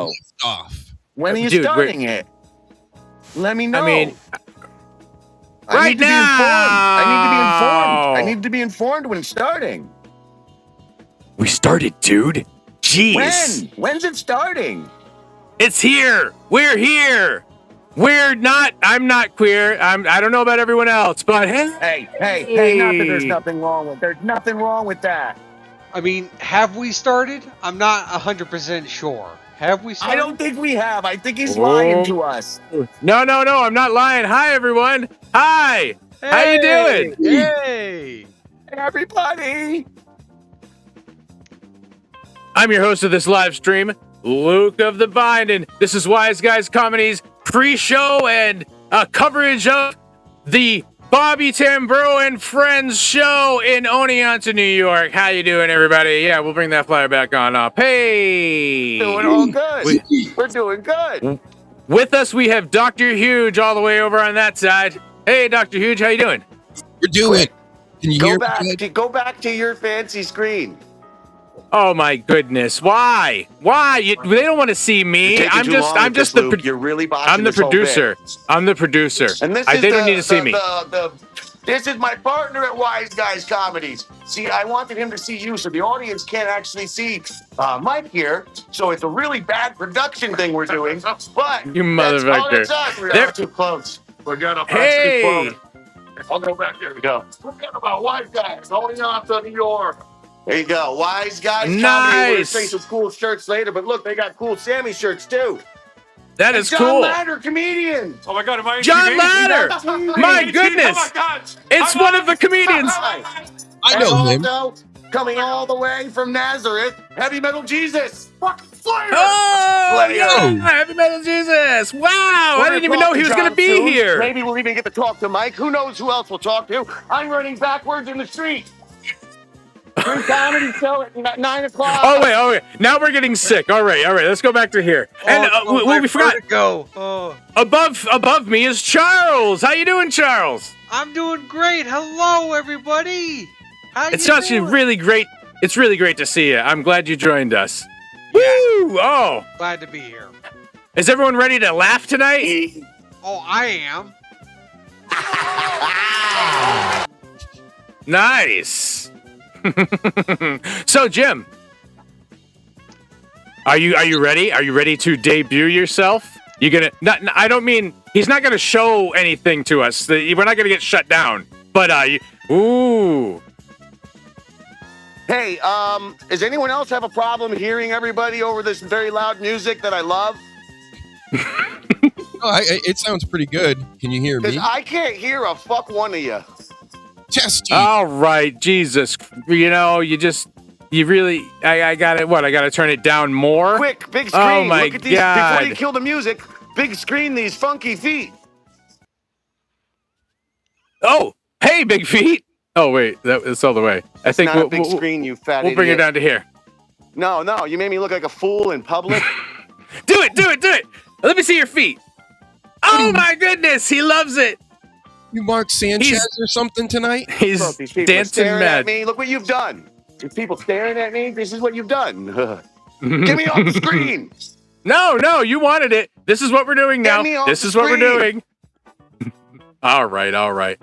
show? Off. When are you Dude, starting it? Let me know. I mean, I right need to be informed. I need to be informed when it's starting. we started, dude. Jeez. When's it starting? It's here. We're here. I'm not queer. I don't know about everyone else, but Hey, not that there's nothing wrong with. There's nothing wrong with that. I mean, have we started? I'm not 100% sure. Have we started? I don't think we have. I think he's lying to us. No, I'm not lying. Hi, everyone. Hi. How you doing? Hey! Everybody. I'm your host of this live stream, Luke of the Bind, and this is Wise Guys Comedy's pre-show and coverage of the Bobby Tamburro and Friends show in Oneonta, New York. How you doing, everybody? Yeah, we'll bring that flyer back on up. Hey! Doing all good. We're doing good. With us, we have Dr. Huge all the way over on that side. Hey, Dr. Huge, how you doing? We're doing. Can you hear me? Go back to your fancy screen. Oh my goodness! Why? They don't want to see me. I'm just the. You're really I'm the producer. I'm the producer. And this they don't need to see me. This is my partner at Wise Guys Comedies. See, I wanted him to see you, so the audience can't actually see Mike here. So it's a really bad production thing we're doing. But you motherfucker! They're too close. Forget about hey. I'll go back there. We go. Forget about Wise Guys. Oneonta, New York. There you go. Wise Guys Comedy. Nice. We're going to say some cool shirts later, but look, they got cool Sammy shirts too. That is John cool. Ladder, comedian. Oh my God, am I in John TV? Ladder. My goodness. Oh my God. It's one of the comedians. I know him. Also, coming all the way from Nazareth, Heavy Metal Jesus. Fucking Slayer. Oh, Slayer. yeah. Heavy Metal Jesus. Wow. I didn't even know he was going to be soon. here. Maybe we'll even get to talk to Mike. Who knows who else we'll talk to? I'm running backwards in the street. Free comedy show at 9 o'clock. Oh wait. Now we're getting sick. All right. Let's go back to here. And we forgot. Go. Oh. Above me is Charles. How you doing, Charles? I'm doing great. Hello, everybody. It's actually really great. It's really great to see you. I'm glad you joined us. Yeah. Woo! Oh, Glad to be here. is everyone ready to laugh tonight? Oh, I am. Nice. So, Jim, are you ready? Are you ready to debut yourself? You gonna? I don't mean he's not gonna show anything to us. We're not gonna get shut down. But ooh. Hey, does anyone else have a problem hearing everybody over this very loud music that I love? It sounds pretty good. Can you hear me? Because I can't hear a fuck one of you. Testy. All right, Jesus. You really. I got it. What? I got to turn it down more. Quick, big screen. Oh my Look at these. God. Before you kill the music, big screen these funky feet. Oh, hey, big feet. Oh wait, that's all the way. I think Not a big screen, you fat We'll bring it down to here. No, you made me look like a fool in public. Do it. Let me see your feet. Oh my goodness, he loves it. You Mark Sanchez or something tonight? He's Look, these people are dancing staring mad. at me. Look what you've done. These people staring at me. This is what you've done. Get me off the screen. No, you wanted it. This is what we're doing now. Get me off This the is what we're screen. doing. All right.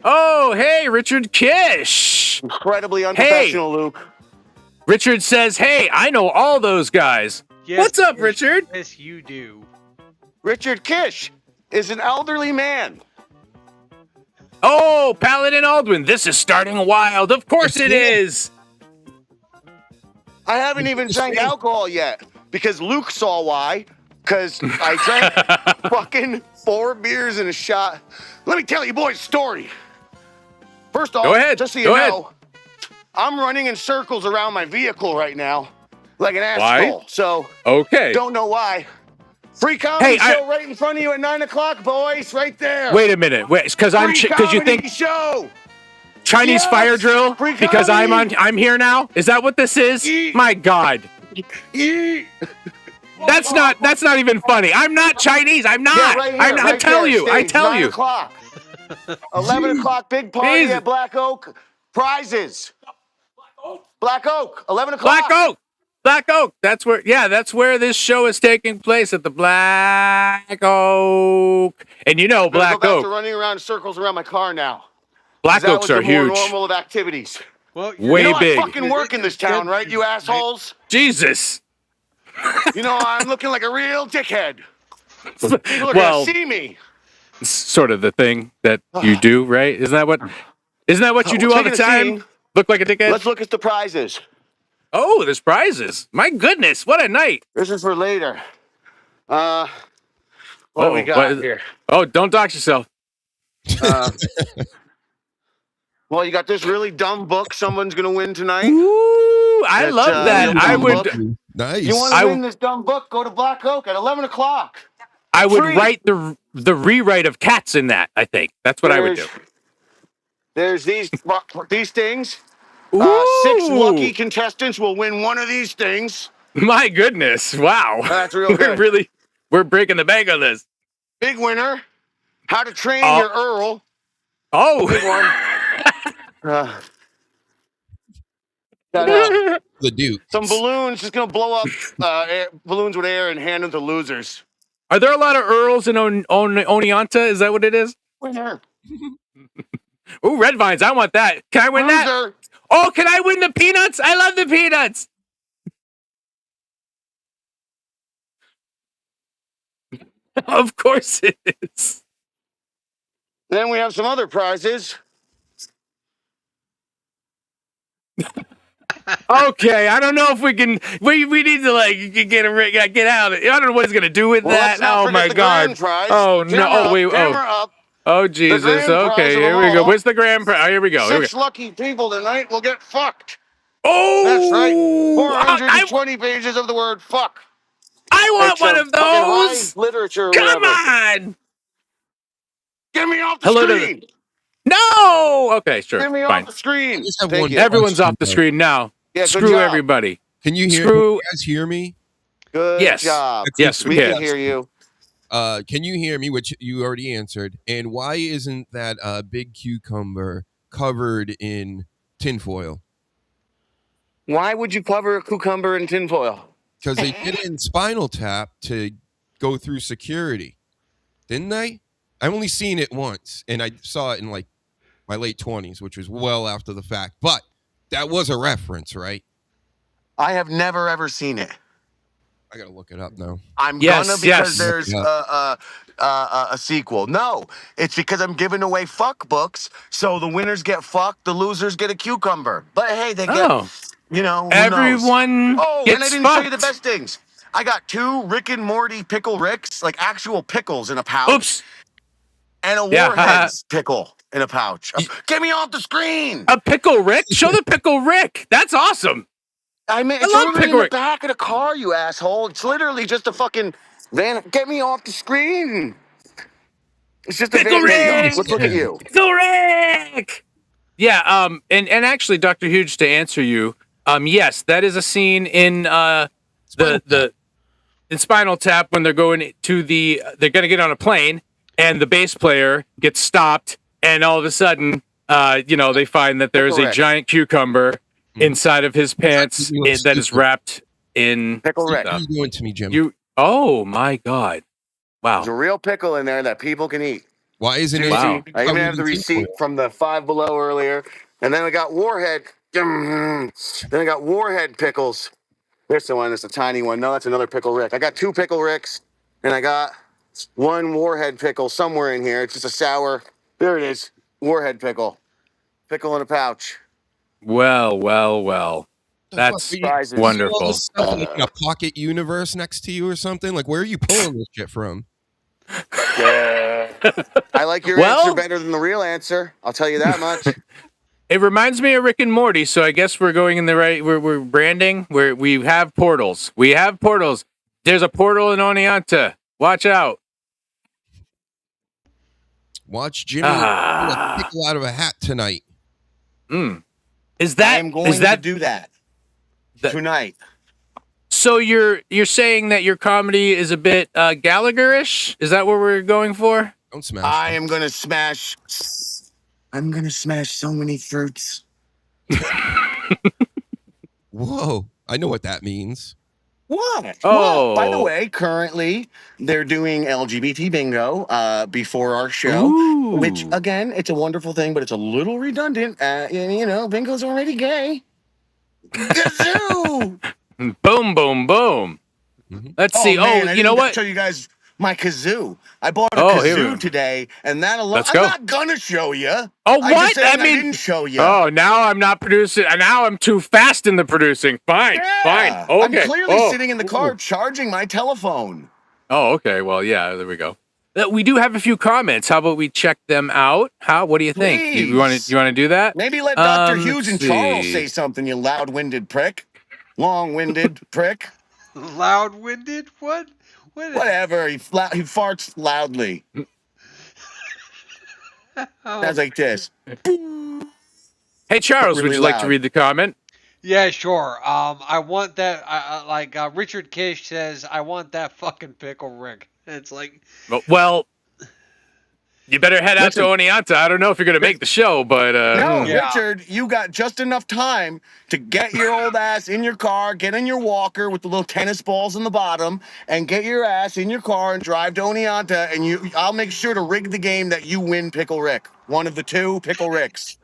Oh, hey, Richard Kish. Incredibly unprofessional, Luke. Richard says, hey, I know all those guys. Yes, What's up, yes, Richard? Yes, you do. Richard Kish is an elderly man. Oh, Paladin Aldwin, this is starting wild. Of course it is. I haven't even drank alcohol yet because Luke saw why. Because I drank fucking 4 beers and a shot. Let me tell you boys a story. First off, Go ahead. just so you Go know, I'm running in circles around my vehicle right now like an Why? asshole. So, Okay. don't know why. Free comedy Hey, show right in front of you at 9 o'clock, boys. Right there. Wait a minute. Wait, because you Free think comedy show. Chinese Yes! fire drill Free because comedy. I'm here now? Is that what this is? Yeet. My God. Yeet. That's not even funny. I'm not Chinese. I'm not. Yeah, right here, I right tell there, you. I stage, tell 9 you. o'clock. 11 o'clock, big party Jesus. at Black Oak. Prizes. Black Oak, 11 o'clock. Black Oak. Black Oak. That's where. Yeah, that's where this show is taking place, at the Black Oak. And you know, I'm gonna go Black back to Oak. running around in circles around my car now. 'Cause Black that Oaks was are the more huge. normal of activities. Well, Way You know, I big. fucking work in this town, right, you assholes? Jesus. You know, I'm looking like a real dickhead. People are Well, gonna see me. it's sort of the thing that you do, right? Isn't that what you do all the Speaking of time? seeing, Look like a dickhead? let's look at the prizes. Oh, there's prizes. My goodness, what a night. This is for later. What do we got here? Oh, don't dox yourself. Uh, well, you got this really dumb book someone's gonna win tonight. Ooh, I That's, love that. real I dumb would book. Nice. You want to win this dumb book? Go to Black Oak at 11 o'clock. I would Free. write the rewrite of Cats in that, I think. That's what I would do. There's these things. Ooh, 6 lucky contestants will win one of these things. my goodness. Wow. That's real good. We're breaking the bank on this. Big winner. How to train Oh. your Earl. Oh. Big one. Got The Duke. some balloons. Just gonna blow up balloons with air and hand them to losers. Are there a lot of Earls in Oneonta? Is that what it is? Winner. Ooh, red vines. I want that. Can I win that? Loser. Oh, can I win the peanuts? I love the peanuts. Of course it is. Then we have some other prizes. Okay, I don't know if we can. We need to get out. I don't know what he's gonna do with Well, that. let's not Oh forget my the god. grand prize. Oh no. Camera Oh up, wait. camera up. Oh Jesus. grand prize Okay, of here them we go. all. What's the grand prize? Oh, here we go. 6 lucky people tonight will get fucked. Oh, That's right. I 420 pages of the word fuck. want It's one a of fucking high those. literature or Come whatever. on. Get me off the Hello to screen. No. Okay, sure. Get me Fine. off the screen. just have Thank one you. Everyone's off the Though. screen now. Yeah, good Screw job. everybody. Can you hear? Screw- You guys hear me? Good Yes. job. Yes, We can hear you. Can you hear me? Which you already answered. And why isn't that big cucumber covered in tinfoil? Why would you cover a cucumber in tinfoil? Because they did it in Spinal Tap to go through security, didn't they? I only seen it once, and I saw it in like my late 20s, which was well after the fact. But that was a reference, right? I have never ever seen it. I gotta look it up now. I'm Yes, gonna yes. because there's a sequel. No, it's because I'm giving away fuck books, so the winners get fucked, the losers get a cucumber. But hey, they get, Oh, you know, who knows? everyone Oh, gets and I didn't fucked. show you the best things. I got 2 Rick and Morty pickle Ricks, like actual pickles in a pouch, Oops. and a Yeah, Warheads pickle in a pouch. Get me off the screen! A pickle Rick? Show the pickle Rick. That's awesome. I mean, I it's love literally in pickle the Rick. back of the car, you asshole. It's literally just a fucking van. Get me off the screen. It's just a Pickle van. There you Rick! go. Look at you. Pickle Rick. Yeah. And actually, Dr. Huge, to answer you, yes, that is a scene in in Spinal Tap when they're going to they're gonna get on a plane and the bass player gets stopped and all of a sudden, they find that there's a Rick. giant cucumber inside of his pants that is wrapped in Pickle Rick. What are you doing to me, Jim? Oh my God. Wow. There's a real pickle in there that people can eat. Why isn't it? Wow. I even have the receipt from the Five Below earlier. And then I got Warhead. Then I got Warhead pickles. There's the one. That's a tiny one. No, that's another Pickle Rick. I got 2 Pickle Ricks. And I got 1 Warhead pickle somewhere in here. It's just a sour. There it is. Warhead pickle. Pickle in a pouch. Well. That's Surprises. All wonderful. this stuff like in a pocket universe next to you or something? Like, where are you pulling this shit from? Yeah. I like your Well- answer better than the real answer. I'll tell you that much. It reminds me of Rick and Morty, so I guess we're going in the right. We're branding. We have portals. We have portals. There's a portal in Oneonta. Watch out. Watch Jimmy pull a pickle out of a hat tonight. Is that? I am going is that to do that tonight. so? You're saying that your comedy is a bit Gallagher-ish? Is that what we're going for? Don't smash. I am gonna smash. I'm gonna smash so many fruits. Whoa. I know what that means. What? Oh. Well, by the way, currently they're doing LGBT bingo before our show, Ooh. which again, it's a wonderful thing, but it's a little redundant. Bingo's already gay. Kazoo! Boom, boom, boom. Mhm. Let's see. Man, I You know didn't what? show you guys my kazoo. I bought a Oh, here we go. kazoo today, and that alone. Let's I'm go. not gonna show you. Oh, I'm what? just saying I mean- didn't show you. Oh, now I'm not producing. Now I'm too fast in the producing. Fine, fine. Yeah. Okay. I'm clearly Oh. sitting in the car charging my telephone. Oh, okay. Well, yeah. There we go. We do have a few comments. How about we check them out? What do you think? You want Please. to do that? Maybe let Dr. let's Hughes and Charles see. say something, you loud-winded prick. Long-winded prick. Loud-winded? What? Whatever. He farts loudly. Oh. Sounds like this. Hey, Charles, Really would you like to loud. read the comment? Yeah, sure. I want that. Richard Kish says, I want that fucking pickle, Rick. And it's like, Well, you better head out to Oneonta. I don't know if you're going to make the show, but No, Yeah. Richard, you got just enough time to get your old ass in your car, get in your walker with the little tennis balls in the bottom, and get your ass in your car and drive to Oneonta, and I'll make sure to rig the game that you win Pickle Rick. One of the two Pickle Ricks.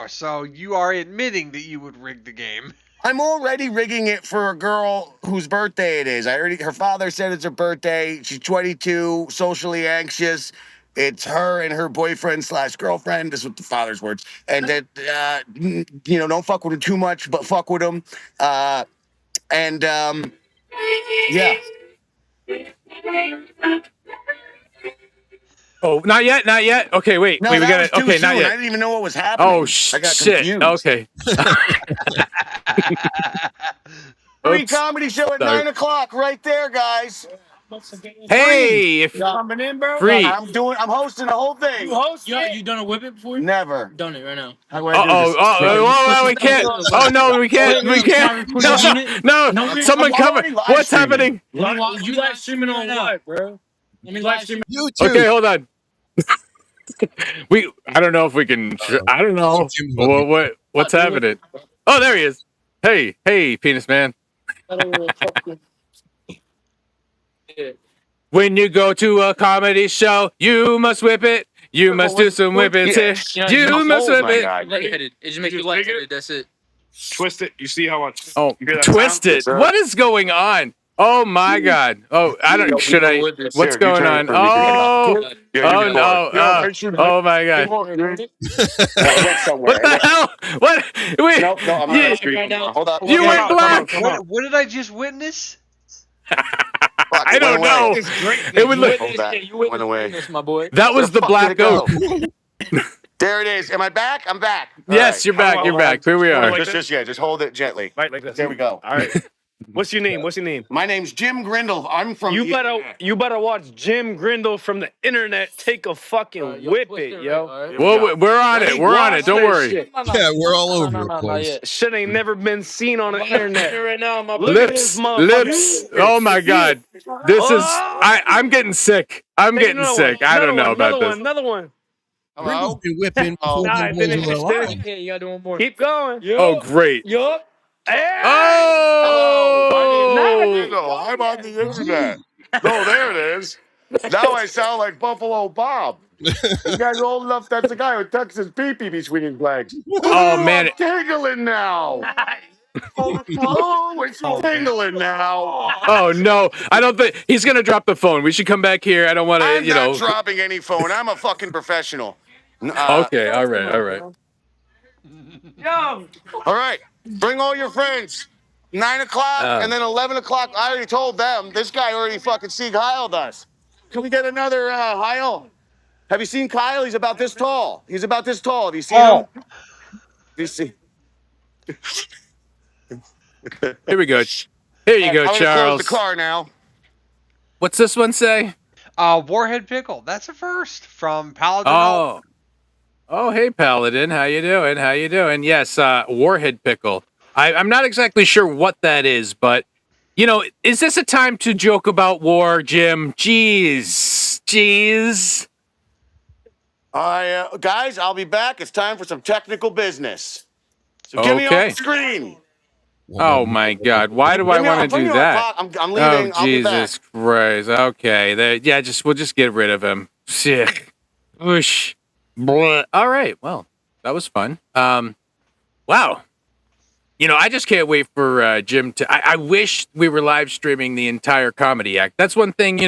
so you are admitting that you would rig the game. I'm already rigging it for a girl whose birthday it is. Her father said it's her birthday. She's 22, socially anxious. It's her and her boyfriend / girlfriend. This is what the father's words. And that, don't fuck with him too much, but fuck with him. Yeah. oh, not yet, not yet. Okay, wait, No, we that got was it. too Okay, soon. not I yet. didn't even know what was happening. Oh I got shit. confused. Okay. Free Oops. comedy show at Sorry. 9 o'clock right there, guys. Hey, if Coming in, bro. free. I'm hosting the whole thing. You host? You done a whip it before? Never. Done it right now. How do I do this? Oh, we can't. Oh no, we can't. We can't. No, someone I'm cover. already live What's streaming. happening? You live streaming on what, bro? Let me live stream. YouTube. Okay, hold on. I don't know if we can. I don't know. What's happening? Oh, there he is. Hey, penis man. When you go to a comedy show, you must whip it. You must do some whipping. Yeah. You must whip my it. guy. Lightheaded. It just makes you lightheaded. That's it. Twist it. You see how much? Oh, You hear that twist sound? it. What is going on? Oh my God. Oh, I don't. Should I? What's going on? Oh. Oh no. Oh my God. What the hell? What? Wait. Nope, no, I'm not streaming. Hold up. You went black. What did I just witness? I don't know. It would look. Hold that. You witnessed Went away. this, my boy. That was the Where the fuck black did it oak. go? There it is. Am I back? I'm back. All Yes, right. you're back. You're back. Here we are. Just hold it gently. Right, like this. There we go. All right. What's your name? What's your name? My name's Jim Grindle. I'm from. You better watch Jim Grindle from the internet take a fucking whip it, yo. Well, we're on it. We're on it. Don't worry. Yeah, we're all over the place. Shit ain't never been seen on the internet. Right now, my boy. Look at Lips, this motherfucker. lips. Oh my God. This is. I'm getting sick. I'm Hey, getting sick. I don't know about this. Another one. Grindel's been whipping Oh. before Nah, them finish boys were this. alive. Yeah, you gotta do one more. Keep going. Oh, great. Yup. Hey! Oh. No, I'm on the internet. No, there it is. Now I sound like Buffalo Bob. You guys old enough? That's the guy who tucks his pee-pee between his legs. Oh, man. I'm tingling now. Oh, it's tingling now. Oh no. I don't think he's gonna drop the phone. We should come back here. I don't want to. I'm You not know. dropping any phone. I'm a fucking professional. Okay. All right. All right. All right. Bring all your friends. 9 o'clock and then 11 o'clock. I already told them. This guy already fucking Sieg Heiled us. Can we get another Heil? Have you seen Kyle? He's about this tall. He's about this tall. Have you seen him? Have you seen? Here we go. Here you go, I'm gonna close Charles. the car now. What's this one say? Warhead Pickle. That's a first from Paladin. Alt. Oh, hey Paladin, how you doing? How you doing? Yes, Warhead Pickle. I'm not exactly sure what that is, but you know, is this a time to joke about war, Jim? Jeez. Guys, I'll be back. It's time for some technical business. So get me Okay. on the screen. Oh my God! Why do I Give me- want I'm to putting do you on that? clock. I'm Oh leaving. I'll be back. Jesus Christ! Okay, we'll just get rid of him. Sick. Whoosh. Blah. All right. Well, that was fun. Wow. I just can't wait for Jim to. I wish we were live streaming the entire comedy act. That's one thing.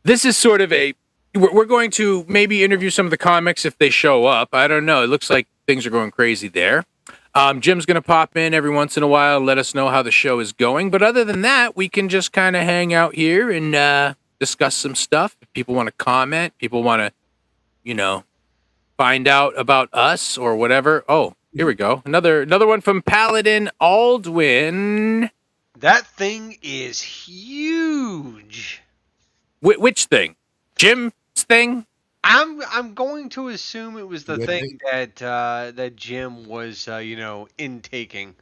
This is sort of a. We're going to maybe interview some of the comics if they show up. I don't know. It looks like things are going crazy there. Jim's going to pop in every once in a while, let us know how the show is going. But other than that, we can just kind of hang out here and discuss some stuff. If people want to comment, people want to, find out about us or whatever. Oh, here we go. Another one from Paladin Aldwin. That thing is huge. Which thing? Jim's thing? I'm going to assume it was the Yeah, thing that Jim was intaking.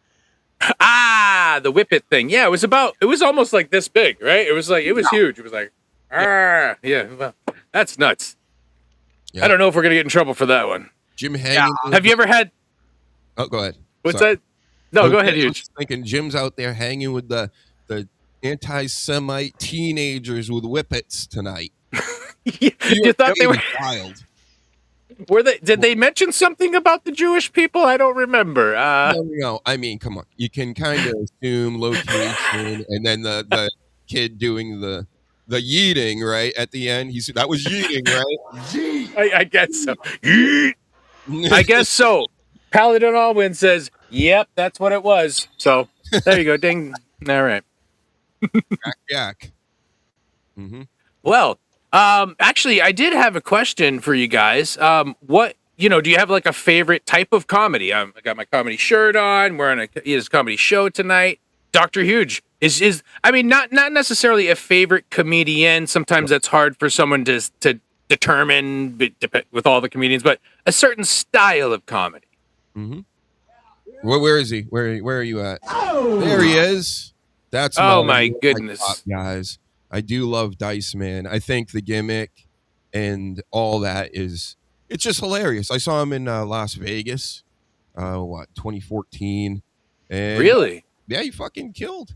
The whippet thing. Yeah, it was almost like this big, right? It was huge. It was like, yeah. Well, that's nuts. Yeah. I don't know if we're gonna get in trouble for that one. Jim hanging. Have you ever had? Oh, go ahead. What's Sorry. that? No, go ahead, I was Huge. just thinking Jim's out there hanging with the anti-Semite teenagers with whippets tonight. You thought they were? wild. Were they? Did they mention something about the Jewish people? I don't remember. No. I mean, come on. You can kind of assume location, and then the kid doing the yeeting right at the end. That was yeeting, right? I guess so. I guess so. Paladin Allwin says, "Yep, that's what it was." So there you go. Ding. All right. Jack. Mm-hmm. Well, actually, I did have a question for you guys. Do you have like a favorite type of comedy? I got my comedy shirt on. We're on his comedy show tonight. Dr. Huge is I mean, not necessarily a favorite comedian. Sometimes that's hard for someone to determine with all the comedians, but a certain style of comedy. Mm-hmm. Where is he? Where are you at? There he is. That's my goodness, top guys. I do love Dice Man. I think the gimmick and all that it's just hilarious. I saw him in Las Vegas, 2014. And really? Yeah, he fucking killed.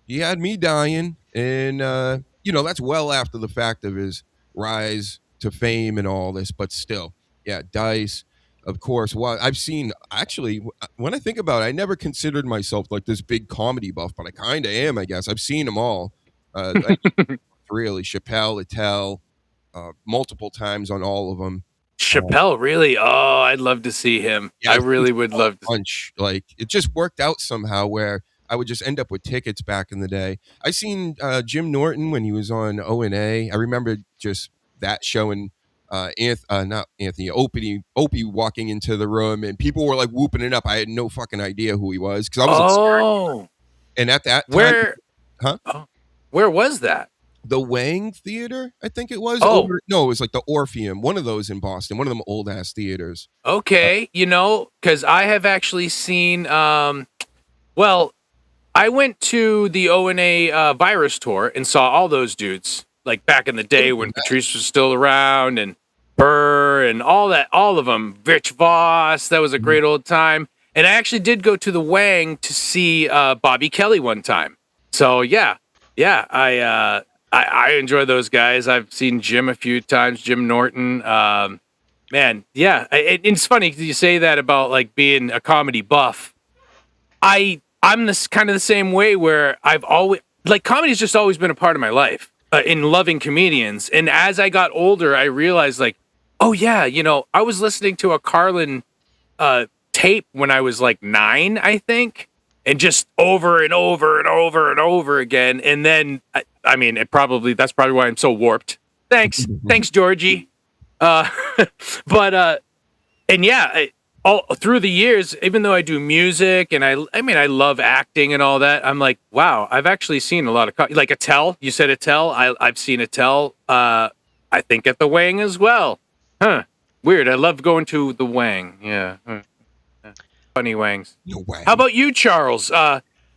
He had me dying, and that's well after the fact of his rise to fame and all this, but still, yeah, Dice. Of course, I've seen, actually, when I think about it, I never considered myself like this big comedy buff, but I kind of am, I guess. I've seen them all. Really, Chappelle, Attell, multiple times on all of them. Chappelle, really? Oh, I'd love to see him. Yeah, I really would love to. Bunch. Like, it just worked out somehow where I would just end up with tickets back in the day. I seen Jim Norton when he was on O&A. I remember just that show and not Anthony, Opie walking into the room and people were like whooping it up. I had no fucking idea who he was because I was and at that time, where was that? The Wang Theater, I think it was. Oh. No, it was like the Orpheum, one of those in Boston, one of them old ass theaters. Okay, because I have actually seen. Well, I went to the O&A Virus tour and saw all those dudes like back in the day when Patrice was still around and Burr and all of them. Rich Voss, that was a great old time. And I actually did go to the Wang to see Bobby Kelly one time. So yeah, I enjoy those guys. I've seen Jim a few times, Jim Norton. Man, yeah. It's funny you say that about like being a comedy buff. I'm this kind of the same way where I've always like comedy's just always been a part of my life in loving comedians. And as I got older, I realized like, oh yeah, I was listening to a Carlin tape when I was like 9, I think. And just over and over and over and over again. And then, I mean, that's probably why I'm so warped. Thanks, Georgie. And yeah, all through the years, even though I do music and I love acting and all that, I'm like, wow, I've actually seen a lot of like Attell. You said Attell. I've seen Attell. I think at the Wang as well. Huh? Weird. I love going to the Wang. Yeah. Funny Wangs. No way. How about you, Charles?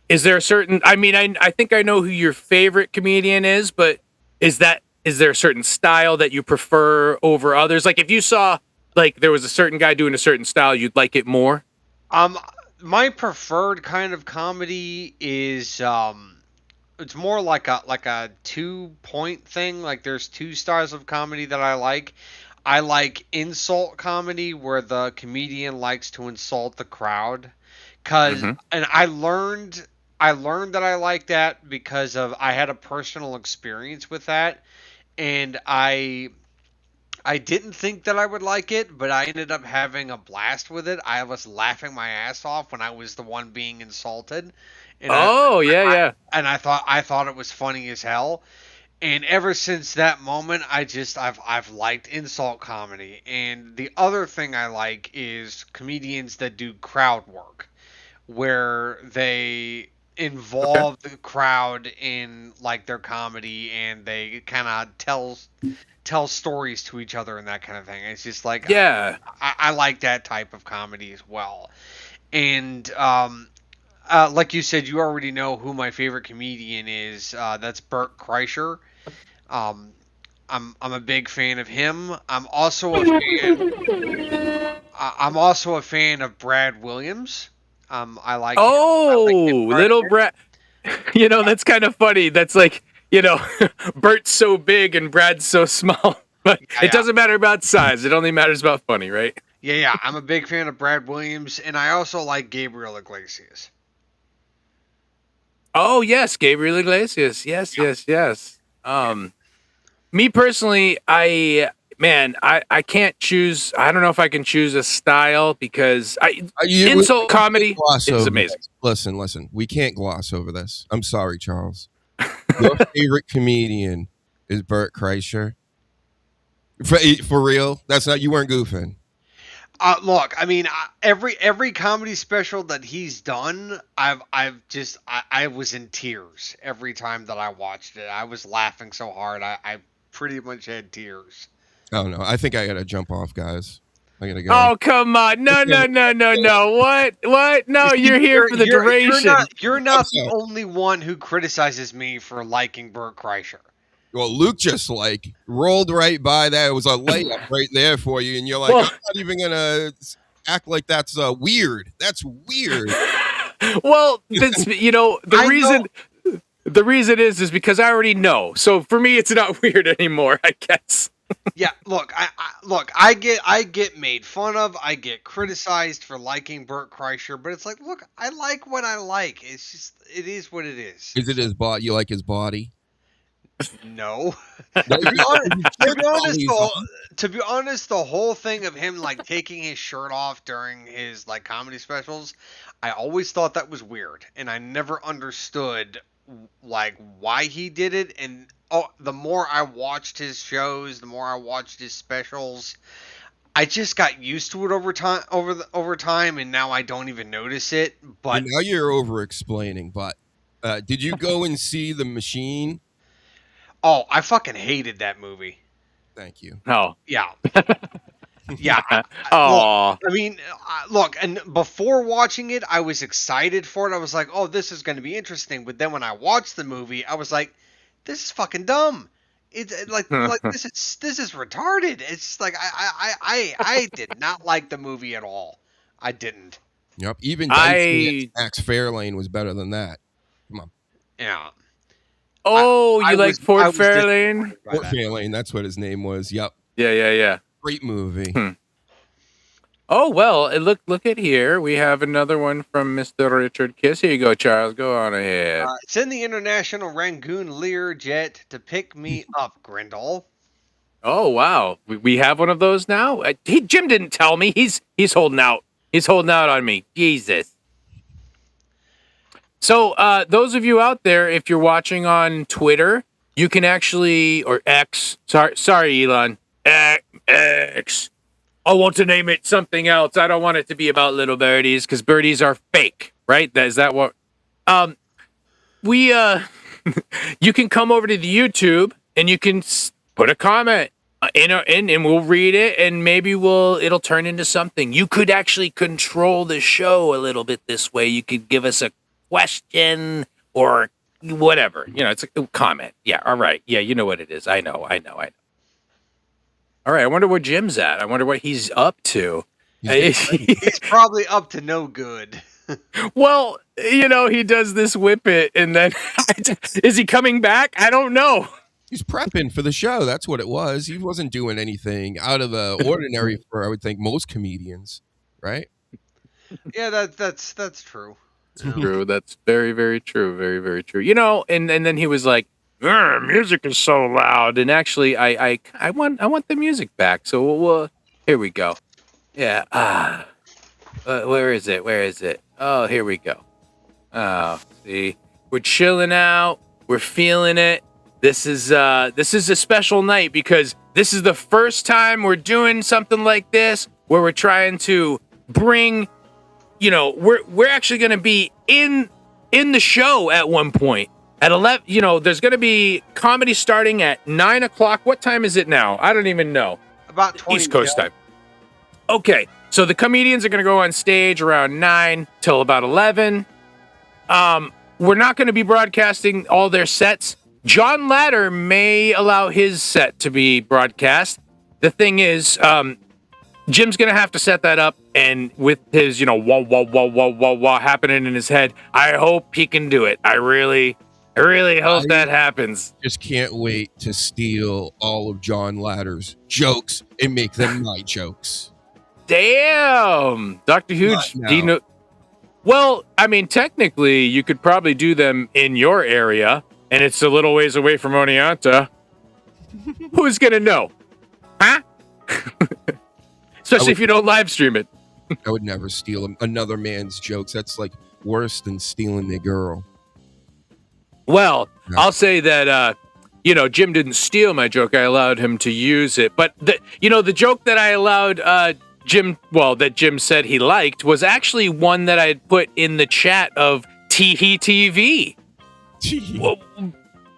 Is there a certain? I mean, I think I know who your favorite comedian is, but is there a certain style that you prefer over others? Like if you saw like there was a certain guy doing a certain style, you'd like it more. my preferred kind of comedy is it's more like a 2-point thing. Like there's two styles of comedy that I like. I like insult comedy where the comedian likes to insult the crowd. Cause Mhm. and I learned that I like that because of I had a personal experience with that, and I didn't think that I would like it, but I ended up having a blast with it. I was laughing my ass off when I was the one being insulted, and Oh, yeah, I yeah. and I thought it was funny as hell. And ever since that moment, I've liked insult comedy. And the other thing I like is comedians that do crowd work, where they Okay. involve the crowd in like their comedy and they kind of tell stories to each other and that kind of thing. It's just like Yeah. I like that type of comedy as well. And like you said, you already know who my favorite comedian is. That's Bert Kreischer. Um, I'm a big fan of him. I'm also a fan of Brad Williams. I like him. I like him Oh, quite a little bit. Brad. That's kind of funny. That's like, Bert's so big and Brad's so small. But Yeah, it yeah, doesn't matter about size. It only matters about funny, right? yeah, yeah. I'm a big fan of Brad Williams, and I also like Gabriel Iglesias. Oh, yes, Gabriel Iglesias. Yes, yes, yes. Me personally, I can't choose. I don't know if I can choose a style because We insult can't comedy gloss is over amazing. this. Listen. We can't gloss over this. I'm sorry, Charles. Your favorite comedian is Bert Kreischer. For real? That's not, you weren't goofing. Look, I mean, every comedy special that he's done, I was in tears every time that I watched it. I was laughing so hard, I pretty much had tears. Oh no, I think I gotta jump off, guys. I gotta go. Oh, come on. No, no, no, no, no. What? What? No, you're here for the duration. You're I'm not the sorry. only one who criticizes me for liking Bert Kreischer. Well, Luke just like rolled right by that. It was a layup right there for you, and you're like, Well- I'm not even gonna act like that's weird. That's weird. Well, that's, the reason is because I already know. So for me, it's not weird anymore, I guess. Yeah, look, I get made fun of. I get criticized for liking Bert Kreischer, but it's like, look, I like what I like. It's just, it is what it is. Is it his body? You like his body? No. No, To be honest, to be honest, He's the, on. to be honest, the whole thing of him like taking his shirt off during his like comedy specials, I always thought that was weird, and I never understood like why he did it. And the more I watched his shows, the more I watched his specials, I just got used to it over time, and now I don't even notice it. But And now you're over explaining. But did you go and see The Machine? oh, I fucking hated that movie. Thank you. Oh. Yeah. Yeah. Oh. I mean, look, and before watching it, I was excited for it. I was like, "Oh, this is going to be interesting." But then when I watched the movie, I was like, "This is fucking dumb. It's like this is retarded." It's just like I did not like the movie at all. I didn't. Yep. Even I- Max Fairlane was better than that. Come on. Yeah. Oh, I you like was- I Fort was Fairlane? disappointed by Fort that. Fairlane, that's what his name was. Yep. Yeah. Great movie. Oh, well, look at here. We have another one from Mr. Richard Kiss. Here you go, Charles. Go on ahead. Send the International Rangoon Lear jet to pick me up, Grindel. Oh, wow. We have one of those now? Jim didn't tell me. He's holding out. He's holding out on me. Jesus. So, those of you out there, if you're watching on Twitter, you can actually, or X, sorry, Elon, X. I want to name it something else. I don't want it to be about little birdies because birdies are fake, right? Is that what? You can come over to the YouTube and you can put a comment in, and we'll read it, and maybe it'll turn into something. You could actually control the show a little bit this way. You could give us a question or whatever. It's a comment. Yeah, all right. Yeah, you know what it is. I know. All right, I wonder where Jim's at. I wonder what he's up to. He's probably up to no good. Well, he does this whip it, and then is he coming back? I don't know. He's prepping for the show. That's what it was. He wasn't doing anything out of the ordinary for, I would think, most comedians, right? Yeah, that's true. True. That's very, very true. Very, very true. And then he was like, music is so loud. And actually, I want the music back. So here we go. Yeah. Where is it? Where is it? Oh, here we go. Oh, see, we're chilling out. We're feeling it. This is a special night because this is the first time we're doing something like this where we're trying to bring. We're actually going to be in the show at one point at 11. There's going to be comedy starting at 9:00. What time is it now? I don't even know. About 20 East Coast time. Okay, so the comedians are going to go on stage around 9 till about 11. We're not going to be broadcasting all their sets. John Ladder may allow his set to be broadcast. The thing is, Jim's going to have to set that up, and with his, wah, wah, wah, wah, wah, wah happening in his head, I hope he can do it. I really hope that happens. Just can't wait to steal all of John Ladder's jokes and make them my jokes. Damn! Dr. Huge, Not do you now. know? Well, I mean, technically, you could probably do them in your area, and it's a little ways away from Oneonta. Who's going to know? Huh? Especially if you don't live stream it. I would never steal another man's jokes. That's like worse than stealing a girl. Well, No. I'll say that, Jim didn't steal my joke. I allowed him to use it. But, the joke that I allowed that Jim said he liked was actually one that I had put in the chat of Teehee TV. Well,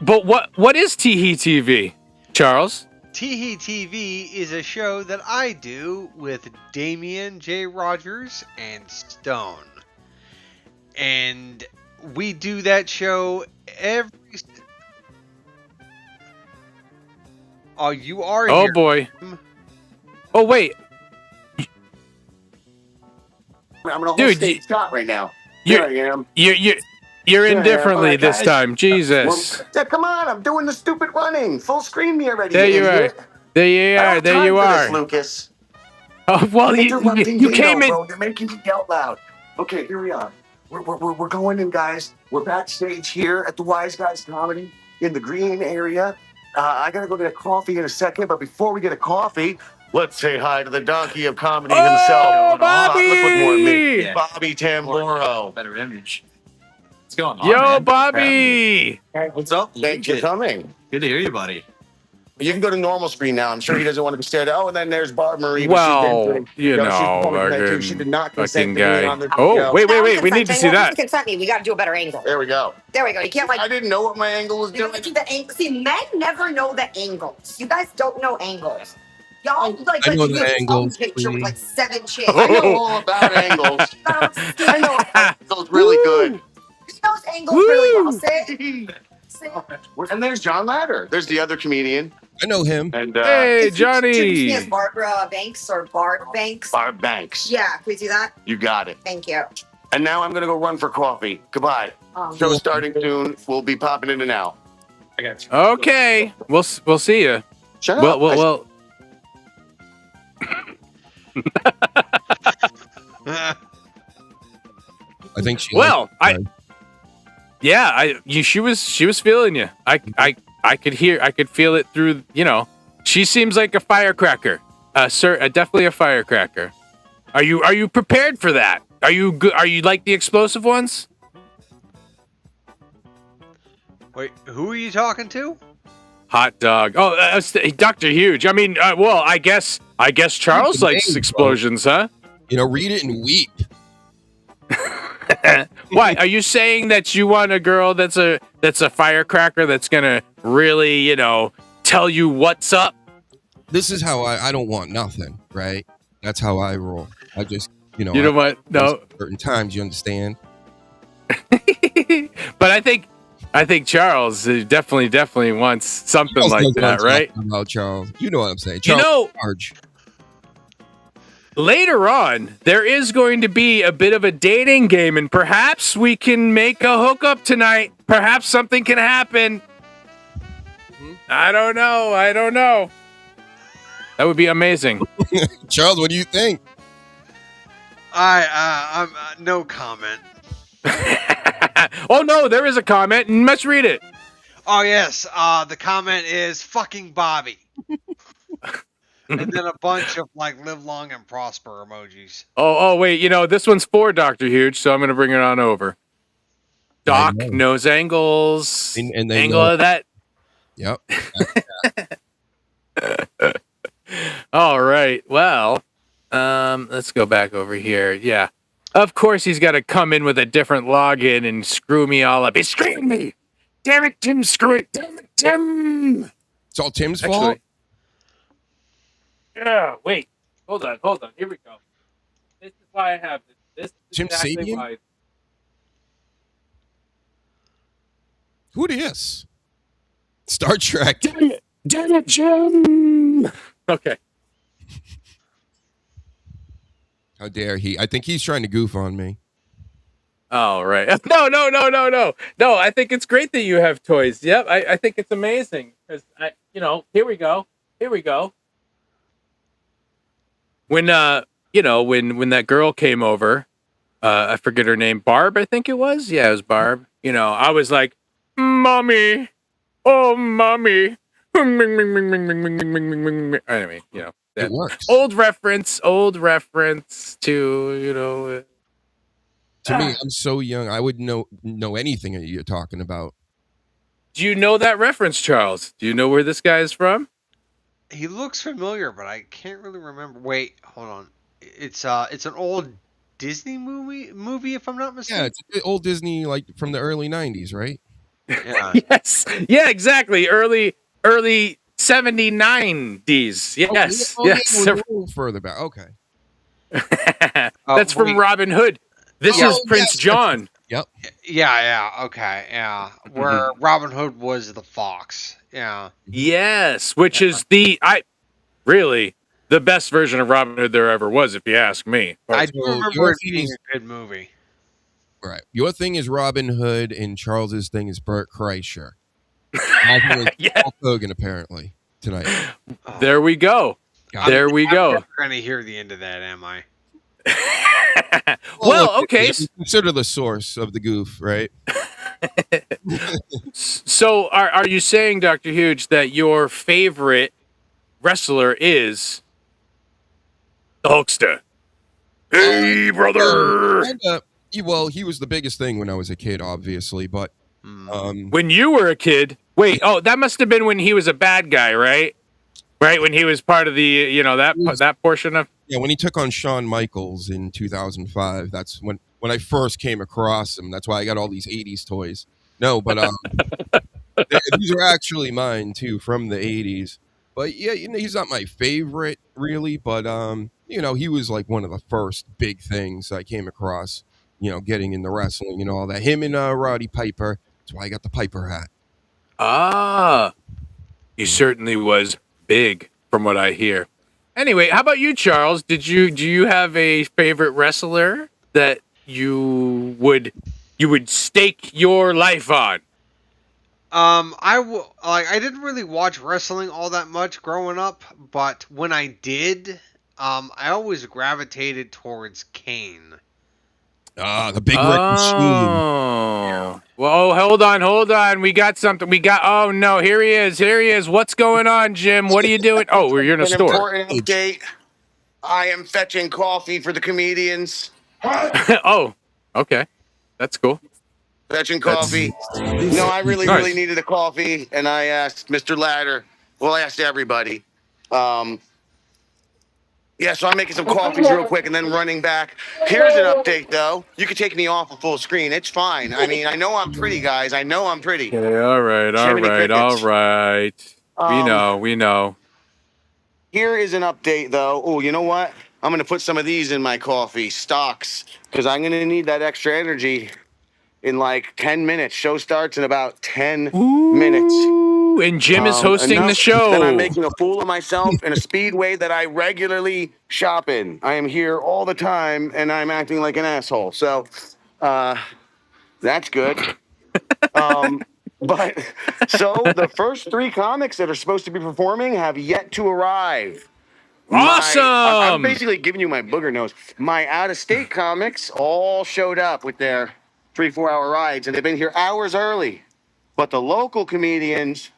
but what is Teehee TV, Charles? Teehee TV is a show that I do with Damian J. Rogers and Stone. And we do that show every... Oh, you are Oh, here. boy. Oh, wait. I'm an Dude, stage shot right now. You're- Here I am. You're in Yeah, differently alright, this guys. time. Jesus. Yeah, come on, I'm doing the stupid running. Full screen me already. There you idiot. are. There you I don't are. have There time you for are. This, Lucas. Oh, well, Interrupting you Dino, came in. Bro. You're making me yell loud. Okay, here we are. We're going in, guys. We're backstage here at the Wise Guys Comedy in the green area. I gotta go get a coffee in a second, but before we get a coffee, let's say hi to the donkey of comedy himself. Oh, Bobby! Let's look more at me. Yeah. Bobby Tamburro. Better image. What's going on, Yo, man? Bobby! What's up? Thanks for coming. Good to hear you, buddy. You can go to normal screen now. I'm sure he doesn't want to be stared at. Oh, and then there's Barb Marie. Well, she's probably mad too. fucking, She did not consent fucking to being guy. on the Oh, show. wait, we need to see that. Consent me. We got to do a better angle. There we go. There we go. You can't I didn't know what my angle was You doing. gotta do the angle. See, men never know the angles. You guys don't know angles. Y'all like I know you the do some angles, picture with please. like 7 chicks. I know all about angles. I know angles really good. He knows angles really well. Say, And there's John Ladder. There's the other comedian. I know him. And Hey, introduce me Johnny! as Barbara Banks or Barb Banks. Barb Banks. Yeah, can we do that? You got it. Thank you. And now I'm going to go run for coffee. Goodbye. Show's starting soon. We'll be popping in and out. I got you. Okay, we'll see you. Shut up. Well. I think she. Well, liked she was feeling you. I could feel it through. She seems like a firecracker. Definitely a firecracker. Are you prepared for that? Are you good? Are you like the explosive ones? Wait, who are you talking to? Hot dog. Oh, Dr. Huge. I mean, I guess Charles likes name, explosions, huh? read it and weep. Why? Are you saying that you want a girl that's a firecracker that's gonna really, tell you what's up? This is how I don't want nothing, right? That's how I roll. I just, You know what? No. Certain times, you understand? But I think Charles definitely wants something Charles like knows what that, I'm right? talking about Charles. You know what I'm saying? You Charles know, Large. later on, there is going to be a bit of a dating game, and perhaps we can make a hookup tonight. Perhaps something can happen. I don't know. That would be amazing. Charles, what do you think? I'm no comment. Oh no, there is a comment, and let's read it. Oh yes, the comment is fucking Bobby. And then a bunch of like live long and prosper emojis. Oh wait, this one's for Dr. Huge, so I'm gonna bring it on over. Doc knows angles. And they angle know. of that. Yep. All right. Well, let's go back over here. Yeah. Of course he's got to come in with a different login and screw me all up. He's screwing me. Damn it, Tim, screw it. Damn it, Tim. It's all Tim's fault? Yeah, wait. Hold on. Here we go. This is why I have this. This is Tim exactly Sabian? why. Who this? Star Trek. Damn it, Jim. Okay. How dare he? I think he's trying to goof on me. All right. No. No, I think it's great that you have toys. Yep. I think it's amazing. Because here we go. When when that girl came over, I forget her name, Barb, I think it was. Yeah, it was Barb. I was like, Mommy. Oh, Mommy. Anyway, It works. old reference to To me, I'm so young. I wouldn't know anything that you're talking about. Do you know that reference, Charles? Do you know where this guy is from? He looks familiar, but I can't really remember. Wait, hold on. It's an old Disney movie, if I'm not mistaken. Yeah, it's an old Disney, like from the early '90s, right? Yeah. Yes. Yeah, exactly. Early 79s. Yes. Yes. We're a little further back. Okay. That's from Robin Hood. This is Prince John. Yep. Yeah. Okay. Yeah. Where Robin Hood was the fox. Yeah. Yes, which is really the best version of Robin Hood there ever was, if you ask me. I do remember it being a good movie. Right. Your thing is Robin Hood, and Charles's thing is Bert Kreischer. Yeah. Hulk Hogan, apparently, tonight. There we go. I'm never going to hear the end of that, am I? Well, okay. Consider the source of the goof, right? So, are you saying, Dr. Huge, that your favorite wrestler is the Hulkster? Hey, brother! Well, he was the biggest thing when I was a kid, obviously, but when you were a kid, that must have been when he was a bad guy, right? Right, when he was part of the, that portion of. Yeah, when he took on Shawn Michaels in 2005, that's when I first came across him. That's why I got all these 80s toys. No, but these are actually mine too, from the 80s. But yeah, he's not my favorite really, but he was like one of the first big things I came across. Getting into wrestling, all that. Him and Roddy Piper. That's why I got the Piper hat. Ah, he certainly was big, from what I hear. Anyway, how about you, Charles? Do you have a favorite wrestler that you would stake your life on? I didn't really watch wrestling all that much growing up, but when I did, I always gravitated towards Kane. The Big Red Machine. Oh. Well, hold on. We got something. Oh, no. Here he is. What's going on, Jim? What are you doing? Oh, you're in a store. Important update. I am fetching coffee for the comedians. Oh, okay. That's cool. Fetching coffee. No, I really needed a coffee, and I asked Mr. Ladder. Well, I asked everybody. Yeah, so I'm making some coffees real quick and then running back. Here's an update, though. You can take me off of full screen. It's fine. I mean, I know I'm pretty, guys. I know I'm pretty. Okay, all right. We know. Here is an update, though. Oh, you know what? I'm going to put some of these in my coffee, stocks, because I'm going to need that extra energy in like 10 minutes. Show starts in about 10 minutes. Ooh, and Jim is hosting the enough show. that I'm making a fool of myself in a speedway that I regularly shop in. I am here all the time, and I'm acting like an asshole. So, that's good. But so the first 3 comics that are supposed to be performing have yet to arrive. Awesome. I'm basically giving you my booger nose. My out-of-state comics all showed up with their 3-4 hour rides, and they've been here hours early. But the local comedians,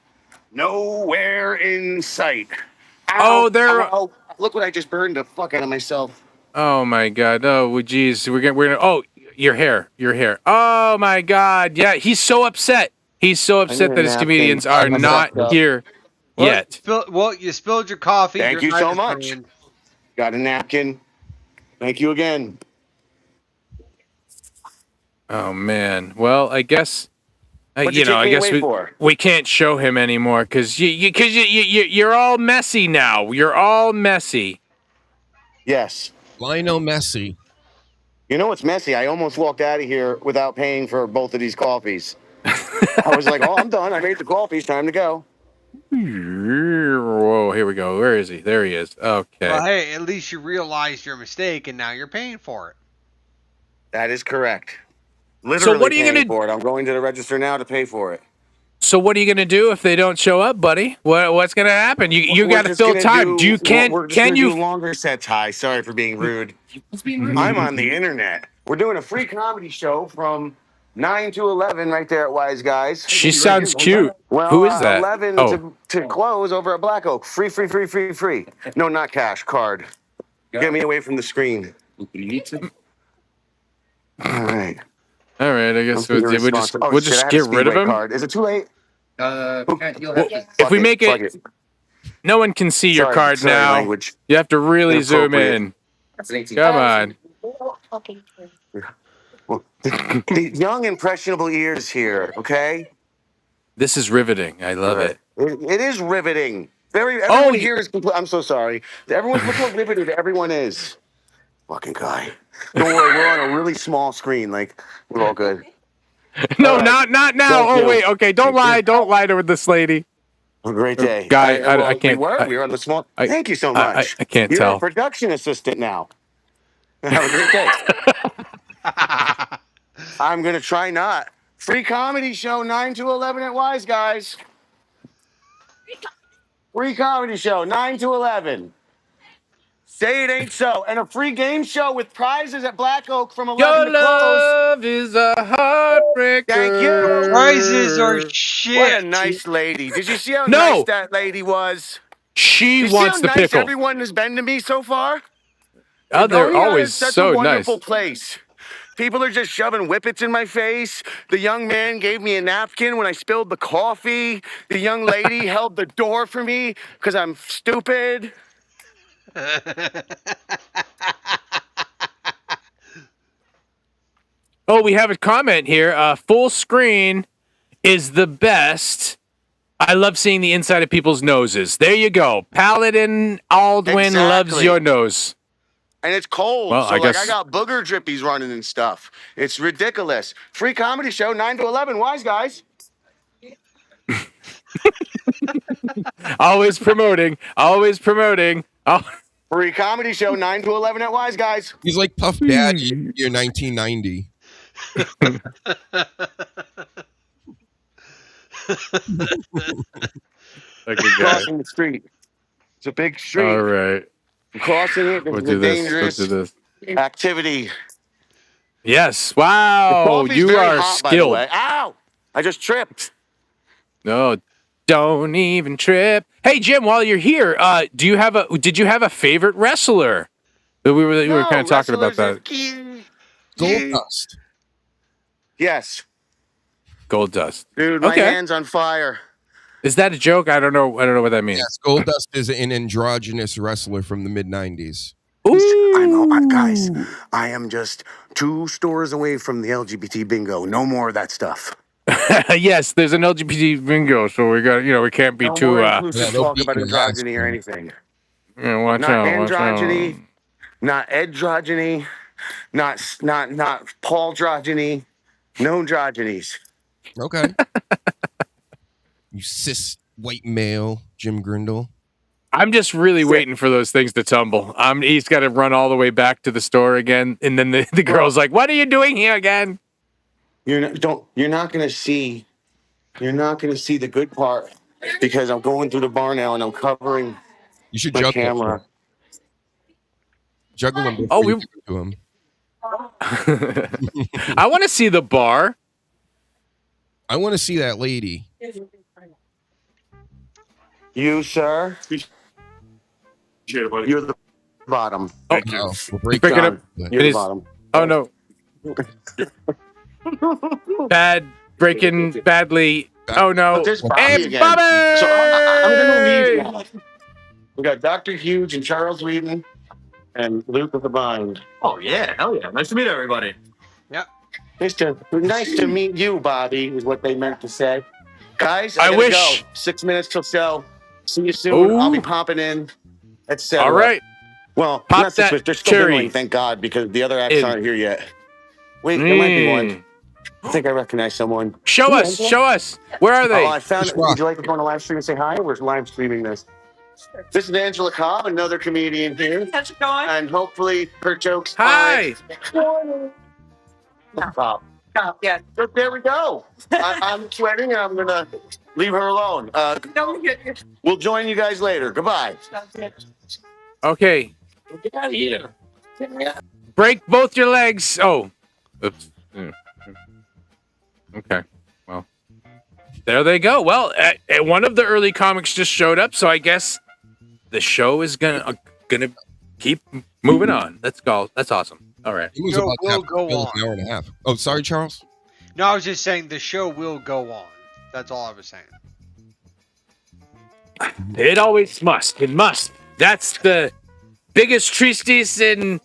nowhere in sight. Oh, they're. Ow. Look what I just burned the fuck out of myself. Oh my God. Oh, geez. We're gonna. Oh, your hair. Oh my God. Yeah, he's so upset. He's so upset that his comedians are not here yet. Well, you spilled your coffee. Thank you so much. Got a napkin. Thank you again. Oh man. Well, I guess. What'd you take me away for? We can't show him anymore because you're all messy now. You're all messy. Yes. Lionel Messi. You know what's messy? I almost walked out of here without paying for both of these coffees. I was like, oh, I'm done. I made the coffees. Time to go. Whoa, here we go. Where is he? There he is. Okay. Well, hey, at least you realized your mistake and now you're paying for it. That is correct. Literally so what are you paying gonna for it. I'm going to the register now to pay for it. So what are you gonna do if they don't show up, buddy? What's gonna happen? You got to fill time. Can you do longer sets? Hi, sorry for being rude. I'm on the internet. We're doing a free comedy show from 9 to 11 right there at Wise Guys. She sounds cute. Well, who is that? 11 to close over at Black Oak. Free. No, not cash, card. Get me away from the screen. All right. All right, I guess we'll just get rid of him. Card. Is it too late? If we make it, no one can see your card now. Language. You have to really zoom in. Come on. The young impressionable ears here, okay? This is riveting. I love it. It is riveting. Everyone here is. I'm so sorry. Everyone's look how riveted everyone is. Fucking guy. Don't worry, we're on a really small screen. Like we're all good. No, right. not now. Oh wait, okay. Don't lie to this lady. A great day, guy. I can't. We were on the small. Thank you so much. I can't You're tell. a production assistant now. Have a great day. I'm gonna try not. Free comedy show 9 to 11 at Wise Guys. Free comedy show 9 to 11. Say it ain't so. And a free game show with prizes at Black Oak from 11 Your to close. love is a heartbreaker. Thank you. The prizes are shit. What a nice lady. Did you see how nice that lady was? She Did you wants see the how nice pickle. Everyone has been to me so far. Oh, they're always is such so a wonderful nice. place. People are just shoving whippets in my face. The young man gave me a napkin when I spilled the coffee. The young lady held the door for me because I'm stupid. Oh, we have a comment here. Full screen is the best. I love seeing the inside of people's noses. There you go. Paladin Aldwin loves your nose. And it's cold, well, so I I got booger drippies running and stuff. It's ridiculous. Free comedy show 9 to 11. Wise Guys. Always promoting. Oh. Free comedy show 9 to 11 at Wise Guys. He's like Puff Daddy year 1990. Crossing the street. It's a big street. All right. Crossing it is a dangerous activity. Yes. Wow. You are hot, skilled. By the way. Ow! I just tripped. No, don't even trip. Hey, Jim, while you're here, did you have a favorite wrestler? We were kind of talking about that. Goldust. Yes. Goldust. Dude, my hand's on fire. Is that a joke? I don't know what that means. Yes, Goldust is an androgynous wrestler from the mid-90s. Guys, I am just 2 stores away from the LGBT bingo. No more of that stuff. Yes, there's an LGBT bingo, so we got we can't be too talk about androgyny or anything. Yeah, watch not out. Androgyny, not edrogyny, not Pauldrogyny, no androgynies. Okay. You cis white male Jim Grindle. I'm just really waiting for those things to tumble. He's got to run all the way back to the store again, and then the girl's like, "What are you doing here again?" You're not gonna see the good part because I'm going through the bar now and I'm covering You should my juggle camera. Juggle him before Oh, you give it to him. I want to see the bar. I want to see that lady. You, sir, you're the bottom. Oh, Oh, we'll break break it up. down. You're It the is- bottom. Oh no, badly. Oh no, But there's Bobby hey again. Bobby! So I'm gonna leave now. We got Dr. Huge and Charles Whedon and Luke of the Bind. Oh yeah, hell yeah! Nice to meet everybody. Nice to meet you, Bobby, is what they meant to say. Guys, I I gotta wish- go. 6 minutes till show. See you soon. I'll be Ooh. popping in, etc. All right, Well, Pop not 6 that minutes. They're still cherry. billing, thank God, because the other acts In. aren't here yet. Wait, there might be one. Mm. I think I recognize someone. Show us, show us. Where are they? Oh, I found it. Just rock. Would you like to go on a live stream and say hi? We're live streaming this. This is Angela Cobb, another comedian here. How's it going? And hopefully her jokes Hi. Cobb. Oh, yeah. But there we go. I'm sweating and I'm going to leave her alone. No, you're We'll join you guys later. Goodbye. Okay, Get out of here. break both your legs. Oh, oops. Mm. Okay, well, there they go. Well, one of the early comics just showed up, so I guess the show is gonna keep moving on. That's awesome. All right. He was Show about to will have to go fill on. an hour and a half. Oh, sorry, Charles. No, I was just saying the show will go on. That's all I was saying. It always must. It must. That's the biggest treatise in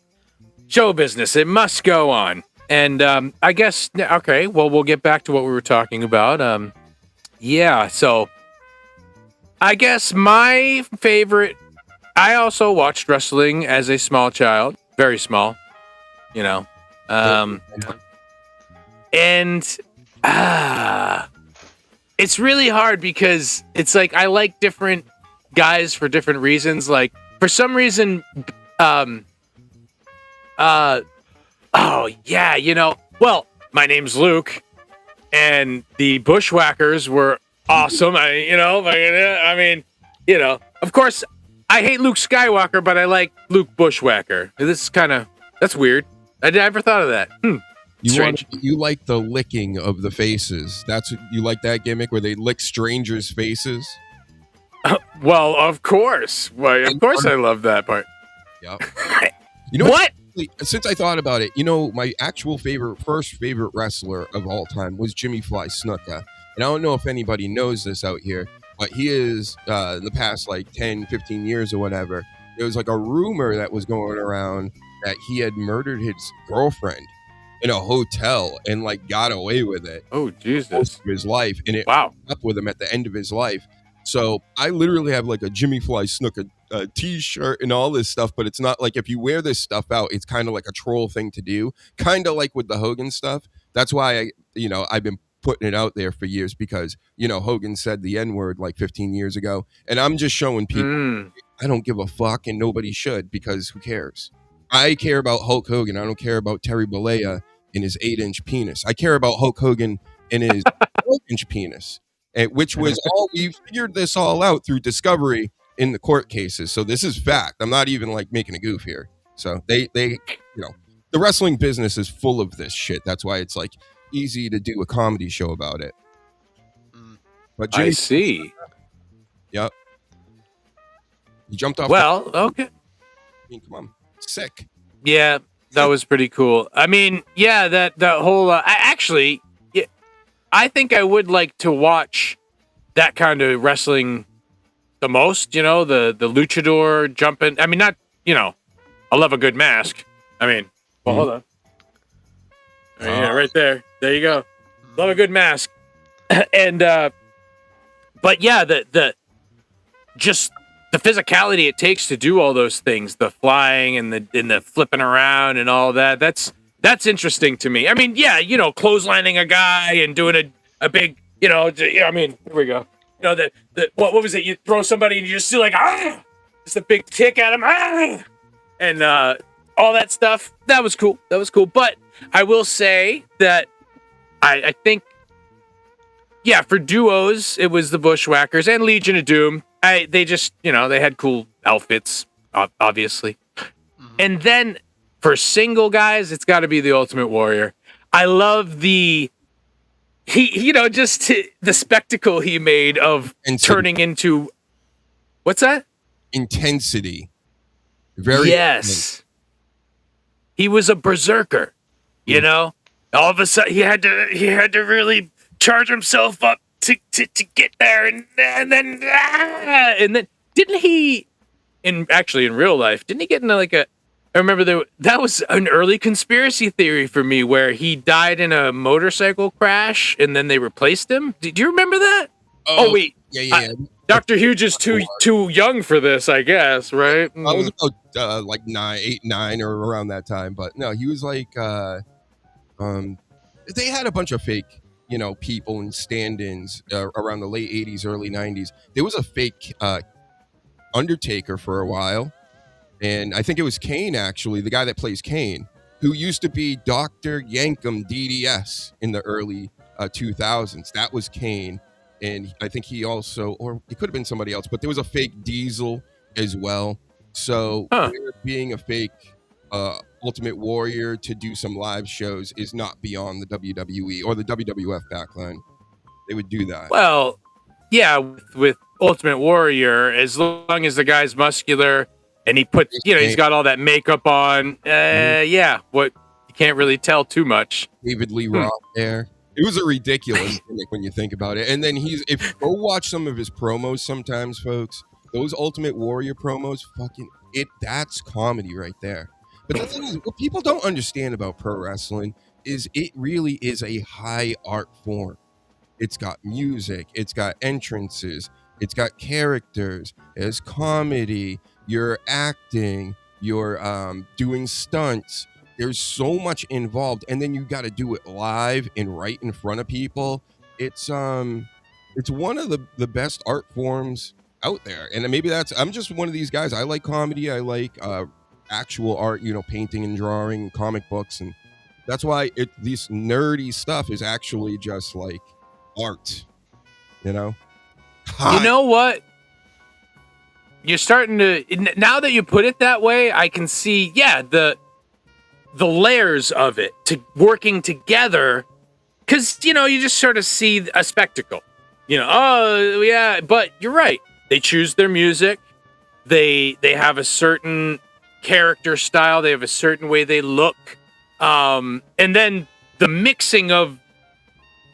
show business. It must go on. And I guess, okay, well, we'll get back to what we were talking about. Yeah, so I guess my favorite, I also watched wrestling as a small child, very small, you know. And it's really hard because it's like I like different guys for different reasons. Like for some reason, oh yeah, you know. Well, my name's Luke, and the Bushwhackers were awesome. I mean, you know, of course, I hate Luke Skywalker, but I like Luke Bushwhacker. This is that's weird. I never thought of that. Strange. You like the licking of the faces. You like that gimmick where they lick strangers' faces. Well, of course. Well, of course, I love that part. Yep. You know What? Since I thought about it, you know, my actual first favorite wrestler of all time was Jimmy Fly Snuka. And I don't know if anybody knows this out here, but he is, in the past like 10, 15 years or whatever, there was like a rumor that was going around that he had murdered his girlfriend in a hotel and like got away with it Oh, most Jesus. of his life. And it Wow. up with him at the end of his life. So I literally have like a Jimmy Fly Snuka t-shirt and all this stuff, but it's not like if you wear this stuff out, it's kind of like a troll thing to do, kind of like with the Hogan stuff. That's why I've been putting it out there for years because, you know, Hogan said the N-word like 15 years ago, and I'm just showing people I don't give a fuck and nobody should because who cares? I care about Hulk Hogan. I don't care about Terry Bollea and his 8-inch penis. I care about Hulk Hogan and his 12-inch penis, which was all we figured this all out through discovery in the court cases. So this is fact. I'm not even like making a goof here. So they the wrestling business is full of this shit. That's why it's like easy to do a comedy show about it. But I Jimmy, see. yep, he jumped off. Well, okay. I mean, come on, sick. Yeah, that was pretty cool. I mean, yeah, that whole. I think I would like to watch that kind of wrestling the most. You know, the luchador jumping. I mean, not. You know, I love a good mask. I mean, well, hold on. Yeah, right there. There you go. Love a good mask. And but yeah, the physicality it takes to do all those things, the flying and the flipping around and all that. That's interesting to me. I mean, yeah, you know, clotheslining a guy and doing a big, you know, I mean, here we go. the what was it? You throw somebody and you just do like just a big kick at him, and all that stuff. That was cool. But I will say that I think, yeah, for duos it was the Bushwhackers and Legion of Doom. They just they had cool outfits, obviously. And then for single guys, it's got to be the Ultimate Warrior. I love the spectacle he made of turning into, what's that? Intensity. Very yes. He was a berserker, All of a sudden he had to really charge himself up to get there, and then didn't he in real life, didn't he get into like I remember that was an early conspiracy theory for me where he died in a motorcycle crash and then they replaced him. Do you remember that? Oh wait. Yeah. Dr. Huge is too young for this, I guess, right? I was about like 9 or around that time, but no, he was like they had a bunch of fake, people and stand-ins around the late 80s, early 90s. There was a fake Undertaker for a while. And I think it was Kane, actually, the guy that plays Kane, who used to be Dr. Yankum DDS in the early 2000s. That was Kane. And I think he also, or it could have been somebody else, but there was a fake Diesel as well. So being a fake Ultimate Warrior to do some live shows is not beyond the WWE or the WWF backline. They would do that. Well, yeah, with Ultimate Warrior, as long as the guy's muscular, and he put, he's got all that makeup on. What you can't really tell too much. David Lee Roth there. It was a ridiculous gimmick when you think about it. And then go watch some of his promos sometimes, folks. Those Ultimate Warrior promos, that's comedy right there. But the thing is, what people don't understand about pro wrestling is it really is a high art form. It's got music, it's got entrances, it's got characters, there's comedy. You're acting, you're doing stunts. There's so much involved, and then you got to do it live and right in front of people. It's one of the best art forms out there, and maybe I'm just one of these guys. I like comedy. I like actual art, painting and drawing, comic books, and that's why this nerdy stuff is actually just like art. You know what? You're starting to, now that you put it that way, I can see, the layers of it to working together, because, you just sort of see a spectacle, but you're right. They choose their music. They have a certain character style. They have a certain way they look. And then the mixing of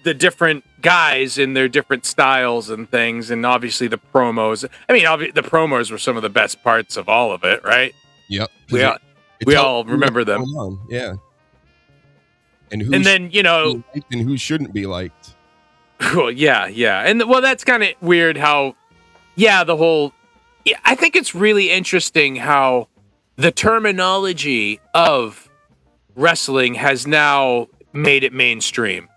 the different guys in their different styles and things, and obviously the promos. I mean, the promos were some of the best parts of all of it, right? Yep. We all remember them. Yeah. And then liked and who shouldn't be liked. Cool. Yeah. And that's kind of weird how, I think it's really interesting how the terminology of wrestling has now made it mainstream.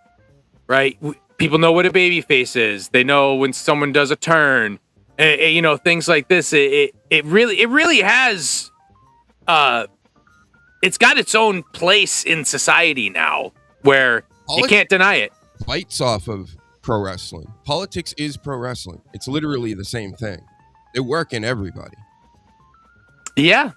Right? People know what a babyface is. They know when someone does a turn. Things like this. It really has. It's got its own place in society now, where you can't deny it. Fights off of pro wrestling. Politics is pro wrestling. It's literally the same thing. They work in everybody. Yeah,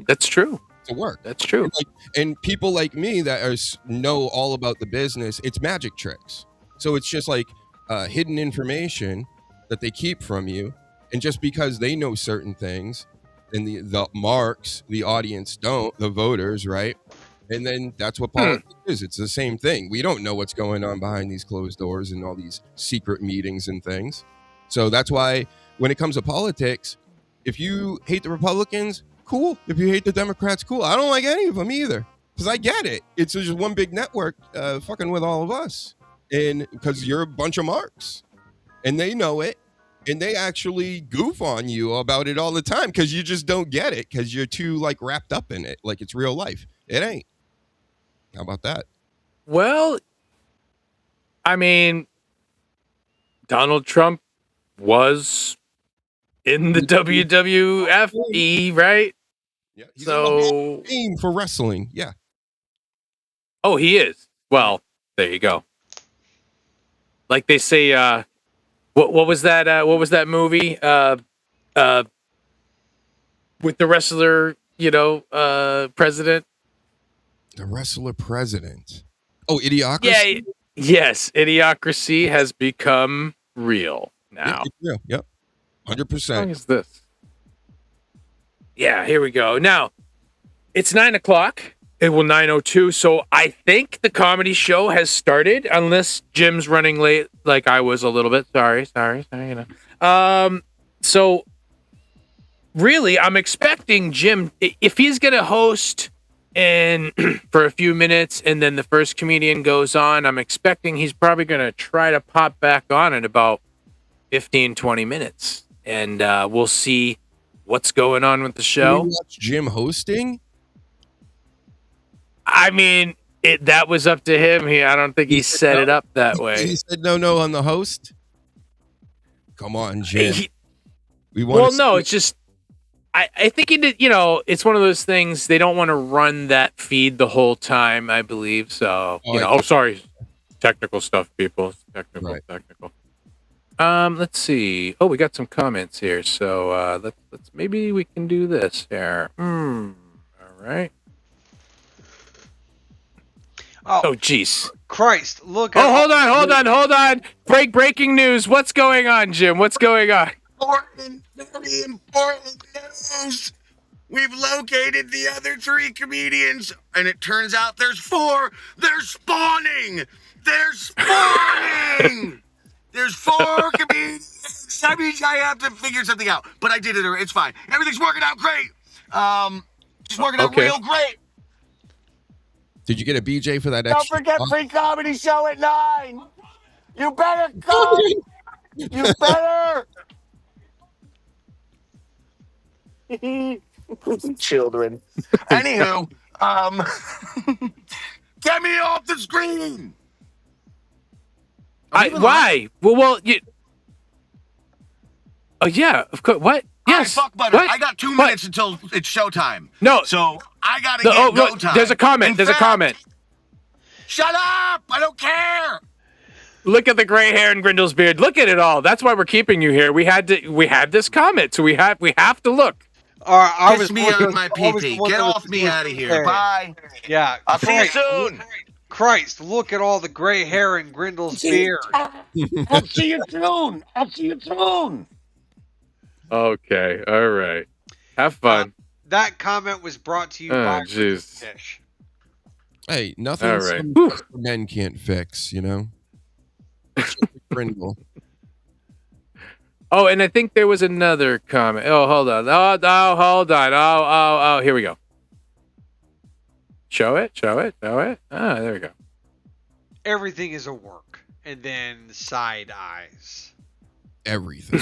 That's true. To work. That's true. And people like me that know all about the business, it's magic tricks. So it's just like hidden information that they keep from you. And just because they know certain things, and the marks, the audience don't, the voters, right? And then that's what politics is. It's the same thing. We don't know what's going on behind these closed doors and all these secret meetings and things. So that's why when it comes to politics, if you hate the Republicans, cool. If you hate the Democrats, cool. I don't like any of them either, because I get it. It's just one big network fucking with all of us, and because you're a bunch of marks, and they know it, and they actually goof on you about it all the time because you just don't get it because you're too wrapped up in it, like it's real life. It ain't. How about that? Well, I mean, Donald Trump was in the WWFE, right? Yeah, he's in the Hall So, of Fame for wrestling. Yeah. oh, he is. Well, there you go. Like they say, what was that? What was that movie? With the wrestler, president. The wrestler president. Oh, Idiocracy? Yeah. Yes, Idiocracy has become real Yeah, now. it's real. Yep. What song 100%. is this? Yeah, here we go. Now, it's 9:00. It will 9:02. So I think the comedy show has started, unless Jim's running late, like I was a little bit. Sorry. So really, I'm expecting Jim, if he's gonna host and for a few minutes, and then the first comedian goes on, I'm expecting he's probably gonna try to pop back on in about 15, 20 minutes, and we'll see what's going on with the Can show. we watch Jim hosting? I mean, that was up to him. I don't think he set it up that way. He said no on the host. Come on, Jim. We want. Well, no, it's just I think he did. It's one of those things. They don't want to run that feed the whole time, I believe. So sorry, technical stuff, people. Technical. Let's see. Oh, we got some comments here. So let's maybe we can do this here. All right. Oh, jeez. Christ, look at... hold on. Breaking news. What's going on, Jim? What's going on? Very important news. We've located the other 3 comedians, and it turns out there's 4. They're spawning. There's 4 comedians. That means I have to figure something out, but I did it. It's fine. Everything's working out great. Just working out real great. Did you get a BJ for that Don't extra? forget free comedy show at 9. You better come. You better. Children. Anywho, get me off the screen. Why? Well, you. Oh yeah, of course. What? Yes. All right, fuck butter. What? I got 2 minutes until it's showtime. No. So I gotta get go time. There's a comment. In fact, shut up! I don't care. Look at the gray hair and Grindel's beard. Look at it all. That's why we're keeping you here. We had this comment, so we have to look. Kiss me on my pee-pee. Get off me out of here. Bye. Yeah. I'll see you soon. Christ, look at all the gray hair in Grindel's beard. I'll see you soon. Okay. All right. Have fun. That comment was brought to you by Fish. Hey, nothing all right. men can't fix, Grindel. Oh, and I think there was another comment. Oh, hold on. Hold on. Oh, here we go. Show it. Ah, there we go. Everything is a work. And then side eyes. Everything.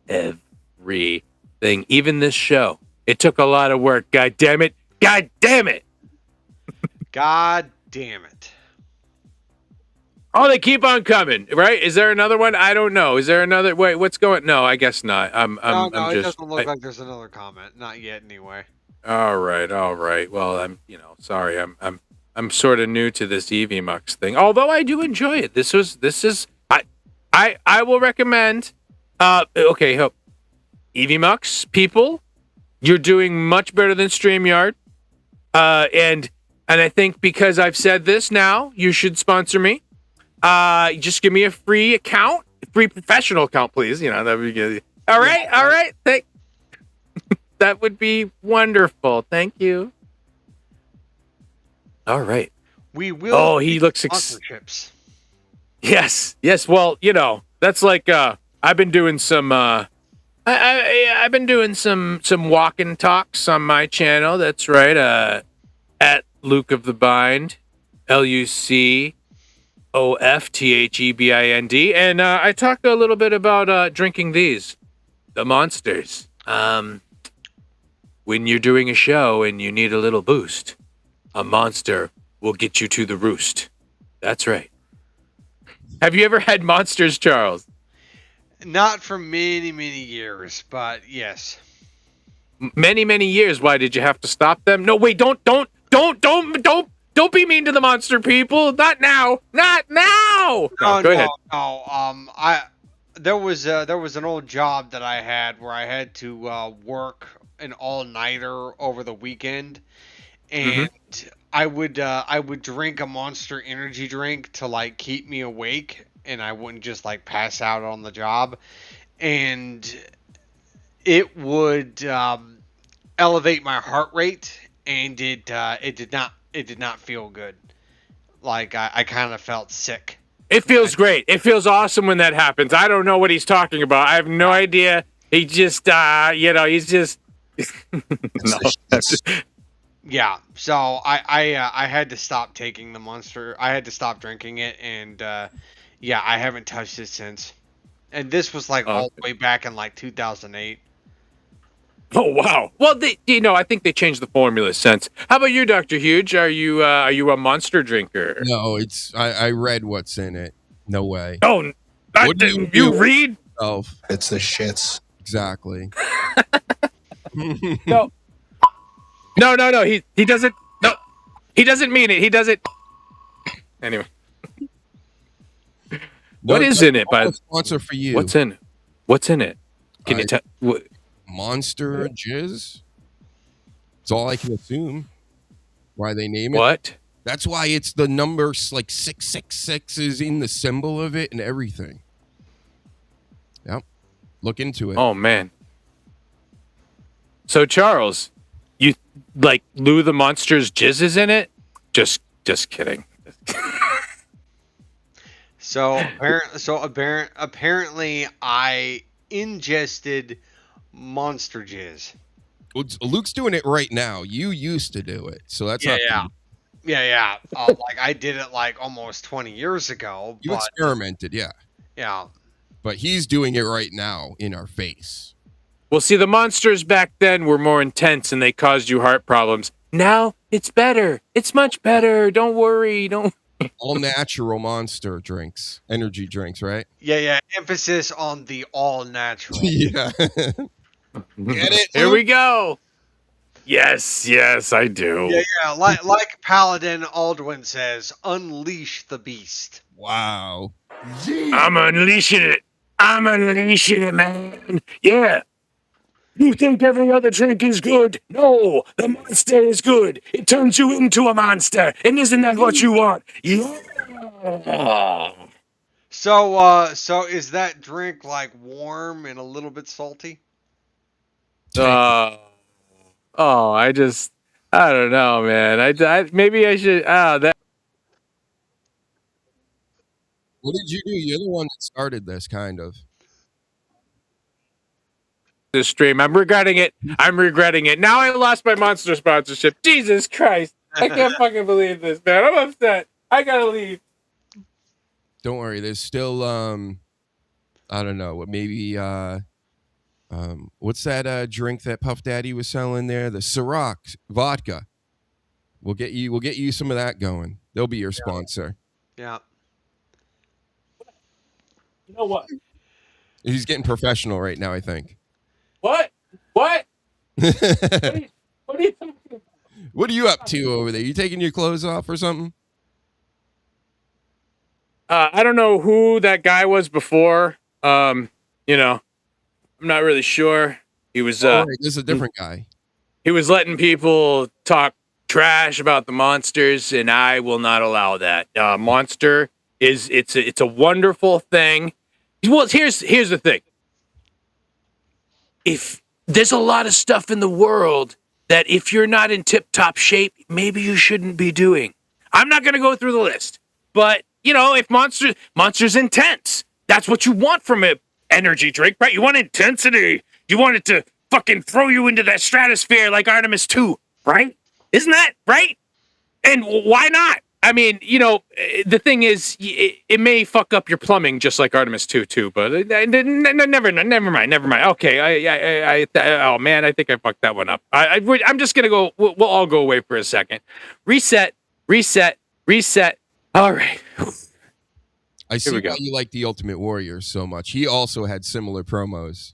Everything. Even this show. It took a lot of work. God damn it. God damn it. Oh, they keep on coming, right? Is there another one? I don't know. Is there another? Wait, what's going? No, I guess not. I'm it just. doesn't look like there's another comment. Not yet, anyway. All right. Well, I'm sorry. I'm sort of new to this Evie Mux thing. Although I do enjoy it. This is. I will recommend. Okay, Evie Mux people, you're doing much better than StreamYard. And I think because I've said this now, you should sponsor me. Just give me a free account, free professional account, please. That would be good. All right. That would be wonderful. Thank you. All right. We will. Oh, he looks sponsorships. Yes. Well, that's like I've been doing some. I've been doing some walk and talks on my channel. That's right. At Luke of the Bind, LUCOFTHEBIND, and I talked a little bit about drinking these, the monsters. When you're doing a show and you need a little boost, a monster will get you to the roost. That's right. Have you ever had monsters, Charles? Not for many, many years, but yes. Many years. Why did you have to stop them? No, wait, don't be mean to the monster people. Not now. Not now. No, Go ahead. There was an old job that I had where I had to work an all-nighter over the weekend, and I would drink a Monster energy drink to like keep me awake, and I wouldn't just like pass out on the job, and it would elevate my heart rate, and it did not feel good. Like I kind of felt sick. It feels great. It feels awesome when that happens. I don't know what he's talking about. I have no idea. He just, he's just. No. Yeah. So I had to stop taking the Monster. I had to stop drinking it, and yeah, I haven't touched it since. And this was like all the way back in like 2008. Oh wow. Well, I think they changed the formula since. How about you, Dr. Huge? Are you a Monster drinker? No, I read what's in it. No way. Oh, What do you read? It's the shits. Exactly. No. He doesn't. No, he doesn't mean it. He doesn't. Anyway. What is in it? By sponsor for you. What's in it? What's in it? Can you tell? Monster jizz. That's all I can assume. Why they name it? What? That's why it's the number like 666 is in the symbol of it and everything. Yep. Look into it. Oh man. So Charles, you like Lou the Monster's jizz is in it? Just kidding. So apparently I ingested Monster jizz. Luke's doing it right now. You used to do it, so that's not. Yeah. Like I did it like almost 20 years ago. You experimented, yeah. Yeah. But he's doing it right now in our face. Well, see, the monsters back then were more intense and they caused you heart problems. Now it's better. It's much better. Don't worry. Don't. All natural Monster drinks, energy drinks, right? Yeah. Emphasis on the all natural. Yeah. Get it? Here we go. Yes, I do. Yeah. Like Paladin Aldwin says, unleash the beast. Wow. I'm unleashing it. Man. Yeah. You think every other drink is good? No, the Monster is good. It turns you into a monster. And isn't that what you want? Yeah. So is that drink like warm and a little bit salty? I don't know, man. I maybe I should. That. What did you do? You're the one that started this, kind of. This stream. I'm regretting it. Now I lost my Monster sponsorship. Jesus Christ. I can't fucking believe this, man. I'm upset. I gotta leave. Don't worry. There's still, I don't know. Maybe, what's that drink that Puff Daddy was selling there? The Ciroc vodka. We'll get you some of that going. They'll be your sponsor. Yeah. You know what? He's getting professional right now, I think. What? What are you talking about? What are you up to over there? You taking your clothes off or something? I don't know who that guy was before. I'm not really sure. He was This is a different guy. He was letting people talk trash about the monsters, and I will not allow that. Monster it's a wonderful thing. Well, here's the thing. If there's a lot of stuff in the world that if you're not in tip-top shape, maybe you shouldn't be doing. I'm not going to go through the list. But, if Monster's intense, that's what you want from an energy drink, right? You want intensity. You want it to fucking throw you into that stratosphere like Artemis 2, right? Isn't that right? And why not? I mean, the thing is, it may fuck up your plumbing just like Artemis 2 too, but never mind. Okay, oh man, I think I fucked that one up. I'm just gonna go. We'll all go away for a second. Reset. All right. I see we go. why you like the Ultimate Warrior so much. He also had similar promos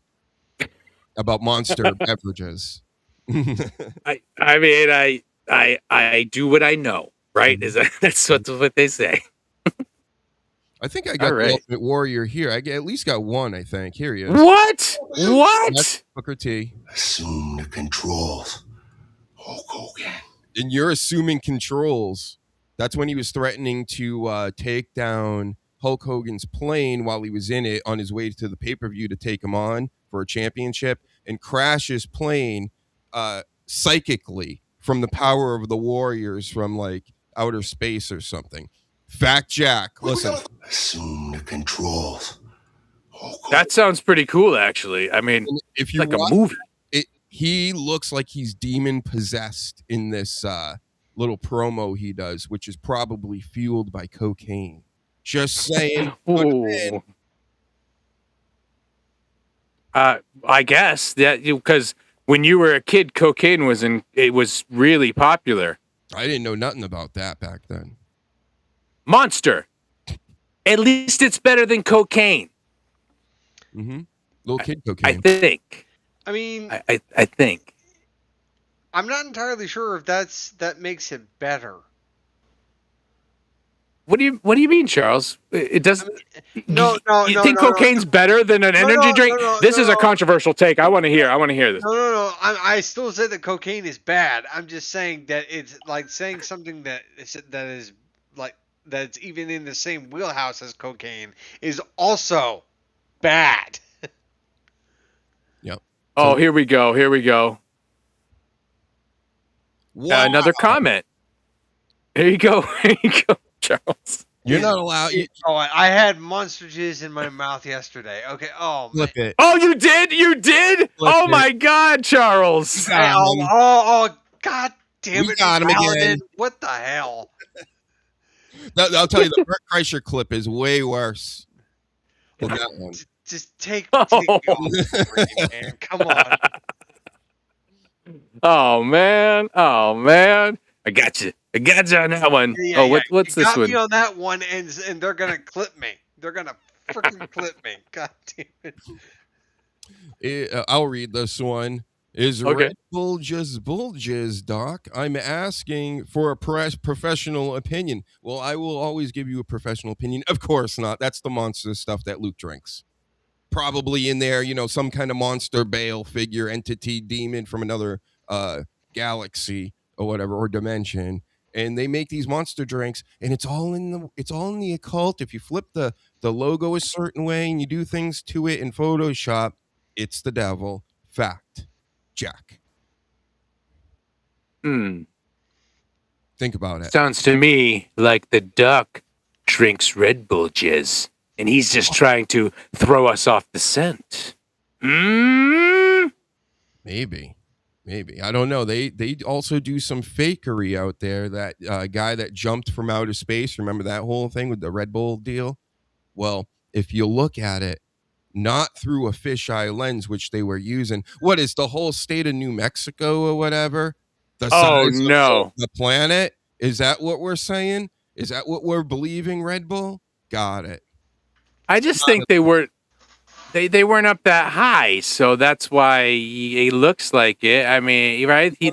about monster beverages. I mean, I do what I know, right? That's what they say. I think I All got the right. Ultimate Warrior here. I at least got one, I think. Here he is. What? That's What? Booker T. Assume the controls. Hulk Hogan. And you're assuming controls. That's when he was threatening to take down Hulk Hogan's plane while he was in it on his way to the pay-per-view to take him on for a championship and crash his plane psychically from the power of the Warriors from like outer space or something. Fact Jack, listen. Assume the controls. That sounds pretty cool, actually. I mean, if you like watch a movie. He looks like he's demon possessed in this little promo he does, which is probably fueled by cocaine. Just saying. Ooh. I guess that because when you were a kid, cocaine was really popular. I didn't know nothing about that back then. Monster. At least it's better than cocaine. Mm-hmm. Little kid cocaine. I think. I mean, I think. I'm not entirely sure if that makes it better. What do you mean, Charles? It doesn't. No. You think cocaine's better than an energy drink? This is a controversial take. I want to hear this. No. I still say that cocaine is bad. I'm just saying that it's like saying something that is like that's even in the same wheelhouse as cocaine is also bad. Yep. Oh, here we go. Wow. Another comment. Here you go, Charles. You're not allowed. I had monster jizz in my mouth yesterday. Okay. Oh, Flip it. Oh, you did? You did? Flip my God, Charles. Oh, God damn We it. got him Paladin. again. What the hell? I'll tell you, the Bert Kreischer clip is way worse than that one. Just take it off, man. Come on. Oh man. I got you on that one. Yeah, what's you this got one? me on that one, and they're gonna clip me. They're gonna freaking clip me. God damn it. I'll read this one. Is Okay. Red Bull just bulges, Doc? I'm asking for a professional opinion. Well, I will always give you a professional opinion. Of course not. That's the monster stuff that Luke drinks. Probably in there, some kind of monster Bale figure, entity, demon from another galaxy or whatever, or dimension. And they make these monster drinks, and it's all in the occult. If you flip the logo a certain way and you do things to it in Photoshop, it's the devil. Fact. Jack. Think about it. Sounds to me like the duck drinks Red Bull jizz, and he's just trying to throw us off the scent. Maybe. I don't know. They also do some fakery out there. That guy that jumped from outer space. Remember that whole thing with the Red Bull deal? Well, if you look at it, not through a fisheye lens, which they were using. What is the whole state of New Mexico or whatever? The size of the planet? Is that what we're saying? Is that what we're believing, Red Bull? Got it. I just think they weren't up that high, so that's why it looks like it. I mean, right? Yeah,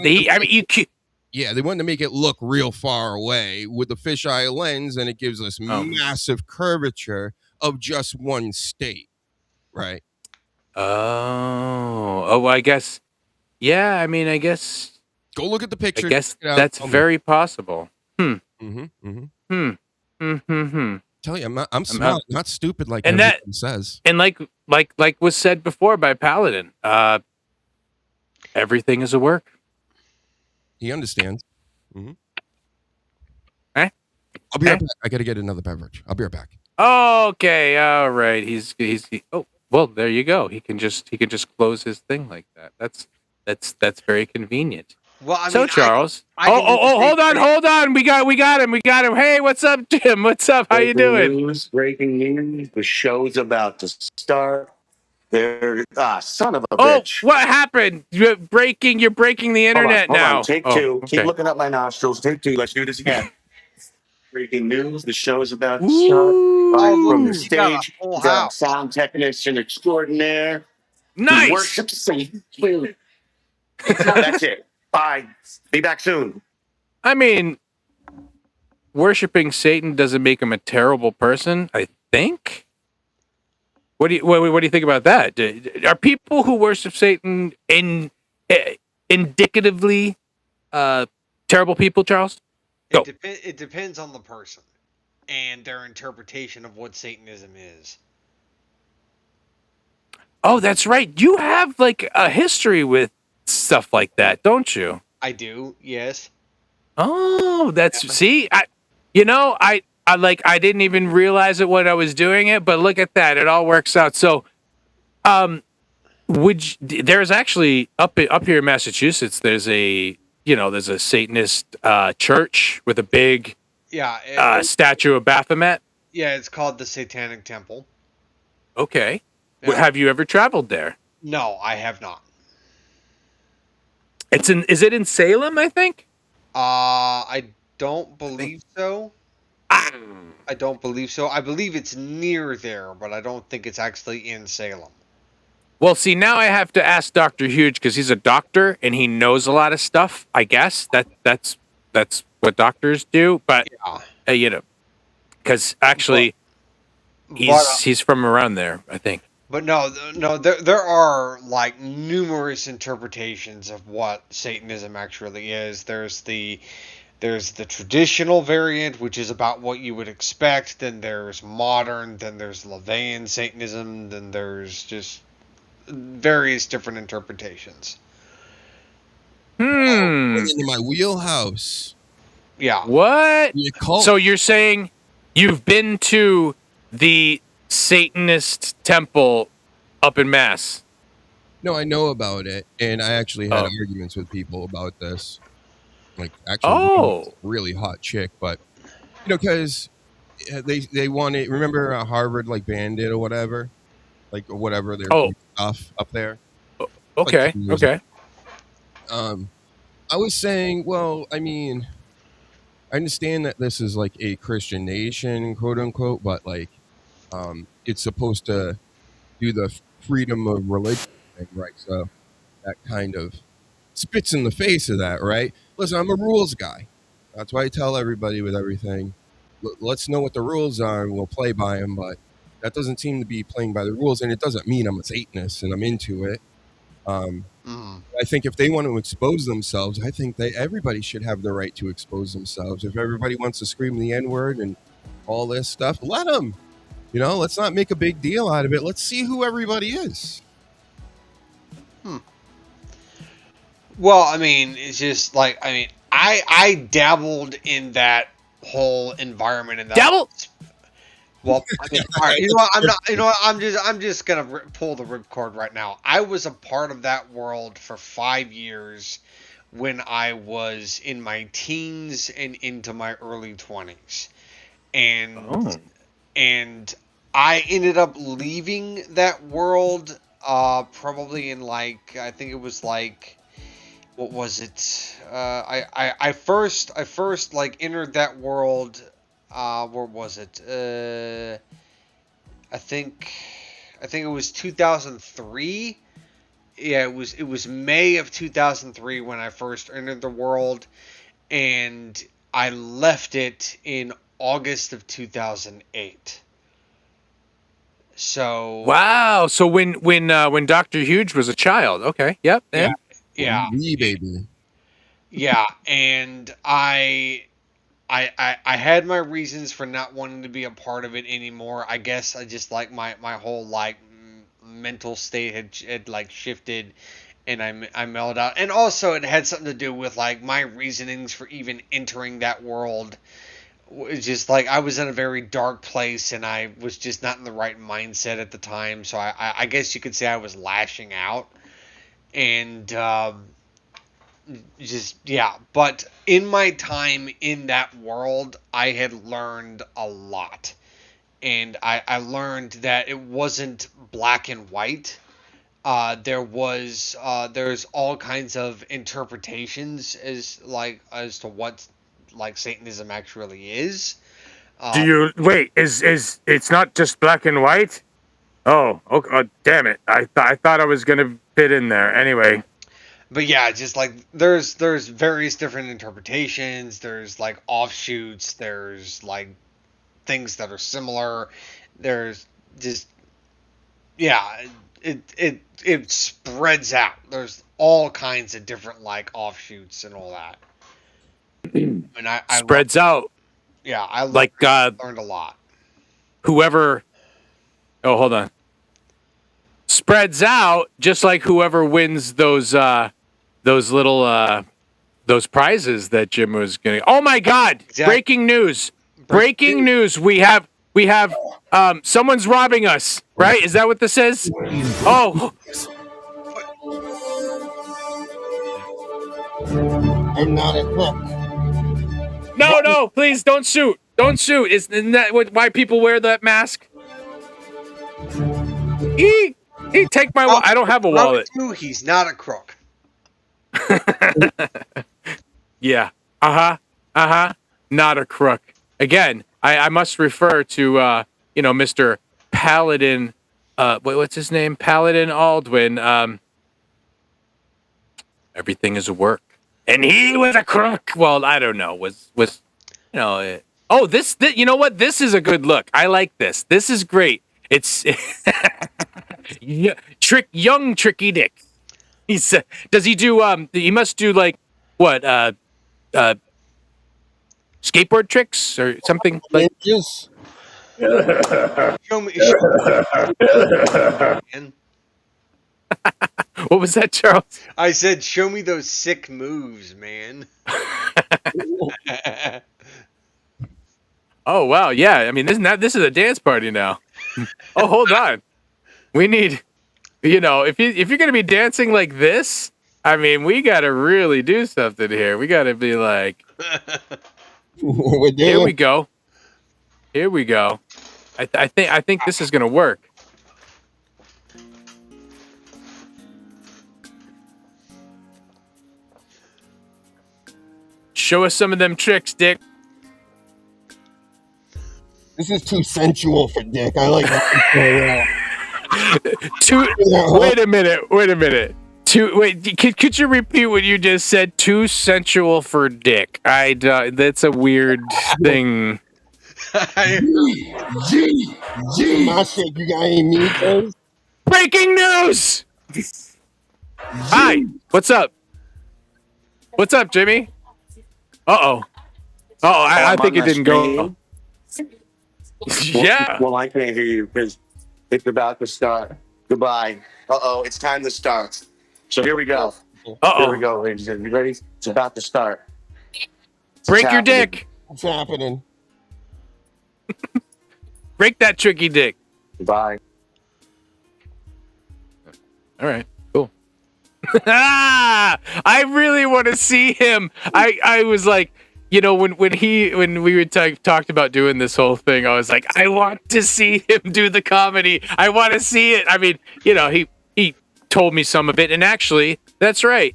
they wanted to make it look real far away with the fisheye lens, and it gives us massive curvature of just one state. Right. Oh, I guess. Yeah, I mean, I guess. Go look at the picture. I guess that's very possible. Tell you, I'm smart, not stupid like everyone says. And like was said before by Paladin, everything is a work. He understands. Eh? I'll be right back. I got to get another beverage. I'll be right back. Okay, all right. He's well, there you go. He can just close his thing like that. That's very convenient. Well, I mean, Charles. Hold on. We got him. Hey, what's up, Jim? What's up? How you doing? Breaking news. The show's about to start. There, son of a bitch. What happened? You're breaking the internet hold now. on. Take two. Okay. Keep looking up my nostrils. Take two. Let's do this again. Breaking news: the show's about to start. Live from the You got a stage, full the house. sound technician extraordinaire. He Nice. worships Satan. That's it. Bye. Be back soon. I mean, worshiping Satan doesn't make him a terrible person, I think. What do you think about that? Are people who worship Satan indicatively terrible people, Charles? Go. It depends on the person and their interpretation of what Satanism is. Oh, that's right. You have like a history with stuff like that, don't you? I do, yes. Oh, see, I didn't even realize it when I was doing it, but look at that. It all works out. So, there's actually up here in Massachusetts, there's a Satanist church with a big statue of Baphomet. Yeah, it's called the Satanic Temple. Okay. Yeah. Have you ever traveled there? No, I have not. Is it in Salem, I think? I don't believe so. I don't believe so. I believe it's near there, but I don't think it's actually in Salem. Well, see, now I have to ask Dr. Huge because he's a doctor and he knows a lot of stuff. I guess that's what doctors do. But because actually he's from around there, I think. But no, there are like numerous interpretations of what Satanism actually is. There's the traditional variant, which is about what you would expect. Then there's modern. Then there's LaVeyan Satanism. Then there's just various different interpretations. Into my wheelhouse. Yeah. What? So you're saying you've been to the Satanist temple up in Mass? No, I know about it, and I actually had arguments with people about this. Like, actually, really hot chick, but because they wanted. Remember Harvard like banned it or whatever, or whatever their stuff up there. Okay. Okay. I was saying, well, I mean, I understand that this is like a Christian nation, quote unquote, but like, it's supposed to do the freedom of religion thing, right? So that kind of spits in the face of that, right? Listen, I'm a rules guy. That's why I tell everybody with everything, let's know what the rules are and we'll play by them, but that doesn't seem to be playing by the rules, and it doesn't mean I'm a Satanist and I'm into it. I think if they want to expose themselves, I think everybody should have the right to expose themselves. If everybody wants to scream the N-word and all this stuff, let them. Let's not make a big deal out of it. Let's see who everybody is. Well, I mean, it's just like, I mean, I dabbled in that whole environment in that. Dabble? Well, I mean, all right, you know what? I'm not. You know what? I'm just gonna pull the ripcord right now. I was a part of that world for 5 years when I was in my teens and into my early 20s, and I ended up leaving that world probably in like, I think it was like, what was it? I first like entered that world. Where was it? I think it was 2003. Yeah, it was May of 2003 when I first entered the world, and I left it in August of 2008. So wow. So when Dr. Huge was a child, okay, yep, yeah, baby. Yeah, and I had my reasons for not wanting to be a part of it anymore. I guess I just like my whole like mental state had like shifted, and I mellowed out. And also it had something to do with like my reasonings for even entering that world. It's just like I was in a very dark place, and I was just not in the right mindset at the time. So I guess you could say I was lashing out, and but in my time in that world, I had learned a lot, and I learned that it wasn't black and white. There's all kinds of interpretations as to what like Satanism actually is. Do you wait? Is it's not just black and white? Oh, okay. Oh, damn it! I thought I was gonna fit in there. Anyway, But yeah, just like there's various different interpretations. There's like offshoots. There's like things that are similar. There's just yeah, it spreads out. There's all kinds of different like offshoots and all that. And I spreads out yeah, I like learned a lot. whoever. Oh, hold on. Spreads out just like whoever wins those little those prizes that Jim was gonna. Oh my God! Exactly. Breaking news! Breaking news! We have someone's robbing us. Right? Is that what this is? Oh. I'm not a crook. No, please don't shoot. Don't shoot. Isn't that why people wear that mask? He take my wallet. I don't have a wallet. He's not a crook. Yeah. Not a crook. Again, I must refer to Mr. Paladin. What's his name? Paladin Aldwin. Everything is a work, and he was a crook. Well, I don't know. Was this you know what? This is a good look. I like this. This is great. It's yeah, young Tricky Dick. He's does he do he must do like what skateboard tricks or something like Just Show me. Man. What was that, Charles? I said, show me those sick moves, man. Oh wow, yeah. I mean, this is a dance party now. Oh, hold on. We need, if you're gonna be dancing like this, I mean, we gotta really do something here. We gotta be like, here we go. Here we go. I think this is gonna work. Show us some of them tricks, Dick. This is too sensual for Dick. I like that. Wait a minute. Could you repeat what you just said? Too sensual for Dick. That's a weird thing. G. My shit, you got any meat? Breaking news! Hi, what's up? What's up, Jimmy? Uh-oh. I think it didn't go. Yeah. Well, I can't hear you because it's about to start. Goodbye. It's time to start. So here we go. Here we go, ladies. Are you ready? It's about to start. Break your dick. What's happening? Break that tricky dick. Goodbye. All right. Cool. I really want to see him. I was like, when we talked about doing this whole thing, I was like, I want to see him do the comedy. I want to see it. I mean, he told me some of it, and actually, that's right.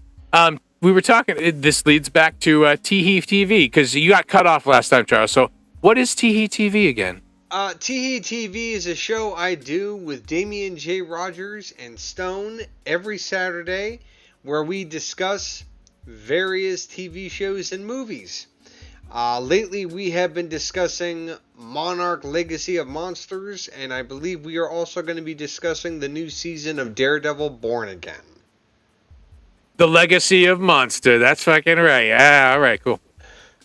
We were talking. This leads back to Teehee TV because you got cut off last time, Charles. So, what is Teehee TV again? Teehee TV is a show I do with Damian J. Rogers and Stone every Saturday, where we discuss various TV shows and movies. Lately, we have been discussing Monarch Legacy of Monsters, and I believe we are also going to be discussing the new season of Daredevil Born Again. The Legacy of Monster. That's fucking right. Yeah, all right, cool.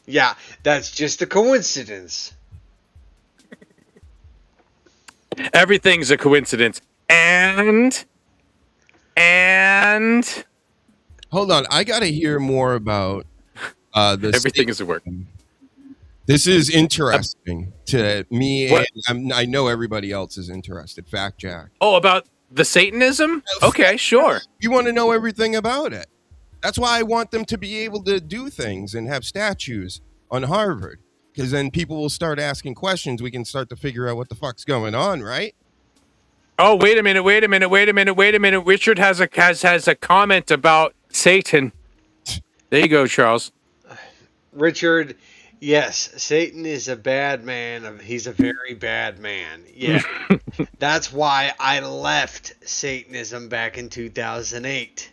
Yeah, that's just a coincidence. Everything's a coincidence. And hold on, I gotta hear more about this. Everything is a work. This is interesting to me, and I know everybody else is interested. Fact Jack. Oh, about the Satanism? Okay, sure. You want to know everything about it. That's why I want them to be able to do things and have statues on Harvard. Because then people will start asking questions. We can start to figure out what the fuck's going on, right? Oh, wait a minute. Richard has a comment about Satan. There you go, Charles. Richard, Yes, Satan is a bad man. He's a very bad man. Yeah. That's why I left Satanism back in 2008.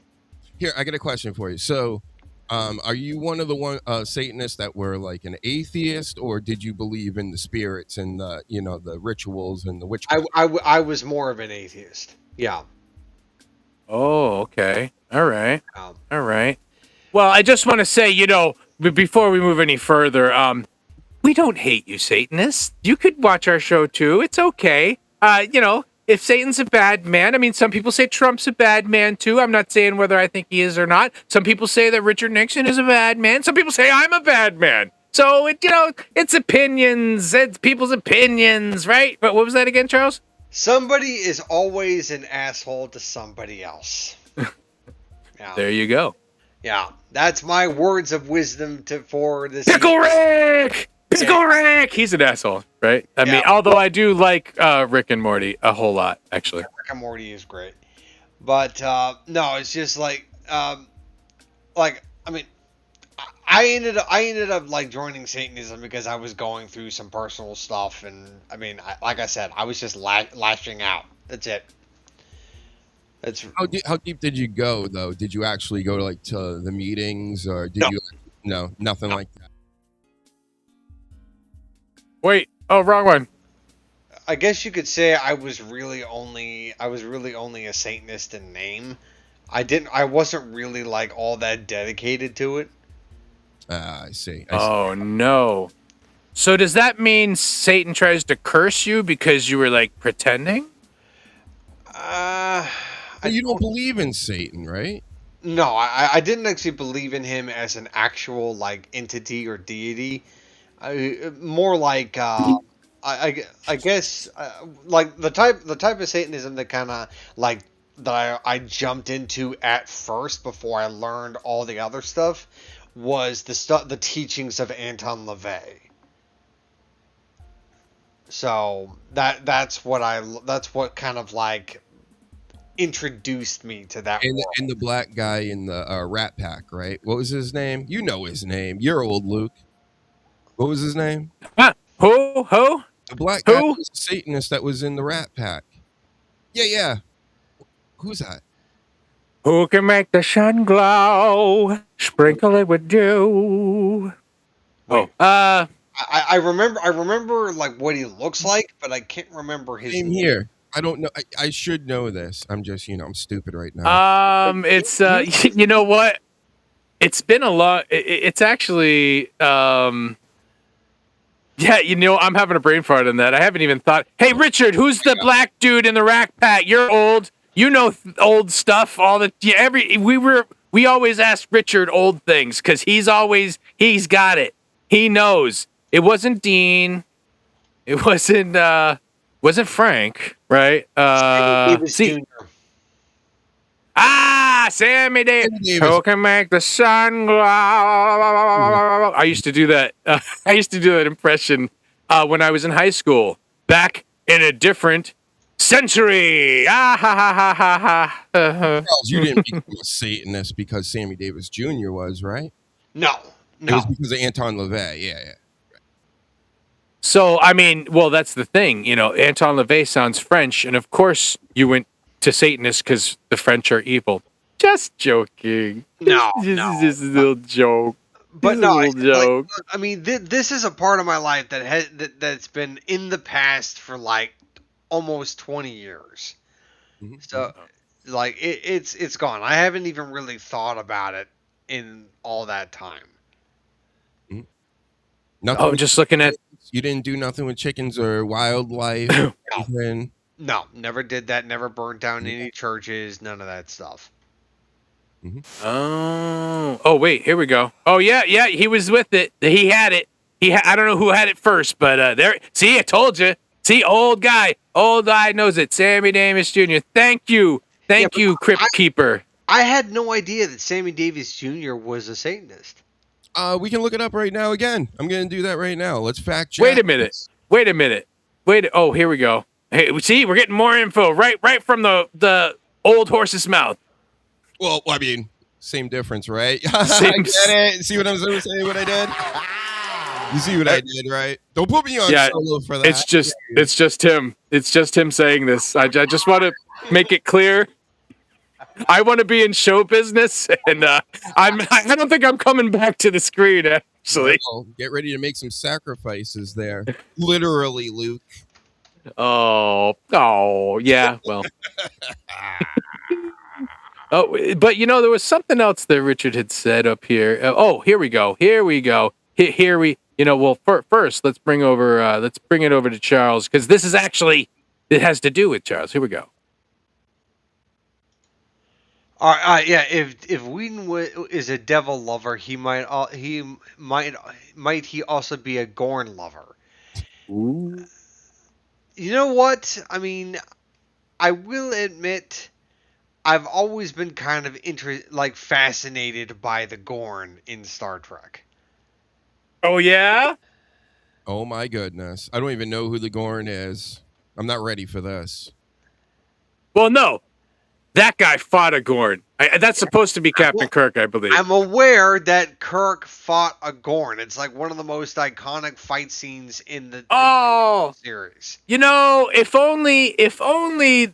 Here, I got a question for you. So, are you one of the Satanists that were like an atheist, or did you believe in the spirits and the the rituals and the witchcraft? I was more of an atheist. Yeah. Oh, okay. All right. Um, All right. Well, I just want to say, before we move any further, we don't hate you, Satanists. You could watch our show too. It's okay. If Satan's a bad man, I mean, some people say Trump's a bad man too. I'm not saying whether I think he is or not. Some people say that Richard Nixon is a bad man. Some people say I'm a bad man. So it's opinions. It's people's opinions, right? But what was that again, Charles? somebody is always an asshole to somebody else. Yeah. There you go. Yeah. That's my words of wisdom for this. Pickle Rick! Pickle Rick! He's an asshole, right? I mean, although I do like Rick and Morty a whole lot, actually. Rick and Morty is great. But, no, it's just like, I mean, I ended up like joining Satanism because I was going through some personal stuff, and I mean, like I said, I was just lashing out. That's it. That's How deep did you go though? Did you actually go to the meetings, or did you? No, nothing like that. Wait, oh, wrong one. I guess you could say I was really only a Satanist in name. I wasn't really like all that dedicated to it. I see. Oh no. So does that mean Satan tries to curse you because you were like pretending? You don't believe in Satan, right? No, I didn't actually believe in him as an actual like entity or deity. More like I guess like the type of Satanism that kind of like that I jumped into at first before I learned all the other stuff was the teachings of Anton LaVey. So that's what kind of like introduced me to that. And the black guy in the Rat Pack, right? What was his name? You know his name. You're old, Luke. What was his name? Who? The black guy was a Satanist that was in the Rat Pack. Yeah. Who's that? Who can make the sun glow? Sprinkle it with dew. Wait, I remember like what he looks like, but I can't remember his name. Here. I don't know. I should know this. I'm just, I'm stupid right now. It's you know what? It's been a lot. It's actually yeah, I'm having a brain fart on that. I haven't even thought. Hey, Richard, who's the black dude in the Rack Pack? You're old. You know old stuff. We always ask Richard old things because he's got it. He knows. It wasn't Dean. It wasn't Frank, right? Sammy Davis. Who can make the sun glow? I used to do that. I used to do that impression when I was in high school, back in a different century. Charles, you didn't become a Satanist because Sammy Davis Jr. was, right? No. It was because of Anton LaVey. Yeah. So, I mean, well, that's the thing. Anton LaVey sounds French, and of course you went to Satanist because the French are evil. Just joking. No. Just a little joke. But no, joke. Like, I mean, this is a part of my life that's been in the past for like almost 20 years. Mm-hmm. So, like, it's gone. I haven't even really thought about it in all that time. Mm-hmm. Nothing. Just looking at. You didn't do nothing with chickens or wildlife? No, never did that. Never burned down any churches. None of that stuff. Mm-hmm. Oh, wait, here we go. Oh, yeah, he was with it. He had it. I don't know who had it first, but there. See, I told you. See, old guy knows it. Sammy Davis Jr. Thank you, Crypt Keeper. I had no idea that Sammy Davis Jr. was a Satanist. We can look it up right now again. I'm going to do that right now. Let's fact check. Wait a minute. Oh, here we go. Hey, see, we're getting more info right from the old horse's mouth. Well, I mean, same difference, right? I get it. See what I'm saying? What I did? You see what I did, right? Don't put me on Yeah, solo for that. it's just him. It's just him saying this. I just want to make it clear. I want to be in show business, and I don't think I'm coming back to the screen. Actually, Well, get ready to make some sacrifices there. Literally, Luke. oh, yeah. Well, oh, but there was something else that Richard had said up here. Here we go. Here we well, first let's bring it over to Charles, because this is actually, it has to do with Charles. Here we go. Yeah. If Whedon is a devil lover, he might he also be a Gorn lover? Ooh. You know what? I mean, I will admit, I've always been kind of fascinated by the Gorn in Star Trek. Oh yeah. Oh my goodness. I don't even know who the Gorn is. I'm not ready for this. Well, no. That guy fought a Gorn. That's supposed to be Captain Kirk, I believe. I'm aware that Kirk fought a Gorn. It's like one of the most iconic fight scenes in the series. If only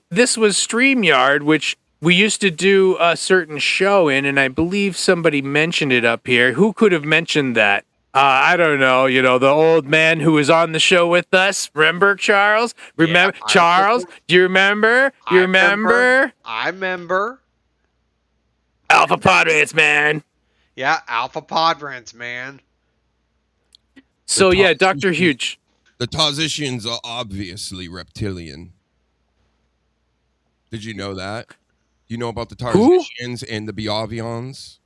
this was StreamYard, which we used to do a certain show in, and I believe somebody mentioned it up here. Who could have mentioned that? I don't know. The old man who was on the show with us. Remember, Charles? Remember, yeah, Charles? Do you remember? I remember. Alpha Padres, man. Yeah, Alpha Padres, man. So yeah, Dr. Huge. The Tarzicians are obviously reptilian. Did you know that? Do you know about the Tarzicians and the Biavians?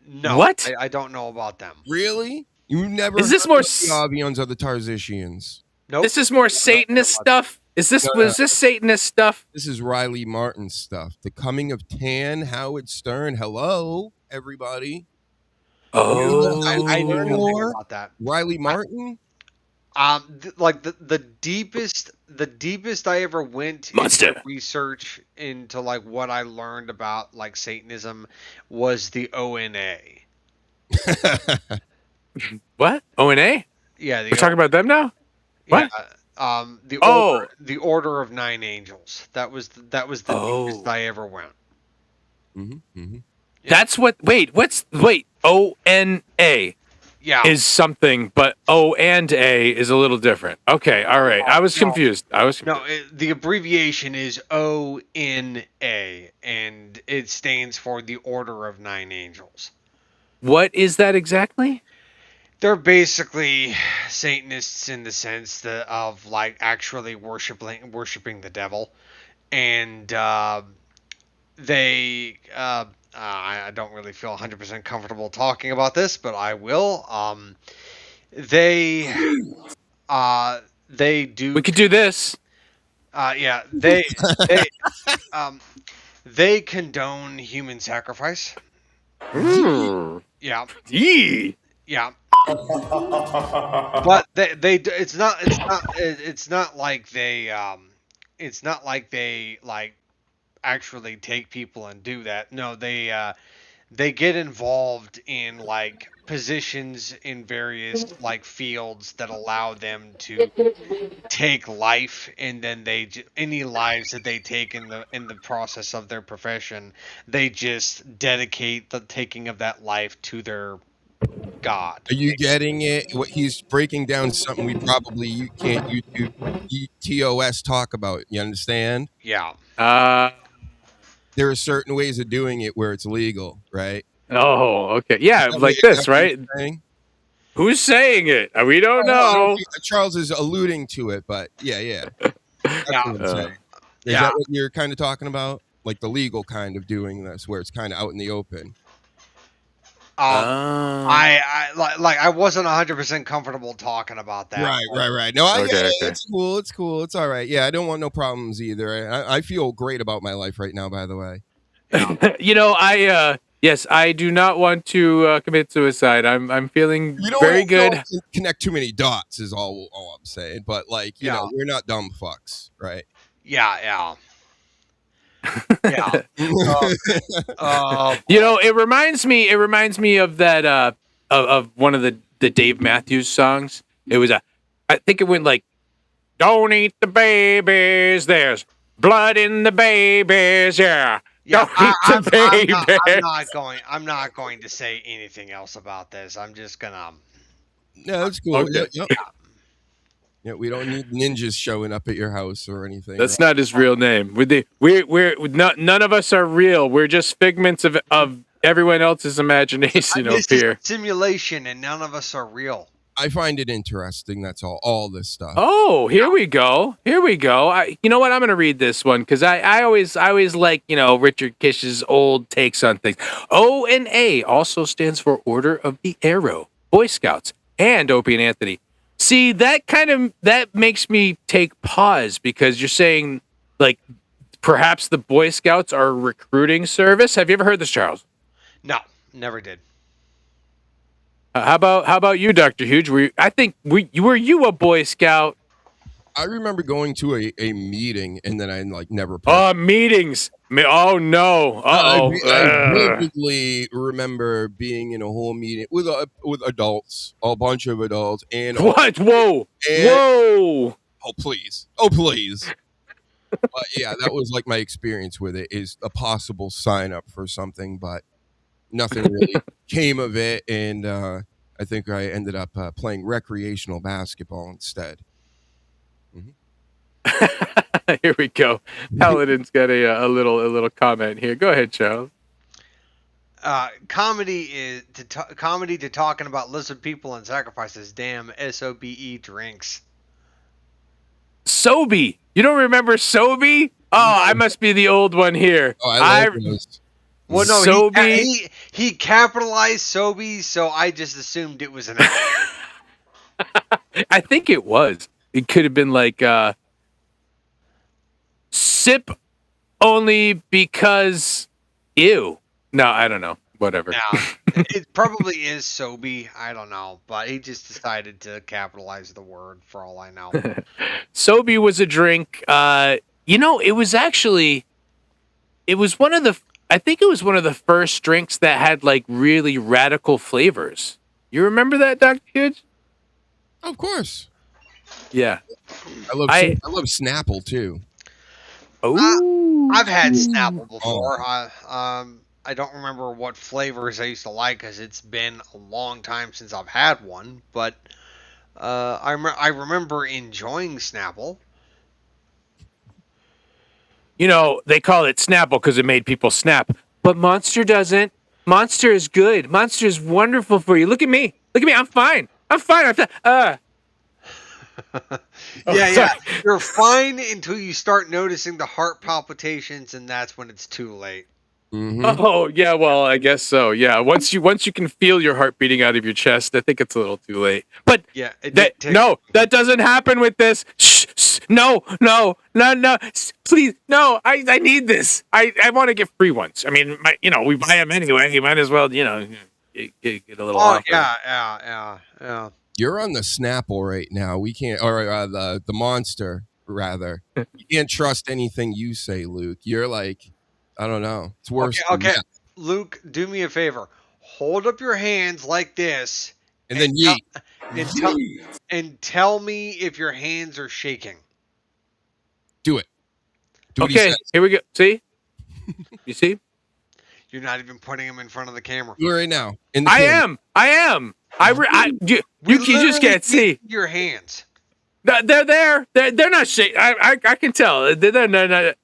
No. What? I don't know about them. Really? You never Is this more the Biavians or the Tarzicians? Nope. This is more Satanist stuff? Was this Satanist stuff? This is Riley Martin stuff. The Coming of Tan, Howard Stern. Hello, everybody. Oh, I knew nothing about that. Riley Martin? The deepest I ever went into research into what I learned about Satanism was the ONA. What? ONA? Yeah, we're talking about them now. What? Yeah, the Order of Nine Angels. That was the deepest I ever went. Mm-hmm. Mm-hmm. Yeah. That's what. Wait. ONA. Yeah. Is something, but O and A is a little different. Okay, all right. I was confused. The abbreviation is ONA, and it stands for the Order of Nine Angels. What is that exactly? They're basically Satanists in the sense of actually worshiping the devil, and they. I don't really feel 100% comfortable talking about this, but I will. They do. We could do this. Yeah, they condone human sacrifice. Yeah. Yeah. But it's not like they actually take people and do that. No, they get involved in positions in various fields that allow them to take life, and then any lives that they take in the process of their profession, they just dedicate the taking of that life to their God. Are you getting it? What he's breaking down something we probably can't YouTube TOS talk about. You understand? Yeah. There are certain ways of doing it where it's legal, right? Oh, okay. Yeah, like this, right? Who's saying it? We don't know. Charles is alluding to it, but yeah. That's what I'm saying. Is that what you're kind of talking about? Like the legal kind of doing this, where it's kind of out in the open. I wasn't 100% comfortable talking about that. Right. No, it's cool. It's all right. Yeah, I don't want no problems either. I feel great about my life right now, by the way. Yes, I do not want to commit suicide. I'm feeling very good. You don't connect too many dots is all I'm saying. But you know, we're not dumb fucks, right? Yeah. Yeah. It reminds me of that of one of the the Dave Matthews songs. It was I think it went like, "Don't eat the babies. There's blood in the babies. Yeah, Yeah, don't eat the babies." I'm not going to say anything else about this. I'm just gonna. Yeah, that's cool. Okay. Yep. Yeah, we don't need ninjas showing up at your house or anything. That's not his real name. We're not, none of us are real. We're just figments of everyone else's imagination This over is here. simulation, and none of us are real. I find it interesting. That's all this stuff. Oh, here we go. Here we go. You know what? I'm going to read this one because I always like, Richard Kish's old takes on things. O and A also stands for Order of the Arrow, Boy Scouts, and Opie and Anthony. See, that makes me take pause because you're saying like perhaps the Boy Scouts are a recruiting service. Have you ever heard this, Charles? No, never did. How about you, Dr. Huge? Were you a Boy Scout? I remember going to a meeting and then I never. Meetings. Oh no. I vividly remember being in a whole meeting with adults, a bunch of adults, and what? Whoa. Whoa. Oh please. But yeah, that was like my experience with it. Is a possible sign up for something, but nothing really came of it, and I think I ended up playing recreational basketball instead. Here we go. Paladin's got a little comment here. Go ahead, Charles. Comedy to talking about lizard people and sacrifices. Damn SOBE drinks. Sobe. You don't remember Sobe? Oh, I must be the old one here. Oh, I love those. Well, no, Sobe. he capitalized Sobe, so I just assumed it was an I think it was. It could have been like sip only because ew. No, I don't know. Whatever. No, it probably is Sobe. I don't know, but he just decided to capitalize the word for all I know. Sobe was a drink. I think it was one of the first drinks that had like really radical flavors. You remember that, Dr. Huge? Of course. Yeah. I love Snapple too. Oh. I've had Snapple before. I don't remember what flavors I used to like because it's been a long time since I've had one. But I remember enjoying Snapple. They call it Snapple because it made people snap. But Monster doesn't. Monster is good. Monster is wonderful for you. Look at me. I'm fine. Yeah. You're fine until you start noticing the heart palpitations, and that's when it's too late. Mm-hmm. Oh, yeah, well, I guess so. Yeah, once you can feel your heart beating out of your chest, I think it's a little too late. But yeah, that doesn't happen with this. Shh, no, please, no. I need this. I want to get free ones. I mean, we buy them anyway. You might as well, get a little. Oh, offer. yeah. You're on the Snapple right now. We can't, or the Monster rather. You can't trust anything you say, Luke. You're like, I don't know. It's worse. Okay. Luke, do me a favor. Hold up your hands like this, and then yeet. And tell me if your hands are shaking. Do it. Okay, here we go. See? You see? You're not even putting them in front of the camera. Do it right now. I am. You just can't see your hands. They're there. They're not shaking. I can tell. They're not.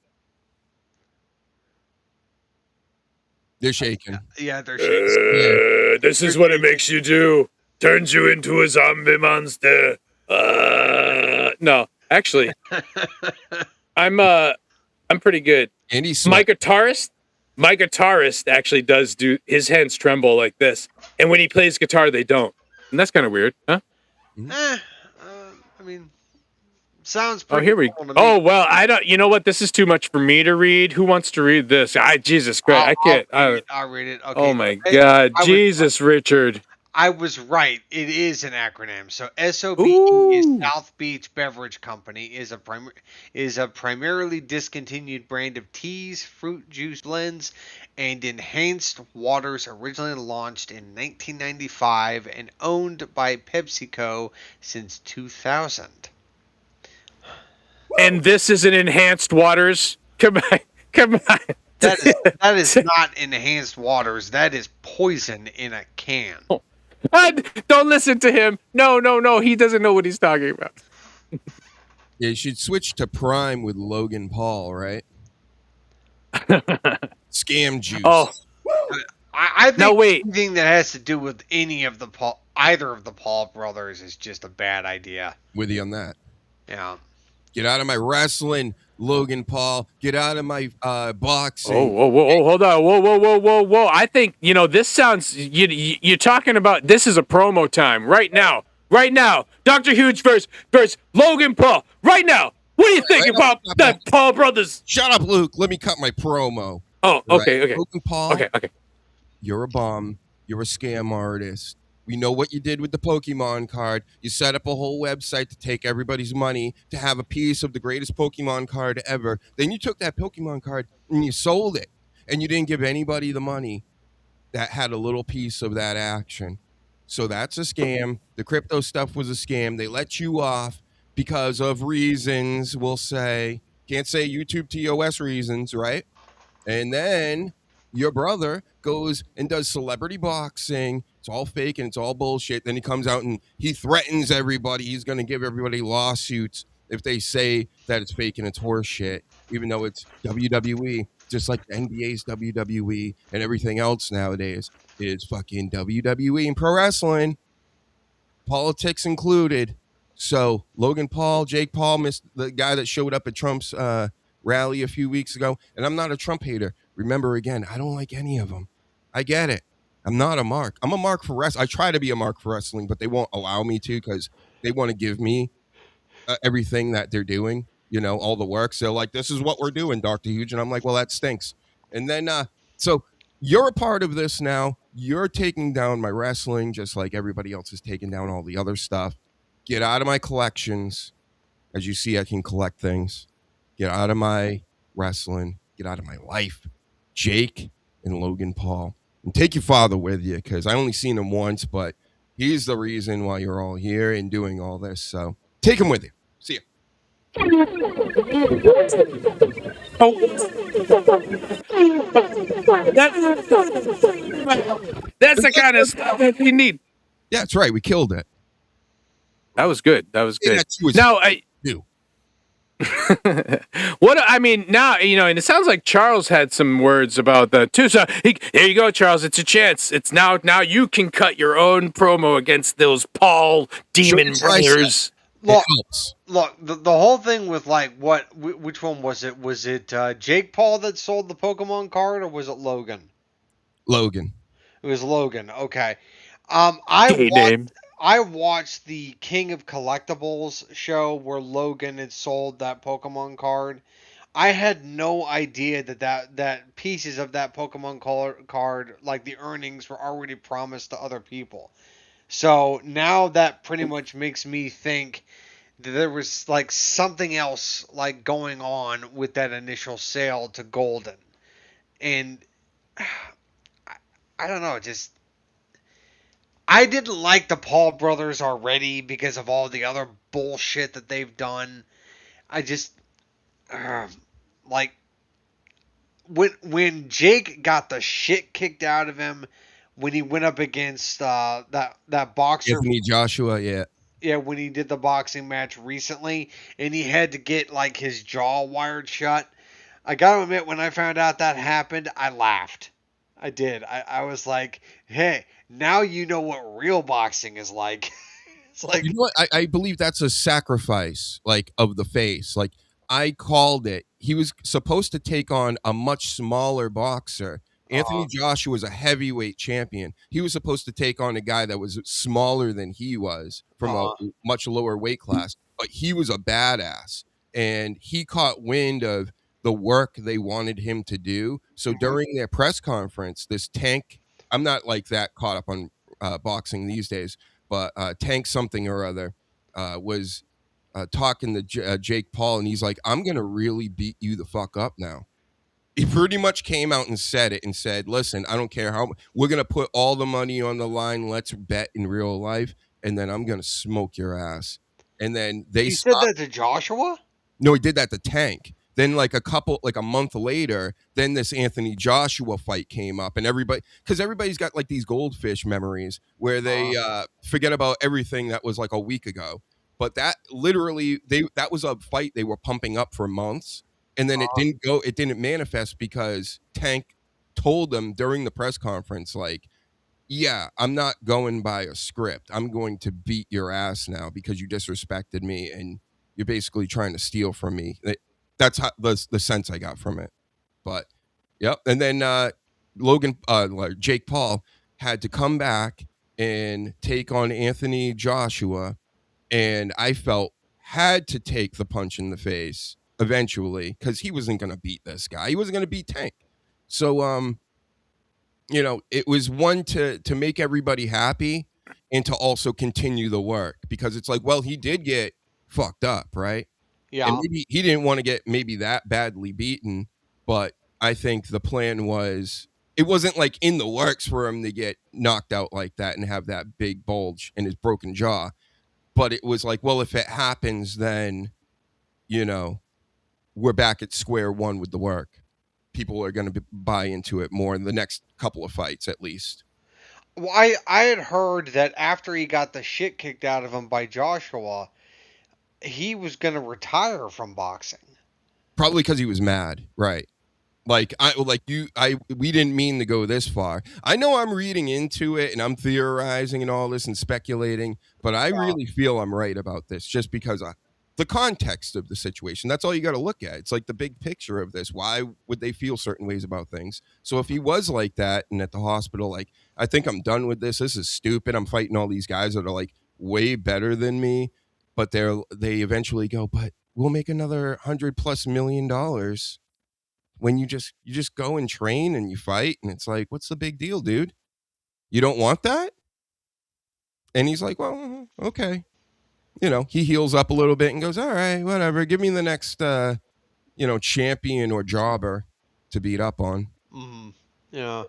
They're shaking. Yeah, they're shaking. This is what it makes you do. Turns you into a zombie monster. No, actually, I'm pretty good. My guitarist actually does do his hands tremble like this, and when he plays guitar, they don't, and that's kind of weird, huh? I mean, sounds pretty. Oh, here we go. Oh well, I don't. You know what? This is too much for me to read. Who wants to read this? Jesus Christ, I can't. I'll read it. Okay. Oh my God, Jesus, Richard. I was right. It is an acronym. So SOBE is Ooh. South Beach Beverage Company is a primarily discontinued brand of teas, fruit juice blends, and enhanced waters originally launched in 1995 and owned by PepsiCo since 2000. And this is an enhanced waters. Come on. Come on. That is not enhanced waters. That is poison in a can. Don't listen to him. No. He doesn't know what he's talking about. Yeah, you should switch to Prime with Logan Paul, right? Scam juice. Oh, I think now wait. anything that has to do with either of the Paul brothers is just a bad idea. With you on that. Yeah. Get out of my wrestling, Logan Paul. Get out of my boxing. Whoa, hold on. Whoa. I think, this sounds, you're talking about, this is a promo time right now. Dr. Huge versus Logan Paul right now. What do you think about that Paul brothers? Shut up, Luke. Let me cut my promo. Oh, okay. Logan Paul. Okay. You're a bum. You're a scam artist. We know what you did with the Pokemon card. You set up a whole website to take everybody's money to have a piece of the greatest Pokemon card ever. Then you took that Pokemon card and you sold it. And you didn't give anybody the money that had a little piece of that action. So that's a scam. The crypto stuff was a scam. They let you off because of reasons, we'll say. Can't say YouTube TOS reasons, right? And then your brother goes and does celebrity boxing. It's all fake and it's all bullshit. Then he comes out and he threatens everybody. He's going to give everybody lawsuits if they say that it's fake and it's horseshit, even though it's WWE, just like the NBA's WWE and everything else nowadays is fucking WWE and pro wrestling, politics included. So Logan Paul, Jake Paul, missed the guy that showed up at Trump's rally a few weeks ago. And I'm not a Trump hater. Remember, again, I don't like any of them. I get it. I'm not a mark. I'm a mark for wrestling. I try to be a mark for wrestling, but they won't allow me to because they want to give me everything that they're doing, all the work. So like, this is what we're doing, Dr. Huge. And I'm like, well, that stinks. And then, so you're a part of this now. You're taking down my wrestling, just like everybody else is taking down all the other stuff. Get out of my collections. As you see, I can collect things. Get out of my wrestling. Get out of my life. Jake and Logan Paul. And take your father with you, because I only seen him once, but he's the reason why you're all here and doing all this. So take him with you. See ya. That's the kind of stuff that you need. Yeah, that's right. We killed it. That was good. Yeah, Now, do. now, and it sounds like Charles had some words about that too. So here you go, Charles. It's a chance. It's now you can cut your own promo against those Paul Demon brothers. Look, the whole thing with which one was it? Was it Jake Paul that sold the Pokemon card, or was it Logan? Logan. It was Logan. Okay. I watched the King of Collectibles show where Logan had sold that Pokemon card. I had no idea that pieces of that Pokemon card, like the earnings, were already promised to other people. So now that pretty much makes me think that there was like something else like going on with that initial sale to Golden. And I don't know, just I didn't like the Paul brothers already because of all the other bullshit that they've done. I just like when Jake got the shit kicked out of him when he went up against that boxer Anthony Joshua, yeah. Yeah, when he did the boxing match recently and he had to get like his jaw wired shut. I gotta admit, when I found out that happened, I laughed. I did. I was like, hey, now you know what real boxing is like. It's like, you know what? I believe that's a sacrifice, like, of the face. Like, I called it. He was supposed to take on a much smaller boxer. Anthony Joshua was a heavyweight champion. He was supposed to take on a guy that was smaller than he was from a much lower weight class. But he was a badass. And he caught wind of the work they wanted him to do. So during their press conference, this Tank, I'm not like that caught up on boxing these days, but Tank something or other was talking to Jake Paul, and he's like, I'm going to really beat you the fuck up now. He pretty much came out and said it and said, listen, I don't care how we're going to put all the money on the line. Let's bet in real life. And then I'm going to smoke your ass. And then they said that to Joshua? No, he did that to Tank. Then like a month later, then this Anthony Joshua fight came up, and because everybody's got like these goldfish memories where they forget about everything that was like a week ago. But that literally, that was a fight they were pumping up for months. And then it didn't manifest because Tank told them during the press conference, like, yeah, I'm not going by a script. I'm going to beat your ass now because you disrespected me and you're basically trying to steal from me. That's how the sense I got from it. But, yep. And then Jake Paul had to come back and take on Anthony Joshua. And I felt had to take the punch in the face eventually, because he wasn't going to beat this guy. He wasn't going to beat Tank. So, it was one to make everybody happy and to also continue the work, because it's like, well, he did get fucked up, right? Yeah. And maybe he didn't want to get maybe that badly beaten, but I think the plan was, it wasn't like in the works for him to get knocked out like that and have that big bulge in his broken jaw. But it was like, well, if it happens, then, we're back at square one with the work. People are going to buy into it more in the next couple of fights, at least. Well, I had heard that after he got the shit kicked out of him by Joshua, he was going to retire from boxing. Probably because he was mad, right? We didn't mean to go this far. I know I'm reading into it and I'm theorizing and all this and speculating, but I really feel I'm right about this just because the context of the situation. That's all you got to look at. It's like the big picture of this. Why would they feel certain ways about things? So if he was like that and at the hospital, like, I think I'm done with this. This is stupid. I'm fighting all these guys that are like way better than me, but they eventually go, but we'll make another $100+ million when you just go and train and you fight. And it's like, what's the big deal, dude? You don't want that? And he's like, well, okay. He heals up a little bit and goes, all right, whatever. Give me the next, champion or jobber to beat up on. Mm-hmm. Yeah.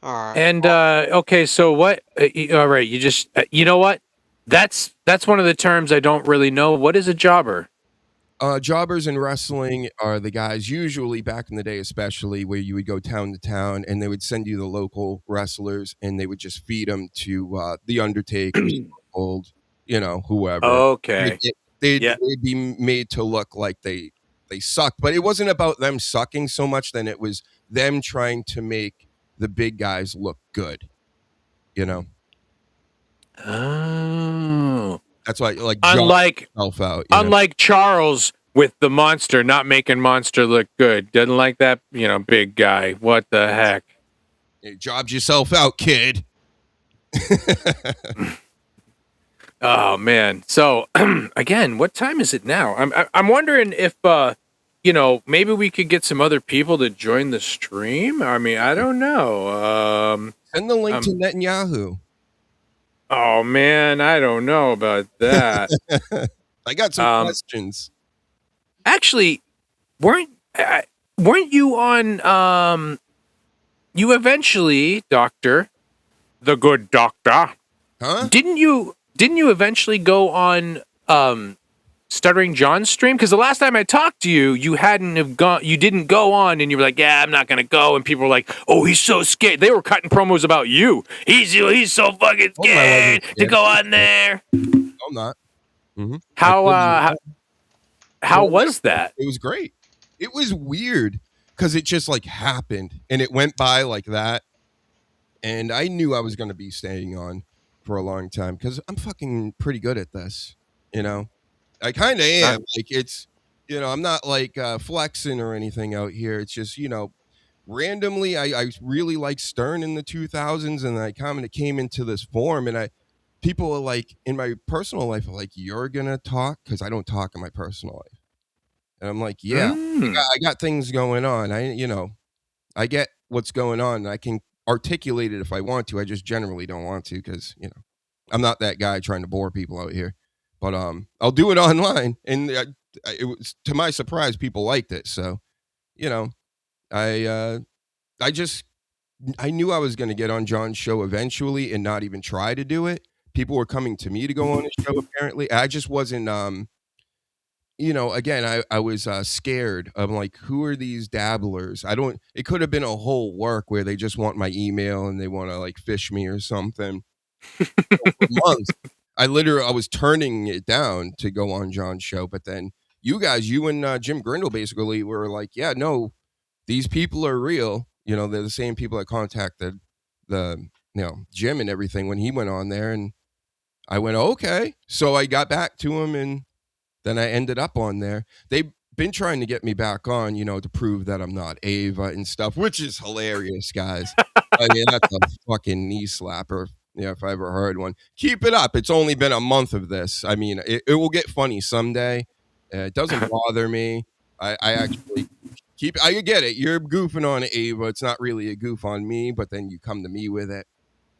All right. And, okay, so what, all right, you just, you know what? That's one of the terms I don't really know. What is a jobber? Jobbers in wrestling are the guys, usually back in the day especially, where you would go town to town and they would send you the local wrestlers and they would just feed them to the Undertaker, old, whoever. Okay. They'd be made to look like they suck, but it wasn't about them sucking so much than it was them trying to make the big guys look good, Oh. That's why, like, unlike Charles with the monster, not making monster look good. Doesn't like that, big guy. What the heck? You jobbed yourself out, kid. Oh man. So again, what time is it now? I'm wondering if maybe we could get some other people to join the stream. I mean, I don't know. Send the link to Netanyahu. Oh man, I don't know about that. I got some questions. Actually, weren't you on? You eventually, Doctor, the good doctor. Huh? Didn't you eventually go on Stuttering John's stream? Because the last time I talked to you, you didn't go on, and you were like, yeah, I'm not gonna go. And people were like, oh, he's so scared. They were cutting promos about you. He's so fucking scared to go on there. I'm not. Mm-hmm. How was that? It was great. It was weird because it just like happened and it went by like that. And I knew I was going to be staying on for a long time because I'm fucking pretty good at this. I kind of am. Like, it's, I'm not like flexing or anything out here. It's just, randomly, I really like Stern in the 2000s, and I kind of came into this form, and people are like, in my personal life, are like, you're gonna talk? Because I don't talk in my personal life. And I'm like, yeah, I got things going on. I get what's going on. And I can articulate it if I want to. I just generally don't want to because, you know, I'm not that guy trying to bore people out here. But I'll do it online, and it was, to my surprise, people liked it. So, you know, I knew I was going to get on John's show eventually and not even try to do it. People were coming to me to go on his show. Apparently, I just wasn't. You know, again, I was scared. I'm like, who are these dabblers? It could have been a whole work where they just want my email and they want to like fish me or something. For months, I was turning it down to go on John's show, but then you and Jim Grindle basically were like, yeah, no, these people are real. You know, they're the same people that contacted Jim and everything when he went on there, and I went, okay. So I got back to him, and then I ended up on there. They've been trying to get me back on, you know, to prove that I'm not Ava and stuff, which is hilarious, guys. I mean, that's a fucking knee slapper. Yeah, if I ever heard one. Keep it up. It's only been a month of this. I mean, it will get funny someday. It doesn't bother me. I actually I get it. You're goofing on Ava. It's not really a goof on me, but then you come to me with it.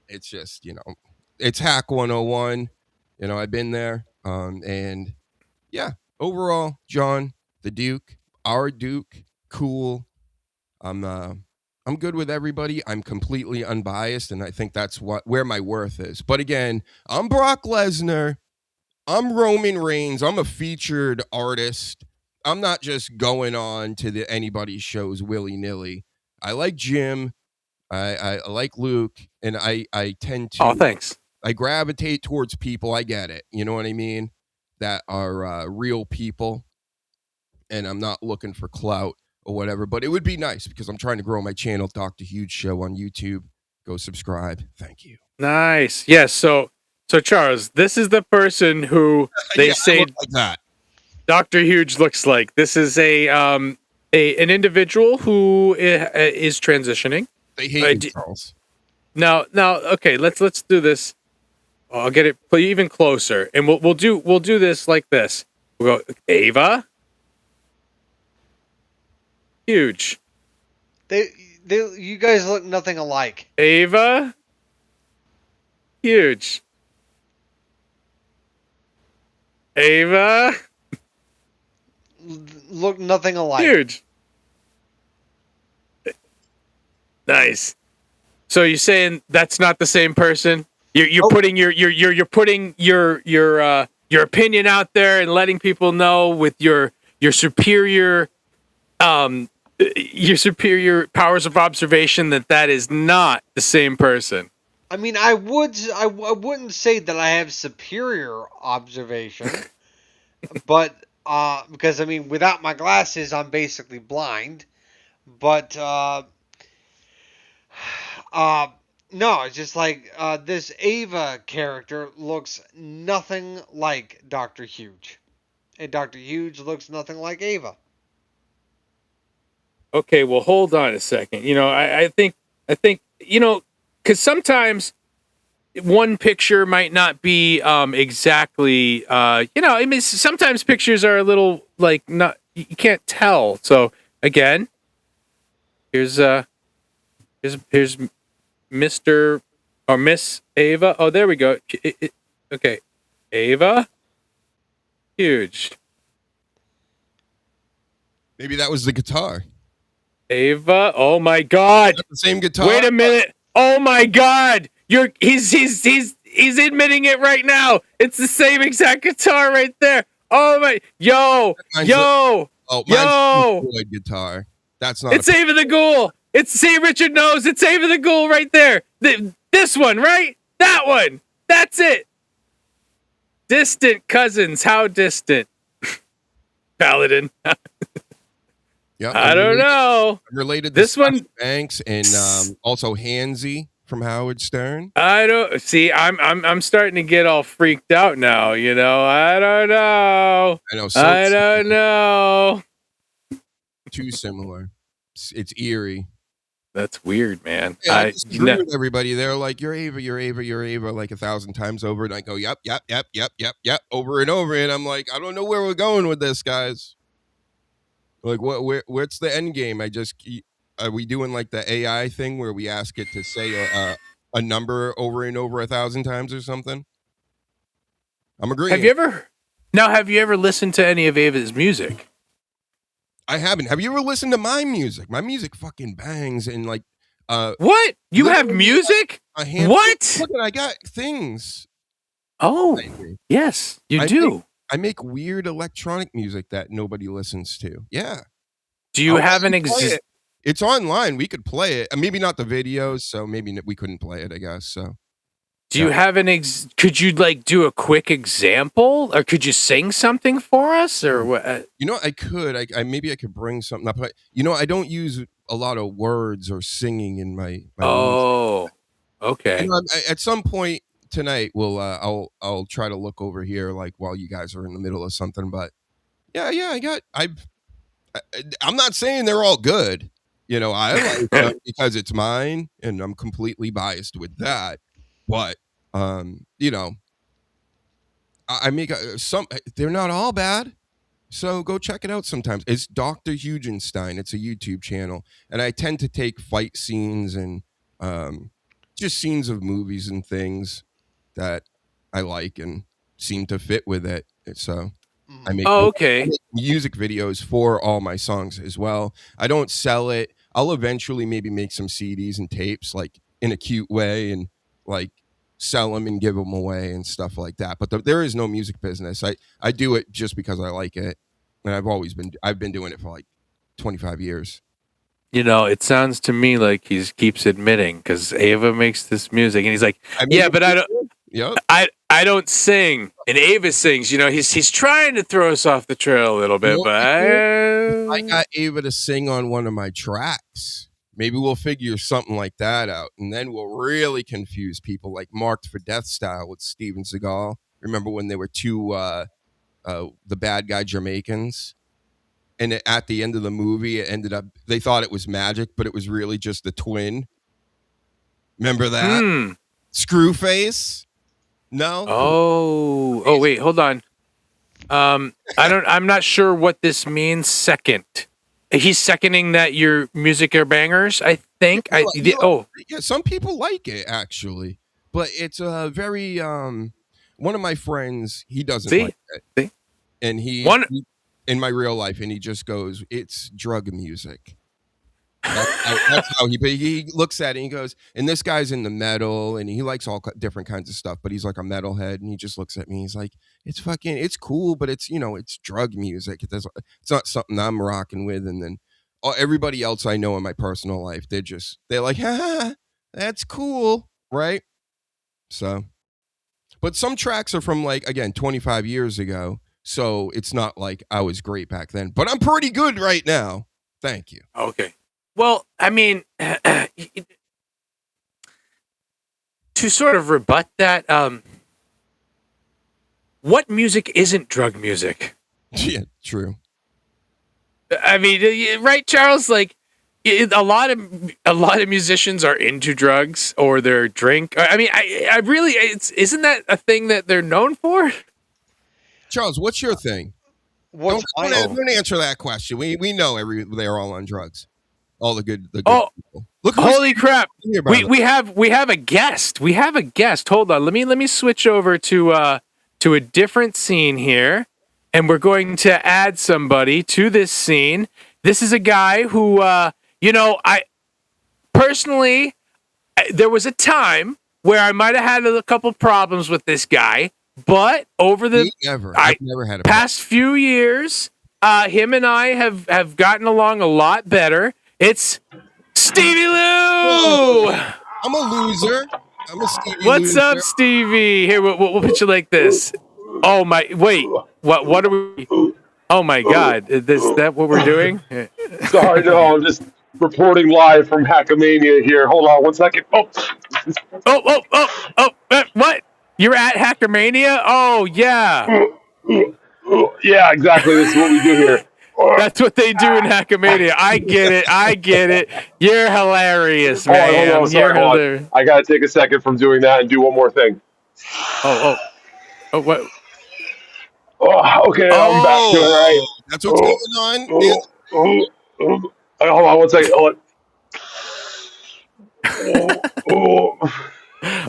It's just, you know, it's hack 101. You know, I've been there. And yeah, overall, John, the Duke, our Duke, cool. I'm good with everybody. I'm completely unbiased, and I think that's where my worth is. But again, I'm Brock Lesnar. I'm Roman Reigns. I'm a featured artist. I'm not just going on to anybody's shows willy-nilly. I like Jim. I like Luke, and I tend to. Oh, thanks. I gravitate towards people. I get it. You know what I mean? That are real people, and I'm not looking for clout or whatever, but it would be nice because I'm trying to grow my channel, Dr. Huge Show on YouTube. Go subscribe. Thank you. Nice. Yes. So Charles, this is the person who they say like that. Dr. Huge looks like. This is an individual who is transitioning. They hate you, Charles. Now, okay, let's do this. I'll get it even closer, and we'll do this like this. We'll go Ava. Huge. You guys look nothing alike. Ava. Huge. Ava. Look nothing alike. Huge. Nice. So you're saying that's not the same person? You're putting you're putting your opinion out there and letting people know with your superior powers of observation that is not the same person. I mean, I wouldn't say that I have superior observation, but because I mean, without my glasses, I'm basically blind. But no, it's just like this Ava character looks nothing like Dr. Huge, and Dr. Huge looks nothing like Ava. Okay, well, hold on a second. You know, I think you know, because sometimes one picture might not be exactly you know, I mean, sometimes pictures are a little like not, you can't tell. So again, here's Mr. or Miss Ava. Oh, there we go. Okay, Ava. Huge. Maybe that was the guitar. Ava. Oh my God. The same guitar. Wait a minute. Oh my God. He's admitting it right now. It's the same exact guitar right there. Oh my. Yo. Floyd guitar. That's not. It's Ava the Ghoul. See, Richard knows. It's Ava the Ghoul right there. This one, right? That one. That's it. Distant cousins. How distant? Paladin. Yep, I don't know. I'm related to this one, Banks, and also Hansy from Howard Stern. I don't see. I'm starting to get all freaked out now. You know. I don't know. I know. I don't know. Too similar. It's eerie. That's weird, man. Yeah, I disagree with everybody. They're like, "You're Ava, you're Ava, you're Ava," like 1,000 times over, and I go, "Yep, over and over." And I'm like, I don't know where we're going with this, guys. Like, what's the end game? Are we doing like the AI thing where we ask it to say a number over and over 1,000 times or something? I'm agreeing. Have you ever listened to any of Ava's music? I haven't. Have you ever listened to my music? My music fucking bangs and like. What? You have music? What? Look, I got things. Oh, yes, you do. I make weird electronic music that nobody listens to. Yeah. Do you have an It's online. We could play it. Maybe not the videos, so maybe we couldn't play it, I guess. So. Do you have could you like do a quick example, or could you sing something for us, or what? You know, I could. I maybe I could bring something up. But, you know, I don't use a lot of words or singing in my Oh, okay. You know, at some point tonight, I'll try to look over here like while you guys are in the middle of something. But yeah, I'm not saying they're all good. You know, I like them because it's mine, and I'm completely biased with that. But you know, I make some. They're not all bad. So go check it out sometimes. It's Dr. Hugenstein. It's a YouTube channel. And I tend to take fight scenes and just scenes of movies and things that I like and seem to fit with it. So I make, I make music videos for all my songs as well. I don't sell it. I'll eventually maybe make some CDs and tapes like in a cute way and like sell them and give them away and stuff like that. But there is no music business. I do it just because I like it. And I've been doing it for like 25 years. You know, it sounds to me like he keeps admitting because Ava makes this music and he's like, but I don't, I don't sing. And Ava sings, you know, he's trying to throw us off the trail a little bit, but I got Ava to sing on one of my tracks. Maybe we'll figure something like that out, and then we'll really confuse people like Marked for Death style with Steven Seagal. Remember when they were two the bad guy Jamaicans? And at the end of the movie, it ended up, they thought it was magic, but it was really just the twin. Remember that? Screwface? No? Oh, wait, hold on. I'm not sure what this means. Second. He's seconding that your music are bangers, I think. Yeah, some people like it actually, but it's a very one of my friends, he doesn't like it. And he in my real life, and he just goes, "It's drug music." That's how he looks at it and he goes, and this guy's in the metal and he likes all different kinds of stuff, but he's like a metalhead and he just looks at me. He's like, it's cool, but it's, you know, it's drug music. It's not something I'm rocking with. And then everybody else I know in my personal life, they're like, that's cool. Right. So, but some tracks are from like, again, 25 years ago. So it's not like I was great back then, but I'm pretty good right now. Thank you. Okay. Well, I mean, to sort of rebut that, what music isn't drug music? Yeah, true. I mean, right, Charles? Like, a lot of musicians are into drugs or they're drink. I mean, I really, isn't that a thing that they're known for? Charles, what's your thing? Don't answer that question. We know they're all on drugs. All the good people. Look, holy crap! We have a guest. We have a guest. Hold on. Let me switch over to a different scene here, and we're going to add somebody to this scene. This is a guy who, I personally, there was a time where I might have had a couple problems with this guy, but over the I've never had a past few years, him and I have gotten along a lot better. It's Stevie Lou. I'm a loser. I'm a Stevie. What's up, Stevie? Here, we'll put you like this. Oh my! Wait, what are we? Oh my God! Is that what we're doing? Sorry, no, I'm just reporting live from Hackamania here. Hold on 1 second. What? You're at Hackamania? Oh yeah. Yeah, exactly. This is what we do here. That's what they do in Hackamania. I get it. You're hilarious, man. Hold on. Sorry, I gotta take a second from doing that and do one more thing. What? Okay, I'm back to it, right? That's what's going on. Hold on 1 second.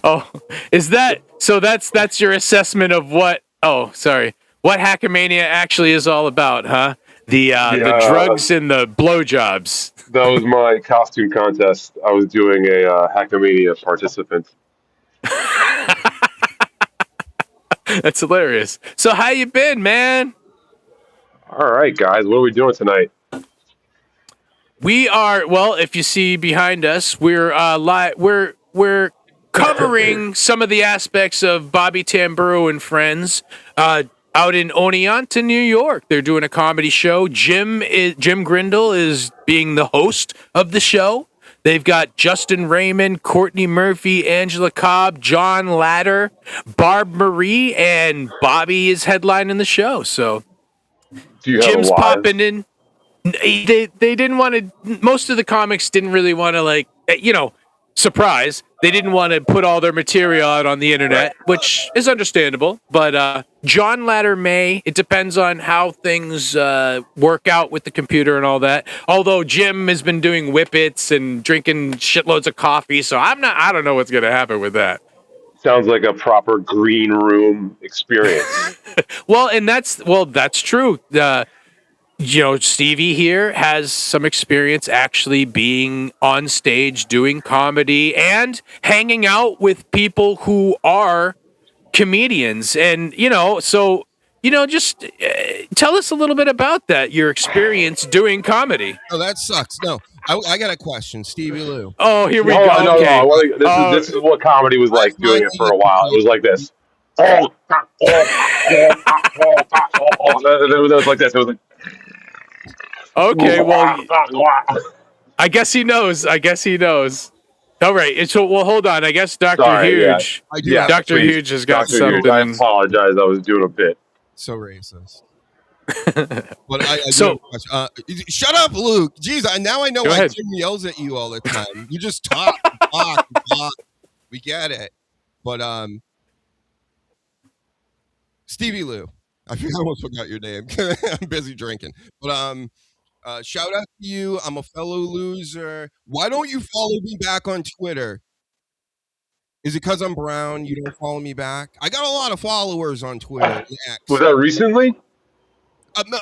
Oh, is that so? That's your assessment of what? Oh, sorry. What Hackamania actually is all about, huh? The drugs and the blowjobs. That was my costume contest. I was doing a Hackamania participant. That's hilarious. So how you been, man? All right, guys, what are we doing tonight? We are well. If you see behind us, we're we're covering some of the aspects of Bobby Tamburro and Friends out in Oneonta, New York. They're doing a comedy show. Jim Grindle is being the host of the show. They've got Justin Raymond, Courtney Murphy, Angela Cobb, John Latter, Barb Marie, and Bobby is headlining the show. So Do you have Jim's a live? popping in. They didn't want to. Most of the comics didn't really want to surprise. They didn't want to put all their material out on the internet, which is understandable. But John Latter may. It depends on how things work out with the computer and all that. Although Jim has been doing whippets and drinking shitloads of coffee, so I don't know what's gonna happen with that. Sounds like a proper green room experience. Well, that's true. Stevie here has some experience actually being on stage doing comedy and hanging out with people who are comedians. And, just tell us a little bit about that, your experience doing comedy. Oh, that sucks. No, I got a question, Stevie Lou. Oh, here we No, go. no, Okay. no. This is what comedy was like doing it for a while. It was like this. It was like this. It was like. Okay, well, I guess he knows. All right. So, hold on. I guess Dr. Huge. Yeah, Dr. please. Huge has got Dr. something. Huge, I apologize. I was doing a bit. So racist. But shut up, Luke. Jeez, now I know why ahead. Jim yells at you all the time. You just talk. We get it. But Stevie Lou. I almost forgot your name. I'm busy drinking. But shout out to you. I'm a fellow loser. Why don't you follow me back on Twitter? Is it because I'm brown? You don't follow me back? I got a lot of followers on Twitter. Was that recently?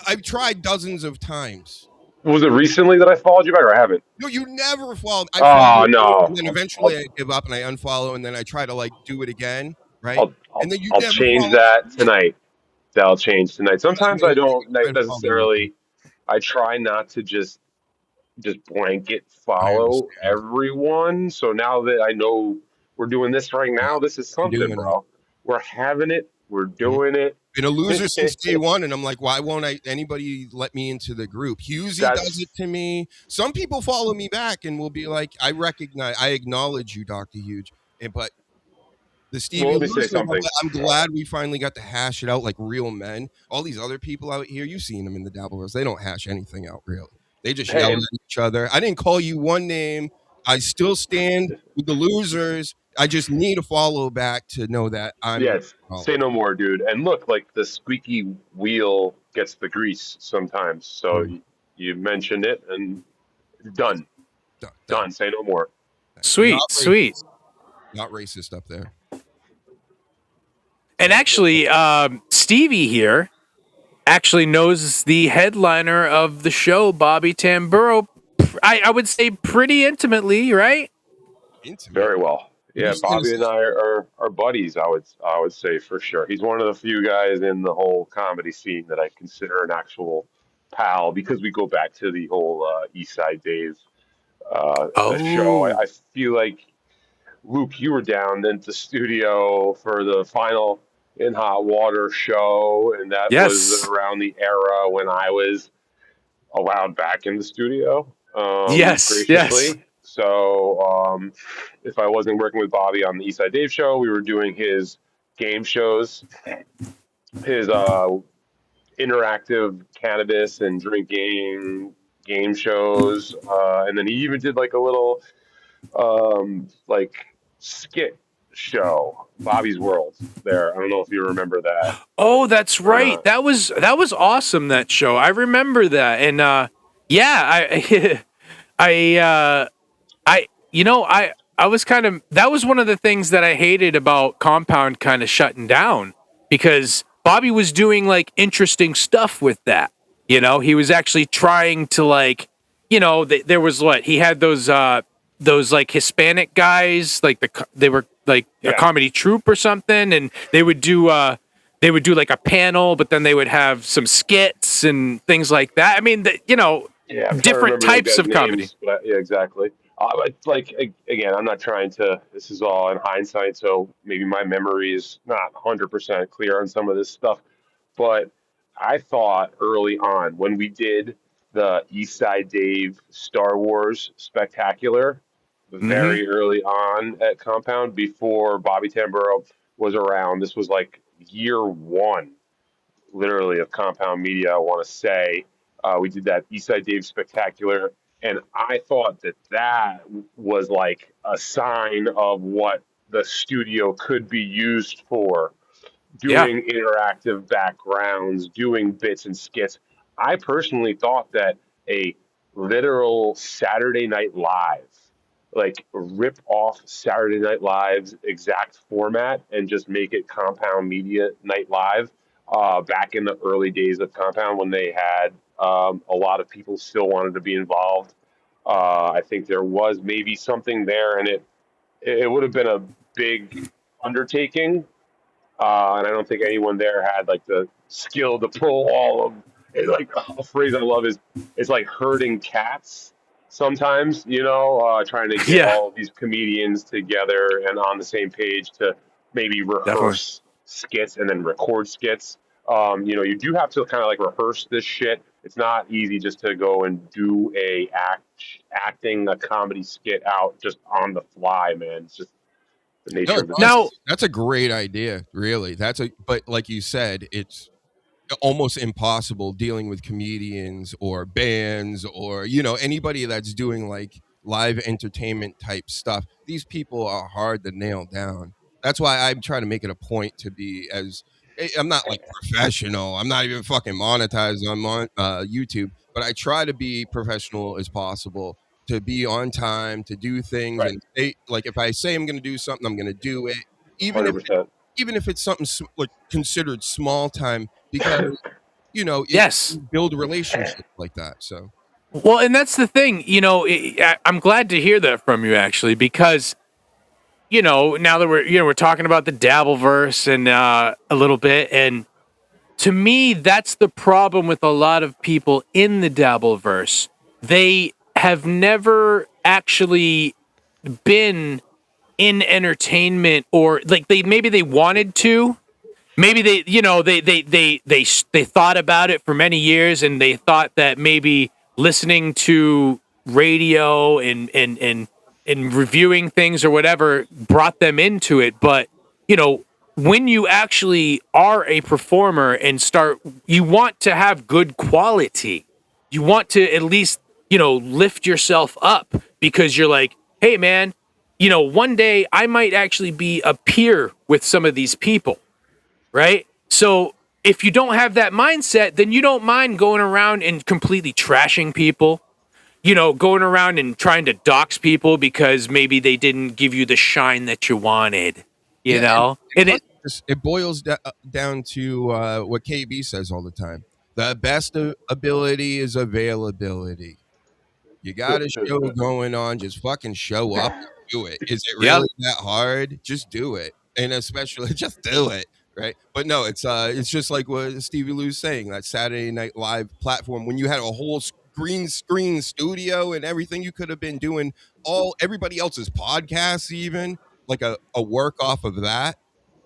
I've tried dozens of times. Was it recently that I followed you back, or I haven't? No, you never followed. No. And then eventually I give up and I unfollow, and then I try to do it again, right? And then I'll change that tonight. That'll change tonight. Sometimes I don't necessarily. I try not to just blanket follow everyone. So now that I know we're doing this right now, this is something, bro. We're having it. We're doing it. Been a loser since day one, and I'm like, why won't anybody let me into the group? Husey does it to me. Some people follow me back and will be like, I acknowledge you, Dr. Huge. But the Stevie, let me say something. I'm glad we finally got to hash it out like real men. All these other people out here, you've seen them in the Dabbleros. They don't hash anything out, really. They just yell at each other. I didn't call you one name. I still stand with the losers. I just need a follow back to know that I'm. Yes, say no more, dude. And look, like the squeaky wheel gets the grease sometimes. So you mentioned it, and done. Say no more. Sweet. Not racist up there. And actually, Stevie here actually knows the headliner of the show, Bobby Tamburro. I would say pretty intimately, right? Very well. Yeah, Bobby and I are buddies. I would say for sure. He's one of the few guys in the whole comedy scene that I consider an actual pal because we go back to the whole East Side days show. I feel like Luke, you were down in the studio for the final In Hot Water show, and that was around the era when I was allowed back in the studio. Graciously. So if I wasn't working with Bobby on the East Side Dave show, we were doing his game shows, his interactive cannabis and drinking game shows, and then he even did like a little skit show, Bobby's World. There, I don't know if you remember that. Oh, that's right. That was awesome. That show, I remember that, and that was one of the things that I hated about Compound kind of shutting down, because Bobby was doing like interesting stuff with that. He was actually trying to like, there was he had those like Hispanic guys, like they were like a comedy troupe or something, and they would do like a panel, but then they would have some skits and things like that. I mean, Yeah, I'm trying to different remember those types guys' of comedy. names, but yeah, exactly. Again, I'm not trying to. This is all in hindsight, so maybe my memory is not 100% clear on some of this stuff. But I thought early on when we did the East Side Dave Star Wars Spectacular, Mm-hmm. very early on at Compound, before Bobby Tamburro was around. This was like year one, literally, of Compound Media, I want to say. We did that Eastside Dave Spectacular, and I thought that was like a sign of what the studio could be used for, Yeah. doing interactive backgrounds, doing bits and skits. I personally thought that a literal Saturday Night Live, like rip off Saturday Night Live's exact format and just make it Compound Media Night Live, back in the early days of Compound when they had a lot of people still wanted to be involved. I think there was maybe something there, and it would have been a big undertaking, and I don't think anyone there had like the skill to pull all of it. Like a phrase I love is it's like herding cats sometimes, trying to get Yeah. all of these comedians together and on the same page to maybe Definitely. rehearse skits and then record skits. You do have to kind of like rehearse this shit. It's not easy just to go and do acting a comedy skit out just on the fly, man. It's just the nature No, of the Now, beast. that's a great idea, really. But like you said, it's almost impossible dealing with comedians or bands or anybody that's doing like live entertainment type stuff. These people are hard to nail down. That's why I'm trying to make it a point to be I'm not like professional. I'm not even fucking monetized on YouTube, but I try to be professional as possible, to be on time, to do things Right. and like if I say I'm going to do something, I'm going to do it, even if 100%. it's something like considered small time, because yes. you build relationships like that. So Well, and that's the thing. I'm glad to hear that from you, actually, because now that we're talking about the Dabbleverse and a little bit, and to me, that's the problem with a lot of people in the Dabbleverse. They have never actually been in entertainment, or like they wanted to. Maybe they thought about it for many years, and they thought that maybe listening to radio and reviewing things or whatever brought them into it. But when you actually are a performer and you want to have good quality. You want to at least lift yourself up, because you're like, hey man, one day I might actually be a peer with some of these people, right? So if you don't have that mindset, then you don't mind going around and completely trashing people, going around and trying to dox people because maybe they didn't give you the shine that you wanted, yeah, and and plus it, it boils down to what KB says all the time: the best ability is availability. You got a show going on, just fucking show up and do it. Is it yeah, really that hard? Just do it. And especially just do it, right? But no, it's just like what Stevie Lou's saying, that Saturday Night Live platform, when you had a whole green screen studio and everything, you could have been doing everybody else's podcasts, even like a work off of that.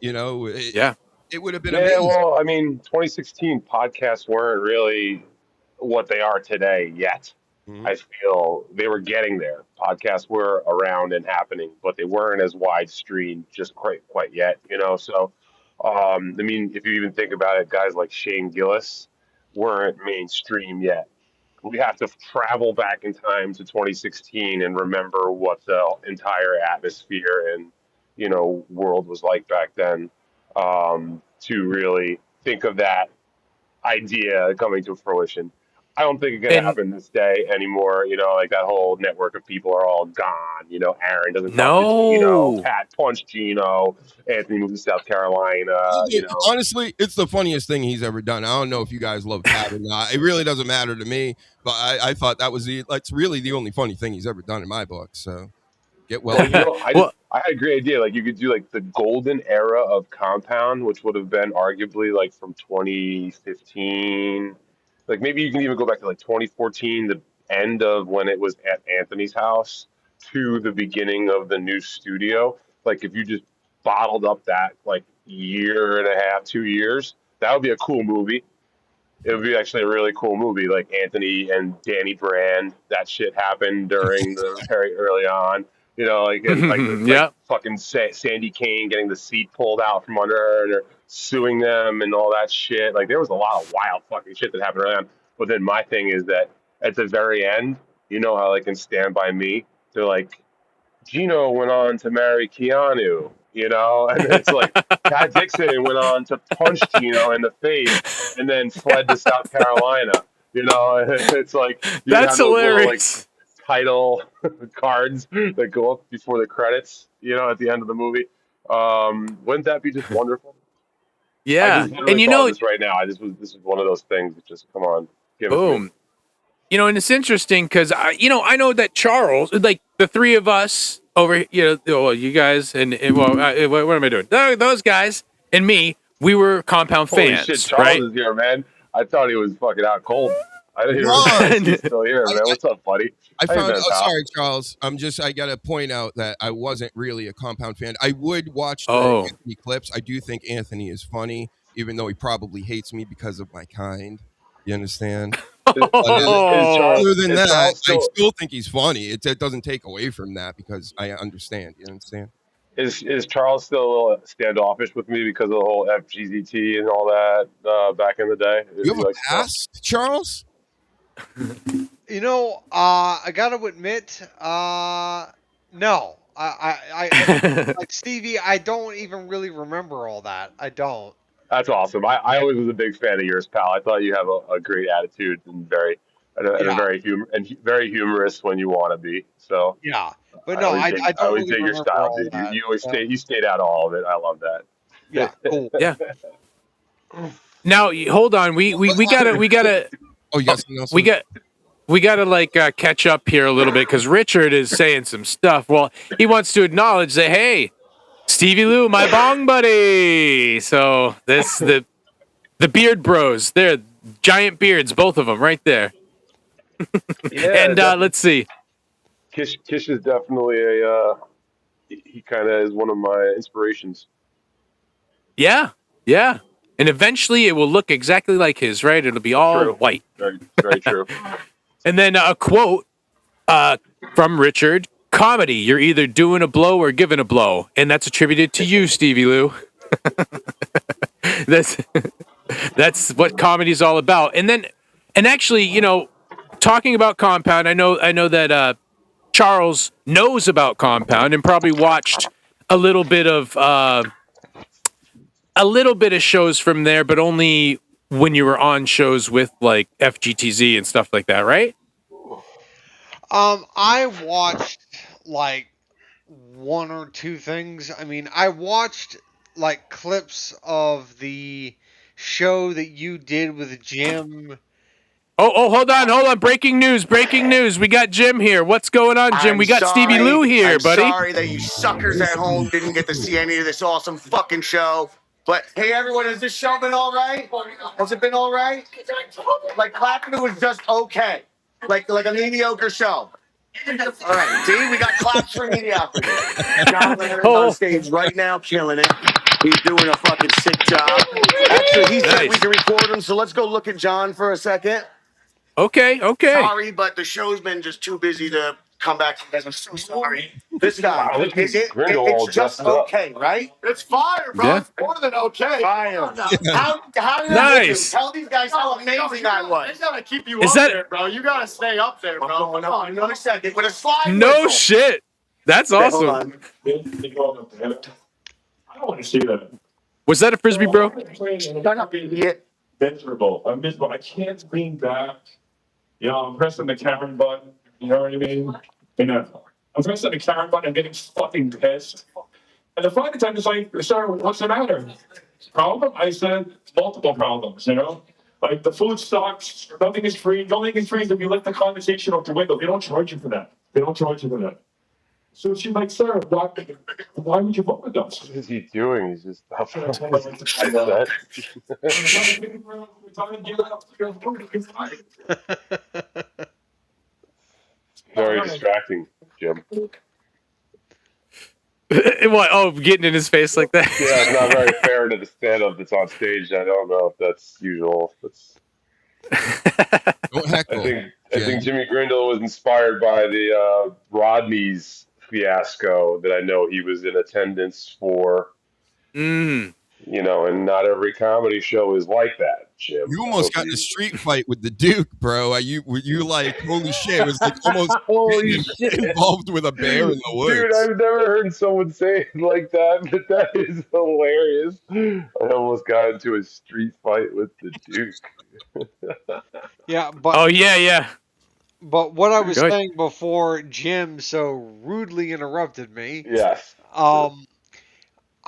yeah, It would have been Yeah, amazing. well, I mean, 2016 podcasts weren't really what they are today yet. Mhm. I feel they were getting there. Podcasts were around and happening, but they weren't as widespread just quite yet, So, I mean, if you even think about it, guys like Shane Gillis weren't mainstream yet. We have to travel back in time to 2016 and remember what the entire atmosphere and world was like back then, to really think of that idea coming to fruition. I don't think it can And happen this day anymore. You know, like that whole network of people are all gone. You know, Aaron doesn't talk to Gino. no. Pat punched Gino. Anthony moved to South Carolina. You know, Honestly, it's the funniest thing he's ever done. I don't know if you guys love Pat or not. It really doesn't matter to me. But I thought that's really the only funny thing he's ever done in my book. So get well. well, you know, Well, I had a great idea. Like you could do like the golden era of Compound, which would have been arguably like from 2015. Like maybe you can even go back to like 2014, the end of when it was at Anthony's house, to the beginning of the new studio. Like if you just bottled up that like year and a half, 2 years, that would be a cool movie. It would be actually a really cool movie. Like Anthony and Danny Brand, that shit happened during the very early on. You know, like and like yeah. fucking Sandy Kane getting the seat pulled out from under her and they're suing them and all that shit. Like there was a lot of wild fucking shit that happened early on. But then my thing is that at the very end, you know how like in Stand By Me, they're like Gino went on to marry Keanu, you know, and it's like Pat Dixon went on to punch Gino in the face and then fled to South Carolina. You know, it's like you That's have those little like hilarious. title cards that go up before the credits, you know, at the end of the movie. Wouldn't that be just wonderful? I Yeah. just And literally thought of this right now. This is one of those things that just come on, give it to me. boom. And it's interesting because I know that Charles, like the three of us over, well, you guys and what am I doing? Those guys and me, we were Compound Holy fans, shit, Charles right? is here, man. I thought he was fucking out cold. I didn't even Ron, realize he's still here, man. What's up, buddy? I How you found. been, Oh, pal? sorry, Charles. I gotta point out that I wasn't really a Compound fan. I would watch the Oh. Anthony clips. I do think Anthony is funny, even though he probably hates me because of my kind. You understand? Is Other than is that, Charles I still still think he's funny. It doesn't take away from that because I understand. You understand? is Charles still a little standoffish with me because of the whole FGZT and all that back in the day? Is You he have a like past, Charles? You know, I got to admit, no. Like Stevie, I don't even really remember all that. I don't. That's awesome. I always was a big fan of yours, pal. I thought you have a great attitude and a Yeah, very humorous when you want to be. So yeah. But I no, always I dig, I don't always really dig your remember style, all dude. that. You always So, you stayed out of all of it. I love that. yeah, cool. Yeah. Now hold on, we gotta Oh, you got something else? we gotta like catch up here a little bit because Richard is saying some stuff. Well, he wants to acknowledge that hey, Stevie Lou, my bong buddy. So the beard bros, they're giant beards, both of them right there. Yeah, And let's see. Kish is definitely a he kind of is one of my inspirations. Yeah, yeah. And eventually it will look exactly like his, right? It'll be all True. white. Very true. And then a quote from Richard: "Comedy, you're either doing a blow or giving a blow," and that's attributed to you, Stevie Lou. That's what comedy's all about. And actually, talking about Compound, I know that Charles knows about Compound and probably watched a little bit of shows from there, but only when you were on shows with like FGTZ and stuff like that, right? I watched like one or two things. I mean, I watched like clips of the show that you did with Jim. Oh, hold on. Breaking news. We got Jim here. What's going on, Jim? We got Stevie Lou here, buddy. I'm sorry that you suckers at home didn't get to see any of this awesome fucking show. But hey, everyone, has this show been all right? Has it been all right? Like clapping was just okay, like a mediocre show. All right, see, we got claps for mediocrity. John Leonard's on stage right now, killing it. He's doing a fucking sick job. Actually, he said we can record him, so let's go look at John for a second. Okay. Sorry, but the show's been just too busy to come back. I'm so sorry. This guy, Wow, it's just okay, right? It's fire, bro. Yeah. It's more than okay. Fire. How did I Nice. do? Tell these guys how amazing I They was. gotta keep you Is up that- there, bro. You gotta stay up there, bro. I'm going up in another second with a slide No whistle. shit. That's Okay, awesome. hold on. I don't want to see that. Was that a frisbee, bro? Yeah. Miserable. I'm miserable. I can't lean back I'm pressing the Karen button. You know what I mean? And I'm pressing the Karen button and getting fucking pissed. And the flight attendant's like, sir, what's the matter? Problem? I said, multiple problems, Like, the food sucks, nothing is free. The only thing is free is if you let the condensation out the window. They don't charge you for that. So she's like, sir, why would you vote with us? What is he doing? He's just up. So I told her, Very distracting, Jim. What? Oh, getting in his face like that. Yeah, it's not very fair to the stand-up that's on stage. I don't know if that's usual. Don't heckle. I think Jimmy Grindle was inspired by the Rodney's fiasco that I know he was in attendance for. And not every comedy show is like that, Jim. You almost got in a street fight with the Duke, bro. Were you like, holy shit? It was like almost holy shit involved with a bear in the woods. Dude, I've never heard someone say it like that, but that is hilarious. I almost got into a street fight with the Duke. Yeah, but oh yeah. But what I was saying before Jim so rudely interrupted me. Yes.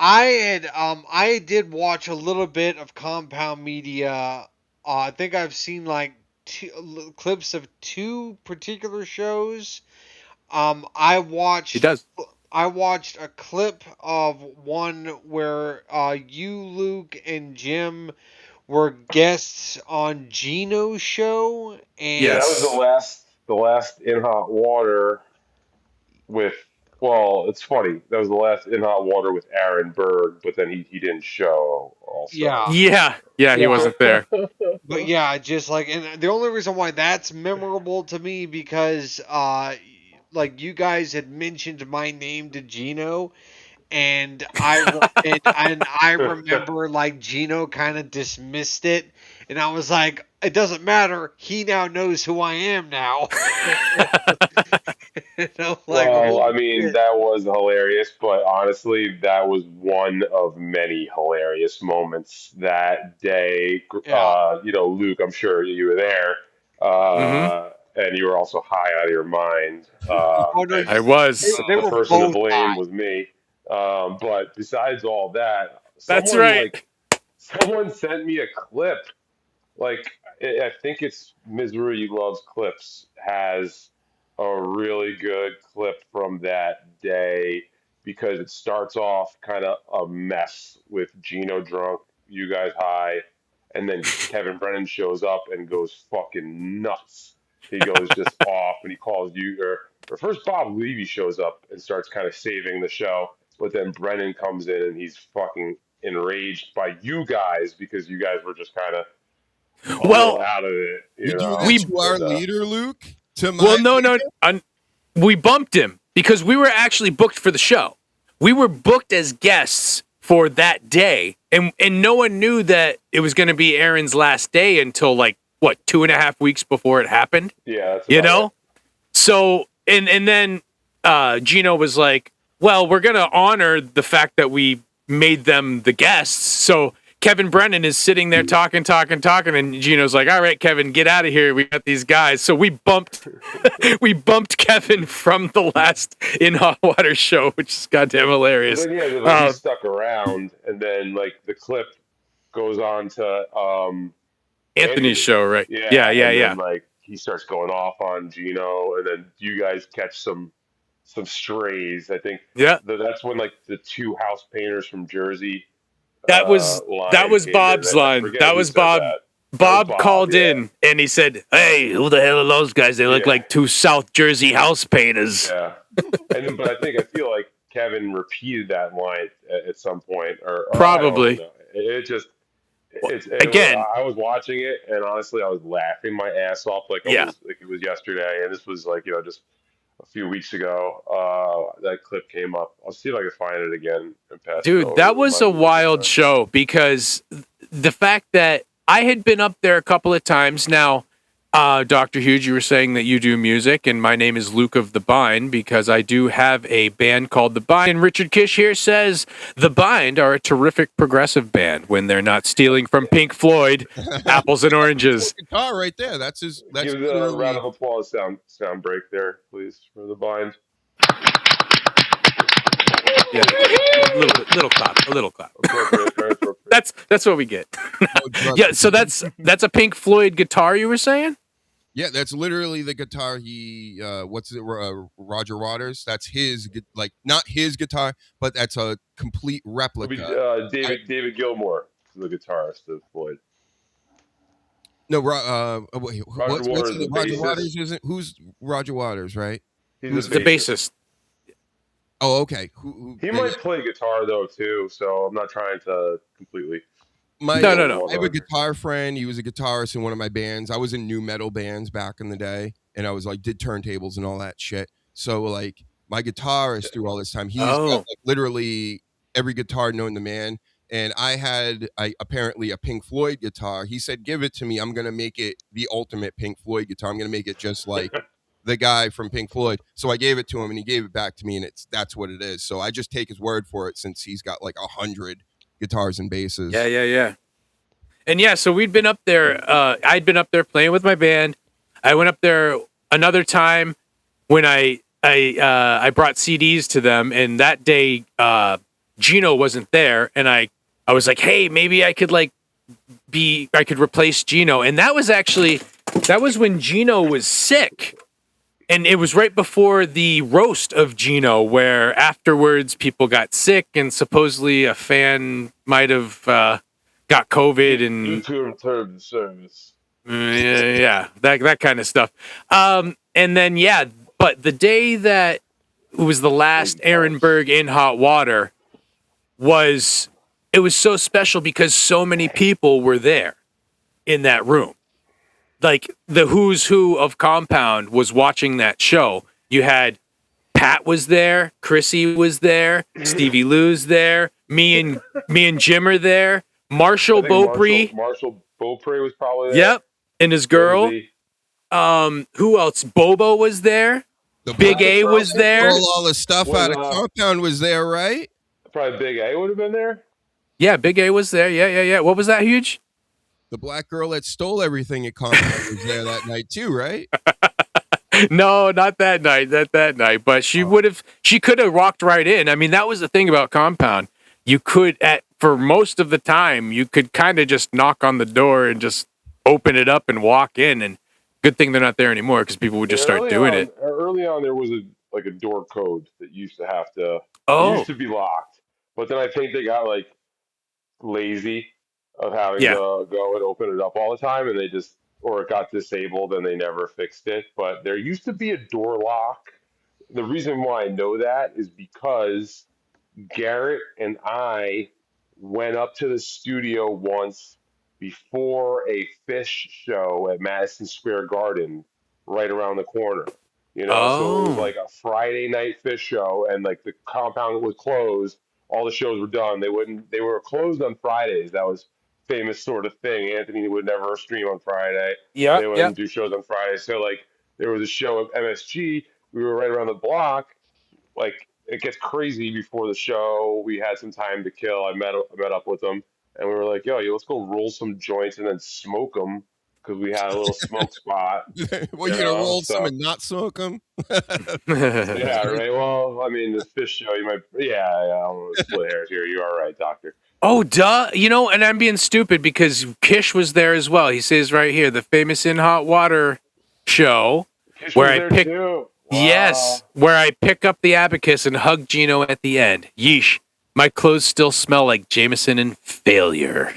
I did watch a little bit of Compound Media. I think I've seen like clips of two particular shows. I watched a clip of one where you, Luke, and Jim were guests on Gino's show, and that was the last In Hot Water with. Well, it's funny. That was the last In Hot Water with Aaron Berg, but then he didn't show. Also. Yeah, he wasn't there. But yeah, just like, and the only reason why that's memorable to me because like you guys had mentioned my name to Gino. And I remember like Gino kind of dismissed it, and I was like, it doesn't matter. He now knows who I am now. I mean, that was hilarious, but honestly, that was one of many hilarious moments that day. Yeah. Luke, I'm sure you were there, and you were also high out of your mind. I was. The person to blame was me. But besides all that, that's right. Someone sent me a clip. Like, I think it's Misery Loves Clips has a really good clip from that day because it starts off kind of a mess with Gino drunk, you guys high, and then Kevin Brennan shows up and goes fucking nuts. He goes just off, and he calls you, or first Bob Levy shows up and starts kind of saving the show. But then Brennan comes in and he's fucking enraged by you guys because you guys were just kind of out of it. You do that to our leader, Luke? No. We bumped him because we were actually booked for the show. We were booked as guests for that day, and no one knew that it was going to be Aaron's last day until 2.5 weeks before it happened. Yeah, right. So and then Gino was like, well, we're going to honor the fact that we made them the guests. So Kevin Brennan is sitting there talking, and Gino's like, all right, Kevin, get out of here. We got these guys. So we bumped Kevin from the last In Hot Water show, which is goddamn hilarious. But then, he stuck around, and then the clip goes on to Anthony's show, right? Yeah. Then, he starts going off on Gino, and then you guys catch some strays. I think. Yeah. That's when the two house painters from Jersey. That was Bob's line. That was Bob. Bob called in and he said, "Hey, who the hell are those guys? They look like two South Jersey house painters." Yeah. But I feel like Kevin repeated that line at some point, or probably. Again, I was watching it, and honestly, I was laughing my ass off like it was yesterday, and this was just a few weeks ago. That clip came up. I'll see if I can find it again and pass. Dude, that was a wild show because the fact that I had been up there a couple of times now, Dr. Hughes, you were saying that you do music, and my name is Luke of the Bind because I do have a band called The Bind. And Richard Kish here says The Bind are a terrific progressive band when they're not stealing from Pink Floyd, apples and oranges. Guitar right there. That's his. That's Give the round of applause sound break there, please, for the Bind. Yeah, a little clap. Appropriate. That's what we get. Yeah, so that's a Pink Floyd guitar you were saying? Yeah, that's literally the guitar he Roger Waters. That's his, like, not his guitar, but that's a complete replica. David Gilmour, the guitarist of Floyd. No, wait, Roger Waters, the Roger bassist. Waters isn't. Who's Roger Waters, right? He's the bassist. Oh, okay. He might play guitar though too, so I'm not trying to completely. No. No. I have a guitar friend. He was a guitarist in one of my bands. I was in new metal bands back in the day, and I was like did turntables and all that shit. So like my guitarist through all this time, he's got like literally every guitar known to man. And I had apparently a Pink Floyd guitar. He said, "Give it to me. I'm gonna make it the ultimate Pink Floyd guitar. I'm gonna make it just like the guy from Pink Floyd." So I gave it to him, and he gave it back to me, and that's what it is. So I just take his word for it, since he's got like 100 guitars and basses. Yeah. And yeah, so we'd been up there. I'd been up there playing with my band. I went up there another time when I brought CDs to them, and that day Gino wasn't there, and I was like, hey, maybe I could replace Gino, and that was when Gino was sick. And it was right before the roast of Gino, where afterwards people got sick, and supposedly a fan might have got COVID and YouTube terms of service. Yeah, that kind of stuff. And then but the day that it was the last Ehrenberg in hot water was so special because so many people were there in that room. Like the who's who of Compound was watching that show. You had Pat was there, Chrissy was there, Stevie Lou's there, me and Jim are there, Marshall Beaupre. Marshall Beaupre was probably there. Yep, and his girl. Who else? Bobo was there. Big A was there. All the stuff out of Compound was there, right? Probably Big A would have been there. Yeah, Big A was there. Yeah. What was that, Huge? The black girl that stole everything at Compound was there that night too, right? No, not that night. That night. But she could have walked right in. I mean, that was the thing about Compound. You could, for most of the time, you could kind of just knock on the door and just open it up and walk in. And good thing they're not there anymore, because people would just start doing it. Early on, there was a door code that used to have to. Oh. It used to be locked, but then I think they got like lazy of having to go and open it up all the time, and or it got disabled and they never fixed it. But there used to be a door lock. The reason why I know that is because Garrett and I went up to the studio once before a fish show at Madison Square Garden right around the corner. So it was like a Friday night fish show, and like the Compound was closed. All the shows were done. They were closed on Fridays. That was famous sort of thing. Anthony would never stream on Friday. Yeah. They wouldn't do shows on Friday. So like there was a show of MSG. We were right around the block. Like it gets crazy before the show. We had some time to kill. I met up with them, and we were like, yo, let's go roll some joints and then smoke them, because we had a little smoke spot. Well, you're gonna roll some and not smoke them? Yeah, right. Well, I mean, this fish show, you might. Yeah, I don't want to split hairs here. You are right, Doctor. Oh, duh. And I'm being stupid because Kish was there as well. He says right here, the famous In Hot Water show, Kish where was I there pick. too. Wow. Yes, where I pick up the abacus and hug Gino at the end. Yeesh. My clothes still smell like Jameson and failure.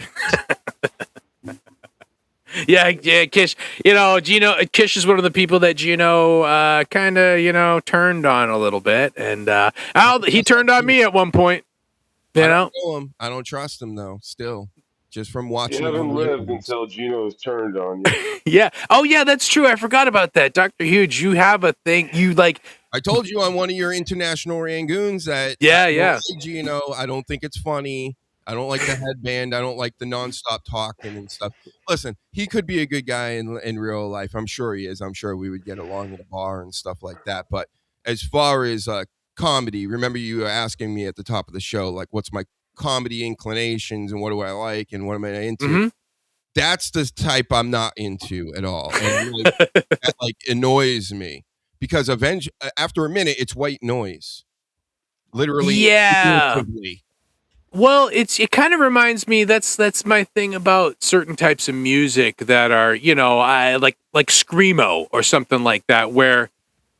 Yeah, Kish. Kish is one of the people that Gino kind of, turned on a little bit, and he turned on me at one point. I don't know him. I don't trust him though. Still, just from watching. You haven't lived until Gino's turned on you. Yeah. Oh, yeah. That's true. I forgot about that, Dr. Huge. You have a thing. I told you on one of your international Rangoons that. Yeah. Gino, I don't think it's funny. I don't like the headband. I don't like the nonstop talking and stuff. Listen, he could be a good guy in real life. I'm sure he is. I'm sure we would get along at a bar and stuff like that. But as far as comedy, remember you were asking me at the top of the show, like, what's my comedy inclinations and what do I like and what am I into? Mhm. That's the type I'm not into at all. And that like annoys me because after a minute, it's white noise. Literally, Yeah. figuratively. Well, it kind of reminds me that's my thing about certain types of music that are, I like screamo or something like that, where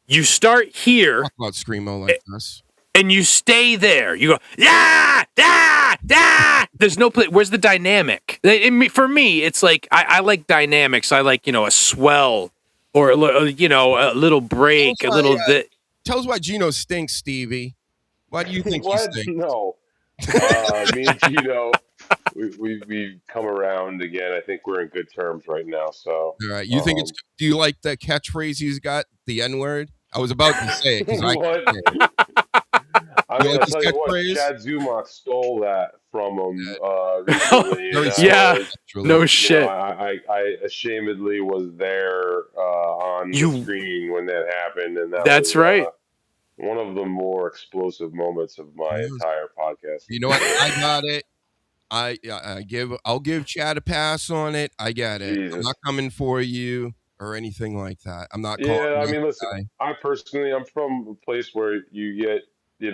you start here Talk about screamo like this. and you stay there. You go, yeah, yeah, yeah. There's no play. Where's the dynamic? For me, it's like I like dynamics. I like a swell or a little break, a little. Tell us why Gino stinks, Stevie. Why do you think he What? stinks? No. Me and Gino, we've come around again. I think we're in good terms right now. So, All right. You think it's? Do you like the catchphrase he's got? The N word. I was about to say it because what? I mean, I'll tell you what. Chad Zumach stole that from him recently. Yeah. No shit. I ashamedly was there on the screen when that happened, and that's was, right. One of the more explosive moments of my entire podcast. You know what? I got it. I'll give Chad a pass on it. I get it. Jesus. I'm not coming for you or anything like that. I'm not. Yeah, I mean, listen. I'm from a place where you get, you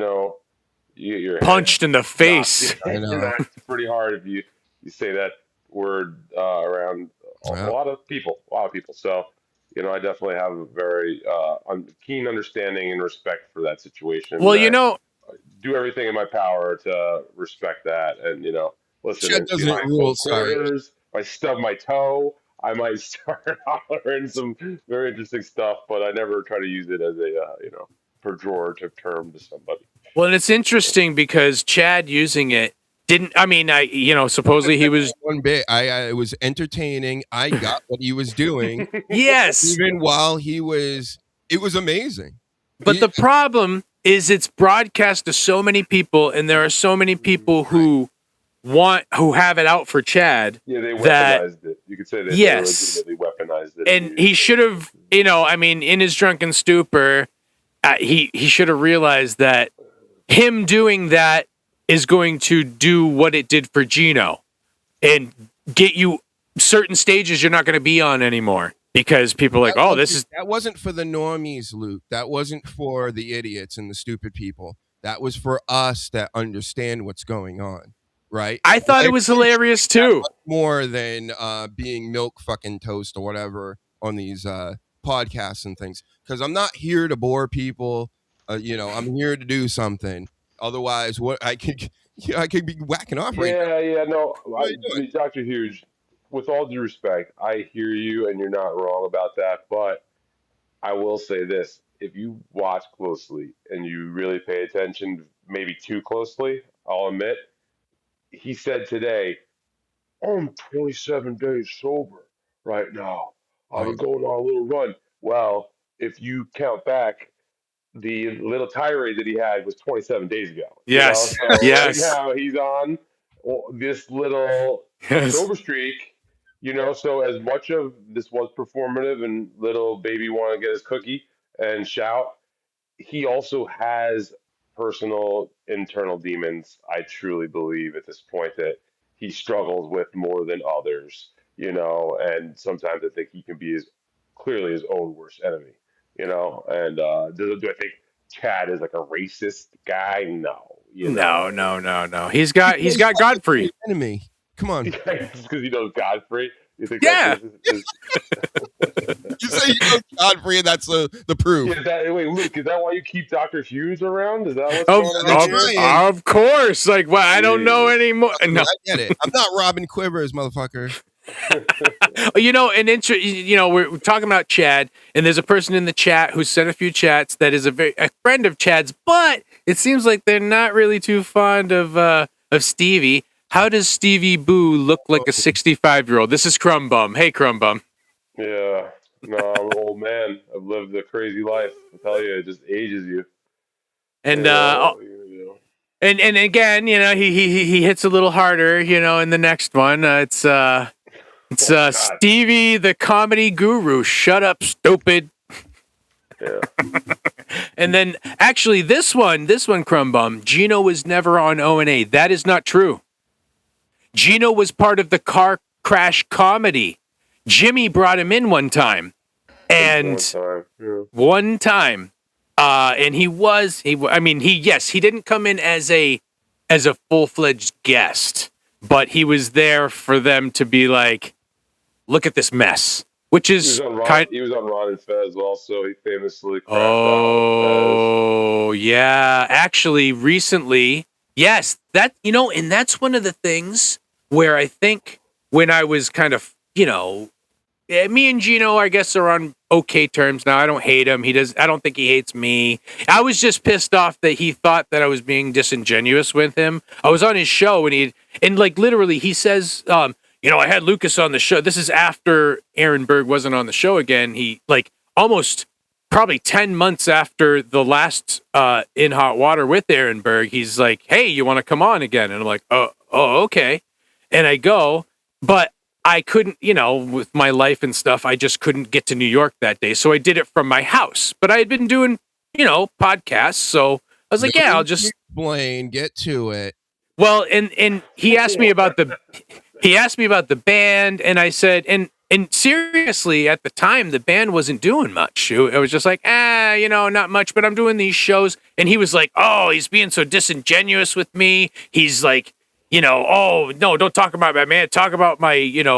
get your punched in the face. Knocked pretty hard if you say that word around a lot of people. So, I definitely have a very keen understanding and respect for that situation. Well, do everything in my power to respect that, and listen. Chad doesn't rule. Sorry. If I stub my toe, I might start hollering some very interesting stuff, but I never try to use it as a pejorative term to somebody. Well, and it's interesting because Chad using it didn't. I mean, supposedly he was one bit. It was entertaining. I got what he was doing. Yes. Even while it was amazing. But the problem is it's broadcast to so many people, and there are so many people who have it out for Chad. Yeah, they weaponized it. You could say they legitimately weaponized it. And he should have, in his drunken stupor, he should have realized that him doing that is going to do what it did for Gino and get you certain stages you're not going to be on anymore because people are like, that wasn't for the normies, Luke. That wasn't for the idiots and the stupid people. That was for us that understand what's going on. Right? I thought it was hilarious too. More than being milk fucking toast or whatever on these podcasts and things. Because I'm not here to bore people. I'm here to do something. Otherwise, what I could be whacking off right now. Yeah, no. Dr. Huge, with all due respect, I hear you and you're not wrong about that. But I will say this. If you watch closely and you really pay attention, maybe too closely, I'll admit, he said today, I'm 27 days sober right now. I've been going on a little run. Well, if you count back, the little tirade that he had was 27 days ago. Yes. So yes. Right now he's on this little sober streak. So as much of this was performative and little baby want to get his cookie and shout, he also has personal internal demons. I truly believe at this point that he struggles with more than others, and sometimes I think he can be clearly his own worst enemy, and do I think Chad is like a racist guy? No. No. He's got Godfrey. Enemy. Come on. Because he knows Godfrey. You think yeah. You say you know Godfrey, and that's the proof. Wait, Luke, is that why you keep Dr. Hughes around? Is that what's going on? Of course. Like, well, I don't know anymore. No. I get it. I'm not Robin Quivers, motherfucker. We're talking about Chad, and there's a person in the chat who sent a few chats that is a friend of Chad's, but it seems like they're not really too fond of Stevie. How does Stevie Boo look like a 65-year-old? This is Crumbum. Hey, Crumbum. Yeah. No, I'm an old man. I've lived a crazy life. I tell you, it just ages you. And And again, he hits a little harder, in the next one. It's Stevie the comedy guru. Shut up, stupid. Yeah. And then actually this one, Crumb Bum, Gino was never on O&A. That is not true. Gino was part of the car crash comedy. Jimmy brought him in one time. And one time. And he didn't come in as a full-fledged guest, but he was there for them to be like, look at this mess, which is he was on Ron and Fez also. He famously crashed out. Yeah, actually recently, yes, that, and that's one of the things where I think when I was kind of, me and Gino, I guess, are on okay terms now. I don't hate him. I don't think he hates me. I was just pissed off that he thought that I was being disingenuous with him. I was on his show and literally he says, I had Lucas on the show. This is after Aaron Berg wasn't on the show again. He almost probably 10 months after the last In Hot Water with Aaron Berg, he's like, hey, you want to come on again? And I'm like, oh, okay. And I go, but I couldn't, with my life and stuff, I just couldn't get to New York that day. So I did it from my house. But I had been doing, podcasts. So I was like, yeah, I'll just explain, get to it. Well, and he asked me about the band, and I said, and seriously, at the time, the band wasn't doing much. I was just like, not much, but I'm doing these shows. And he was like, oh, he's being so disingenuous with me. He's like, oh, no, don't talk about my man. Talk about my,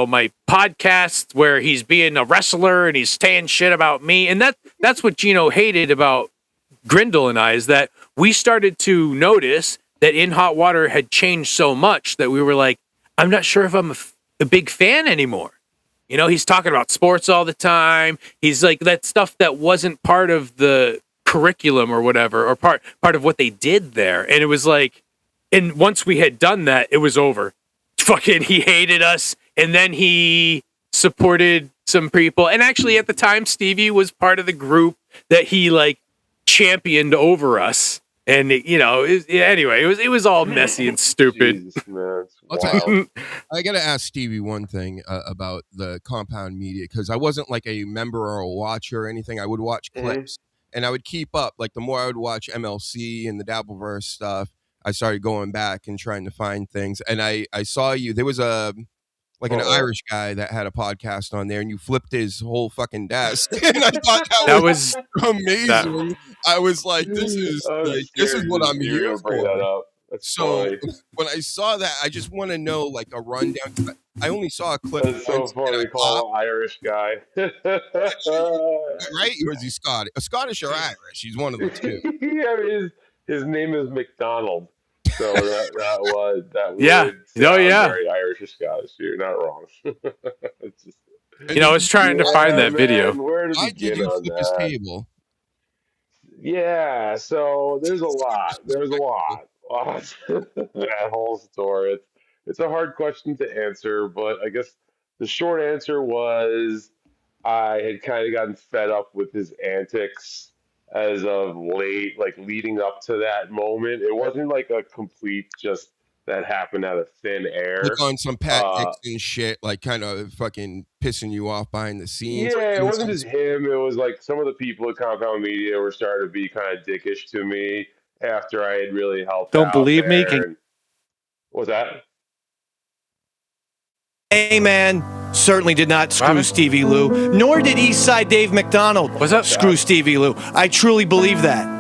my podcast where he's being a wrestler and he's saying shit about me. And that's what Gino hated about Grindle and I, is that we started to notice that In Hot Water had changed so much that we were like, I'm not sure if I'm a big fan anymore. He's talking about sports all the time. He's like that stuff that wasn't part of the curriculum or whatever, or part of what they did there. And it was like, and once we had done that, it was over. Fucking, he hated us. And then he supported some people. And actually, at the time, Stevie was part of the group that he championed over us. And anyway, it was all messy and stupid. Jesus, man, I gotta ask Stevie one thing about the Compound Media, because I wasn't like a member or a watcher or anything. I would watch clips and I would keep up. Like the more I would watch MLC and the Dabbleverse stuff, I started going back and trying to find things. And I saw you. There was an Irish guy that had a podcast on there, and you flipped his whole fucking desk. And I thought that was amazing. I was like, this is what I'm here for. So when I saw that, I just want to know a rundown. I only saw a clip. That's so funny. Call him Irish guy. Right? Or is he Scottish? Scottish or Irish? He's one of the two. Yeah, his name is McDonald. So that would very Irish or Scottish. You're not wrong. I was trying to find that video. Where did I did you flip his table? Yeah, so there's a lot. That whole story. It's a hard question to answer, but I guess the short answer was I had kind of gotten fed up with his antics as of late, leading up to that moment. It wasn't a complete just that happened out of thin air. On some Pat Dixon shit, kind of fucking pissing you off behind the scenes. Yeah, it wasn't just him. It was some of the people at Compound Media were starting to be kind of dickish to me after I had really helped. Don't believe me? What was that? Hey, man. Certainly did not screw Stevie Lou, nor did Eastside Dave McDonald screw Stevie Lou. I truly believe that.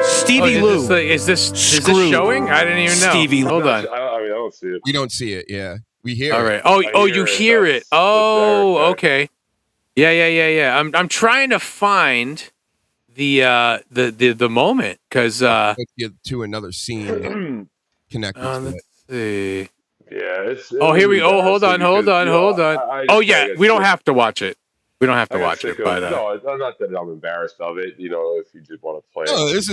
Stevie Lou. Is this showing? I didn't even know. Stevie Lou. Hold on. I don't see it. We don't see it, yeah. We hear it. All right. Oh, you hear it. Oh, okay. Yeah. I'm trying to find the moment, because get to another scene connected to let's it. see. Yeah, here we go. Hold on. We don't have to watch it. We don't have to watch it. But no, I'm not that I'm embarrassed of it. If you did want to play. No, this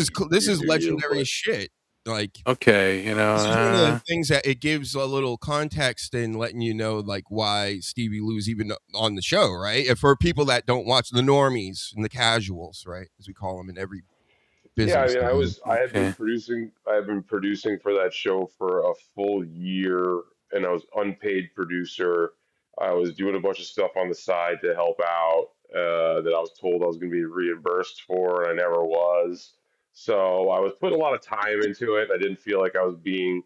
is legendary shit. Okay, this is one of the things that it gives a little context in letting you know why Stevie Lou's even on the show, right? And for people that don't watch, the normies and the casuals, right, as we call them in every business. Yeah, I mean, I had been producing for that show for a full year, and I was unpaid producer. I was doing a bunch of stuff on the side to help out that I was told I was going to be reimbursed for, and I never was. So I was putting a lot of time into it. I didn't feel like I was being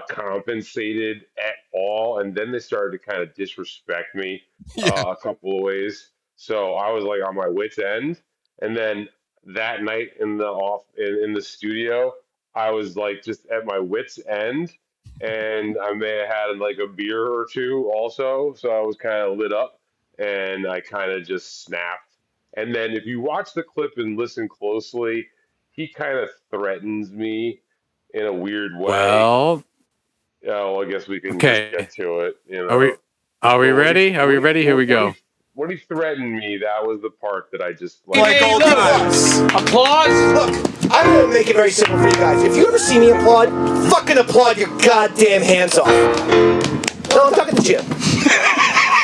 compensated at all, and then they started to kind of disrespect me Yeah. a couple of ways. So I was like on my wits' end, and then that night in the studio, I was like just at my wits' end, and I may have had like a beer or two also, so I was kind of lit up, and I kind of just snapped. And then if you watch the clip and listen closely, he kind of threatens me in a weird way. Well, Yeah, well, I guess we can just okay. get to it. You Are we know, ready? Are we ready? Here we go. when he threatened me, that was the part that I just Like old times. Applause. Look, I'm gonna make it very simple for you guys. If you ever see me applaud, fucking applaud your goddamn hands off. No, I'm talking to Jim.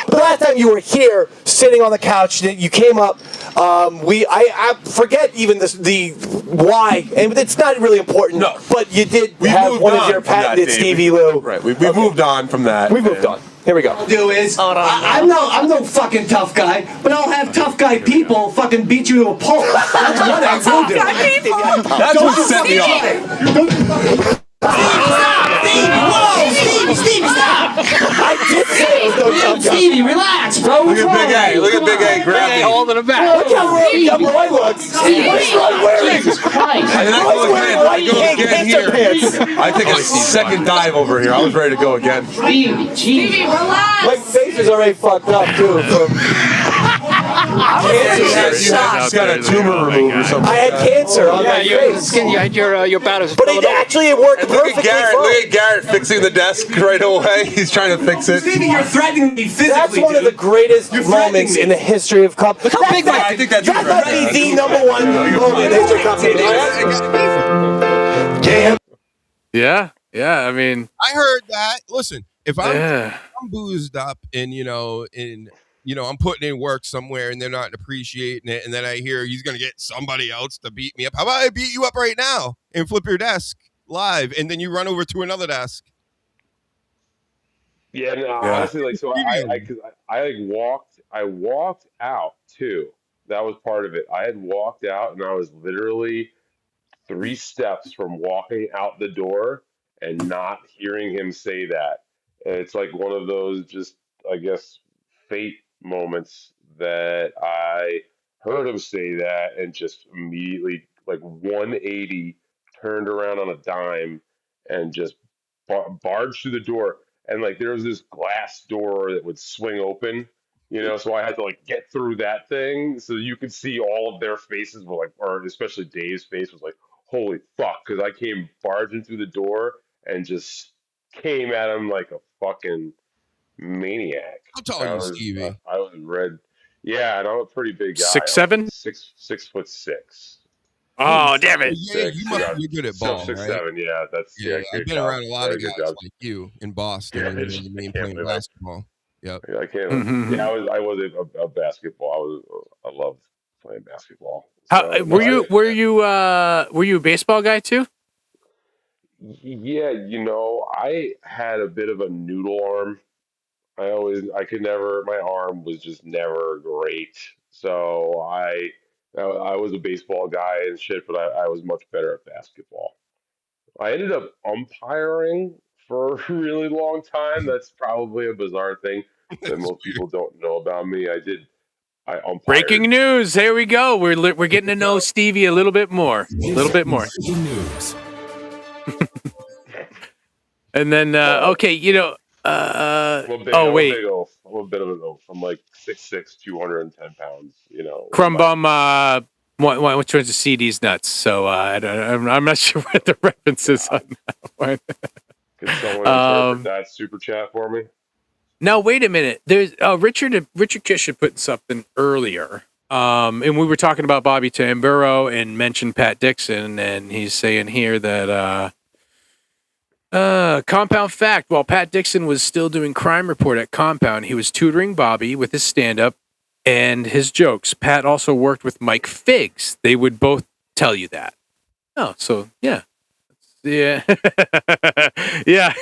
The last time you were here, sitting on the couch, you came up. I forget even the why, and it's not really important. No, but you did have one of your patented Stevie Lou. Right, we moved on from that. We moved on. Here we go. Do is I'm no fucking tough guy, but I'll have tough guy people fucking beat you to a pulp. That's what I will do. That's what set me off. Stevie, stop! I did say it was no tough guy. Stevie, relax, bro. Look at Big A. Look at Big A. Grab me. Holding it back. Look how Roy looks. What's Roy wearing? Jesus Christ. And then I go again. I go again here. I take a second dive over here. I was ready to go again. Stevie, relax. My face is already fucked up too. He's got a tumor removed or something. I had cancer on my face. You had your battles. But it worked perfectly fine. Look at Garrett fixing the desk right away. He's trying to fix it. Stevie, you're threatening me physically. That's one of the greatest moments in the history of Cup. Look how big I think that's that might be the number one moment in the history of Cup. Damn. Yeah. I mean, I heard that. Listen, if I'm boozed up and I'm putting in work somewhere and they're not appreciating it, and then I hear he's gonna get somebody else to beat me up. How about I beat you up right now and flip your desk live, and then you run over to another desk? Yeah, no, honestly, like, so I walked out too. That was part of it. I had walked out, and I was literally 3 steps from walking out the door and not hearing him say that. And it's like one of those just, I guess, fate moments that I heard him say that and just immediately, like 180, turned around on a dime and just barged through the door. And like there was this glass door that would swing open, so I had to like get through that thing so you could see all of their faces were like, or especially Dave's face was like, holy fuck, because I came barging through the door and just came at him like a fucking maniac. How tall are you, Stevie? I was red. Yeah, and I'm a pretty big guy. 6'7"? 6'6". Oh, damn it! Yeah, you must be good at ball, 6'7". right? Yeah, that's I've been around a lot of guys like you in Boston and you mean playing basketball. Yep. I can't. Yeah, I was a basketball. I loved playing basketball. So, were you a baseball guy too? Yeah, I had a bit of a noodle arm. My arm was just never great. So I was a baseball guy and shit, but I was much better at basketball. I ended up umpiring for a really long time. That's probably a bizarre thing that most people don't know about me. I umpired. Breaking news! Here we go. We're getting to know Stevie a little bit more. Breaking news. And then okay, I'm a bit of an oaf. I'm like 6'6", 210 pounds. Crumb Bum which one's the CD's nuts? So I'm not sure what the reference is on that one. Can someone interpret that super chat for me? Now wait a minute. There's Richard Kish had put something earlier. And we were talking about Bobby Tamburro and mentioned Pat Dixon, and he's saying here that Compound fact, while Pat Dixon was still doing Crime Report at Compound, he was tutoring Bobby with his stand-up and his jokes. Pat also worked with Mike Figs. They would both tell you that. Oh, so yeah. Yeah. Yeah.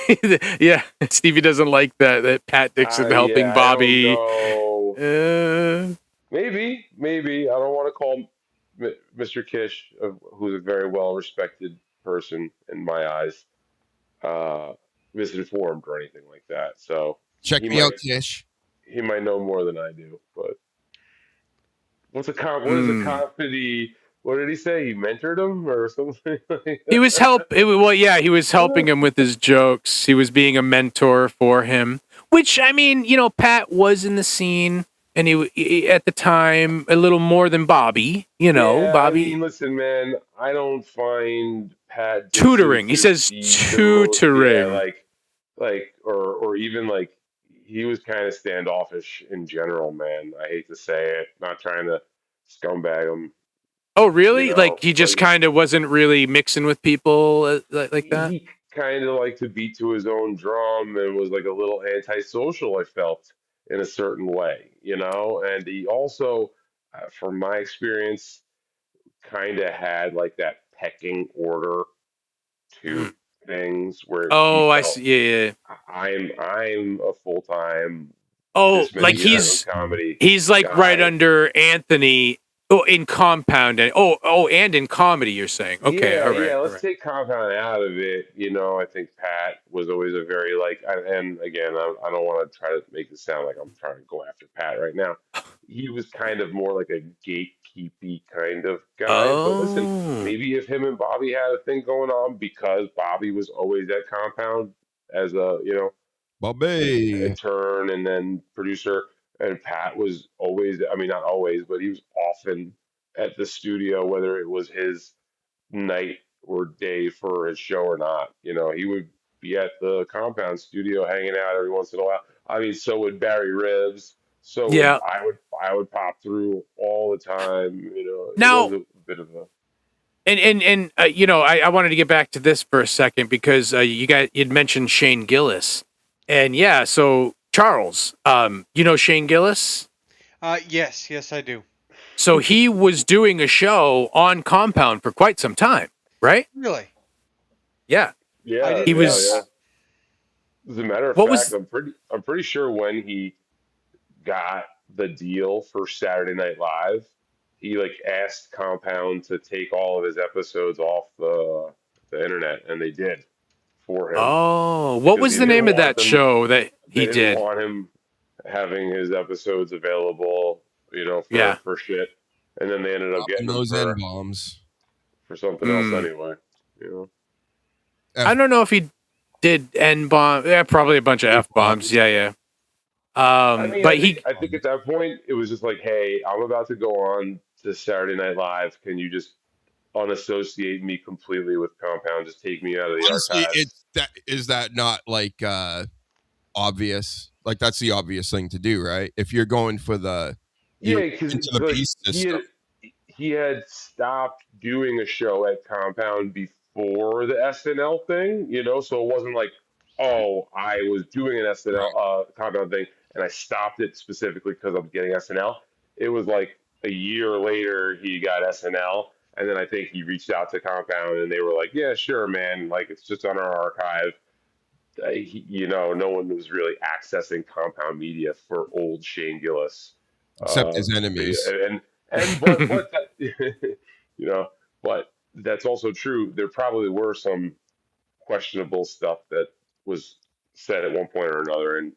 Yeah. Stevie doesn't like that Pat Dixon helping Yeah, Bobby. I don't know. Uh, Maybe. I don't want to call Mr. Kish, who's a very well-respected person in my eyes, misinformed or anything like that. So Check he me out, might Tish. he might know more than I do. But what is a mm. comedy? What did he say? He mentored him or something like He was he was helping that? him with his jokes. He was being a mentor for him, which I mean, Pat was in the scene and he at the time a little more than Bobby, Yeah, I Bobby mean, listen, man, I don't find Pat Dixon tutoring. He to says be the most, yeah, tutoring. or even like he was kind of standoffish in general, man. I hate to say it, not trying to scumbag him, Oh, really? Like he just but kind of wasn't really mixing with people like that? he kind of liked to beat to his own drum and was like a little antisocial, I felt, in a certain way, and he also, from my experience, kind of had like that pecking order to things where he Oh, I felt see. Yeah, yeah. I'm a full time Oh, this many like years of comedy he's like right guy. under Anthony. Oh, in Compound and and in comedy. You're saying okay, Yeah, all right, yeah. all Let's right. take Compound out of it. I think Pat was always a very and again, I don't want to try to make it sound like I'm trying to go after Pat right now. He was kind of more like a gatekeepy kind of guy. But listen, Oh, maybe if him and Bobby had a thing going on because Bobby was always at Compound as a Bobby. intern and then producer, and Pat was always, I mean, not always, but he was often at the studio, whether it was his night or day for his show or not. He would be at the Compound studio hanging out every once in a while. I mean, so would Barry Ribs. So would yeah. I would pop through all the time. It was Now a bit of a and I wanted to get back to this for a second because you'd mentioned Shane Gillis, and yeah, so Charles, Shane Gillis. Yes, I do. So he was doing a show on Compound for quite some time, right? Really? Yeah. yeah, He yeah, was. yeah. As a matter of What fact, was? I'm pretty sure when he got the deal for Saturday Night Live, he like asked Compound to take all of his episodes off the internet, and they did for him Oh, what because was he the didn't name of want that them. show that They he didn't did? want him having his episodes available, Yeah. for shit, and then they ended up Dropping getting them those N bombs. for something else anyway. I don't know if he did N bomb. Yeah, probably a bunch of F bombs. Yeah, yeah. I mean, But I think at that point it was just like, hey, I'm about to go on to Saturday Night Live. Can you just unassociate me completely with Compound? Just take me out of the Honestly, archives. is that not like obvious? Like that's the obvious thing to do, right? If you're going for Yeah, you're because into the beast system. he had stopped doing a show at Compound before the SNL thing, so it wasn't like, oh, I was doing an SNL Compound thing and I stopped it specifically because I'm getting SNL. It was like a year later he got SNL, and then I think he reached out to Compound and they were like, yeah, sure, man, like it's just on our archive. No one was really accessing Compound Media for old Shane Gillis, Except his enemies. but that, but that's also true. There probably were some questionable stuff that was said at one point or another, and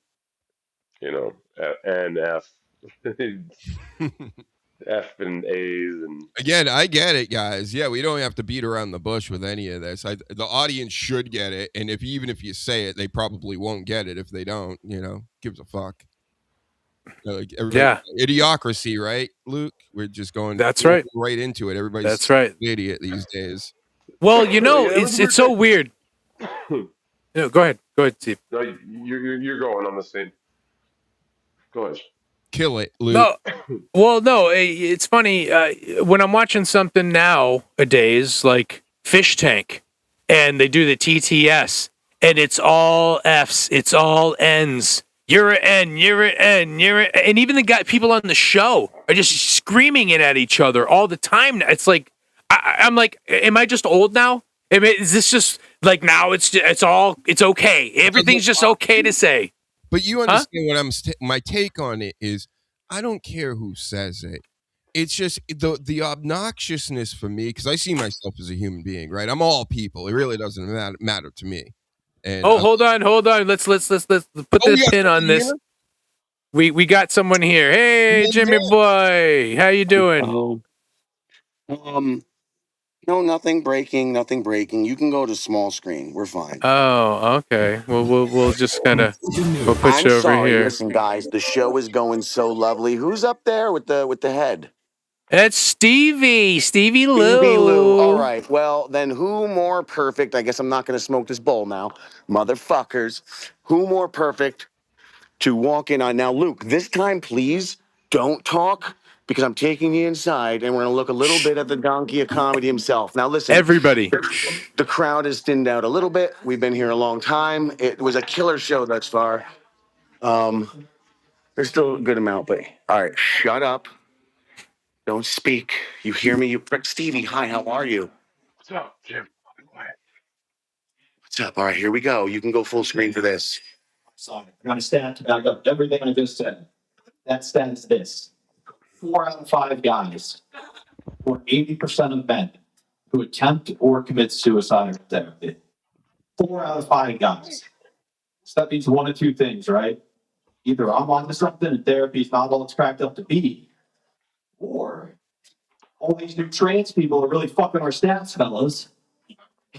and F and A's and Again, I get it, guys. Yeah, we don't have to beat around the bush with any of this. The audience should get it, and even if you say it, they probably won't get it if they don't. Gives a fuck. Like idiocracy, right, Luke? We're just going. That's right. Right into it. Everybody's That's right. An idiot these days. Well, it's so weird. No, go ahead, Steve. No, you're going on the same. Go ahead. Kill it, Luke. No, well, no. It's funny when I'm watching something nowadays like Fish Tank, and they do the TTS, and it's all Fs, it's all Ns. You're an N, you're an N, you're an N. And even people on the show are just screaming it at each other all the time. It's like I'm like, am I just old now? Is this just like now? It's okay. Everything's just okay to say. But you understand what my take on it is. I don't care who says it. It's just the obnoxiousness for me, because I see myself as a human being, right? I'm all people. It really doesn't matter to me. And hold on. Let's put the pin on this. Here? We got someone here. Hey, Jimmy boy, how you doing? No, nothing breaking. You can go to small screen. We're fine. Oh, okay. Well, we'll just kind of we'll put I'm you over sorry. here. Listen, guys, the show is going so lovely. Who's up there with the head? That's Stevie Lou. Stevie Lou. All right. Well, then who more perfect? I guess I'm not going to smoke this bowl now. Motherfuckers. Who more perfect to walk in on? Now, Luke, this time, please don't talk because I'm taking you inside and we're going to look a little bit at the donkey of comedy himself. Now, listen. Everybody. The crowd has thinned out a little bit. We've been here a long time. It was a killer show thus far. There's still a good amount, but all right, shut up. Don't speak. You hear me? You prick. Stevie, hi, how are you? What's up, Jim? What's up? All right, here we go. You can go full screen for this. Sorry, I'm going to stand to back up everything I just said. That stands this. 4 out of 5 guys, or 80% of men, who attempt or commit suicide are therapy. 4 out of 5 guys. So that means one of two things, right? Either I'm onto something and therapy's not all it's cracked up to be, or all these new trans people are really fucking our stats, fellas.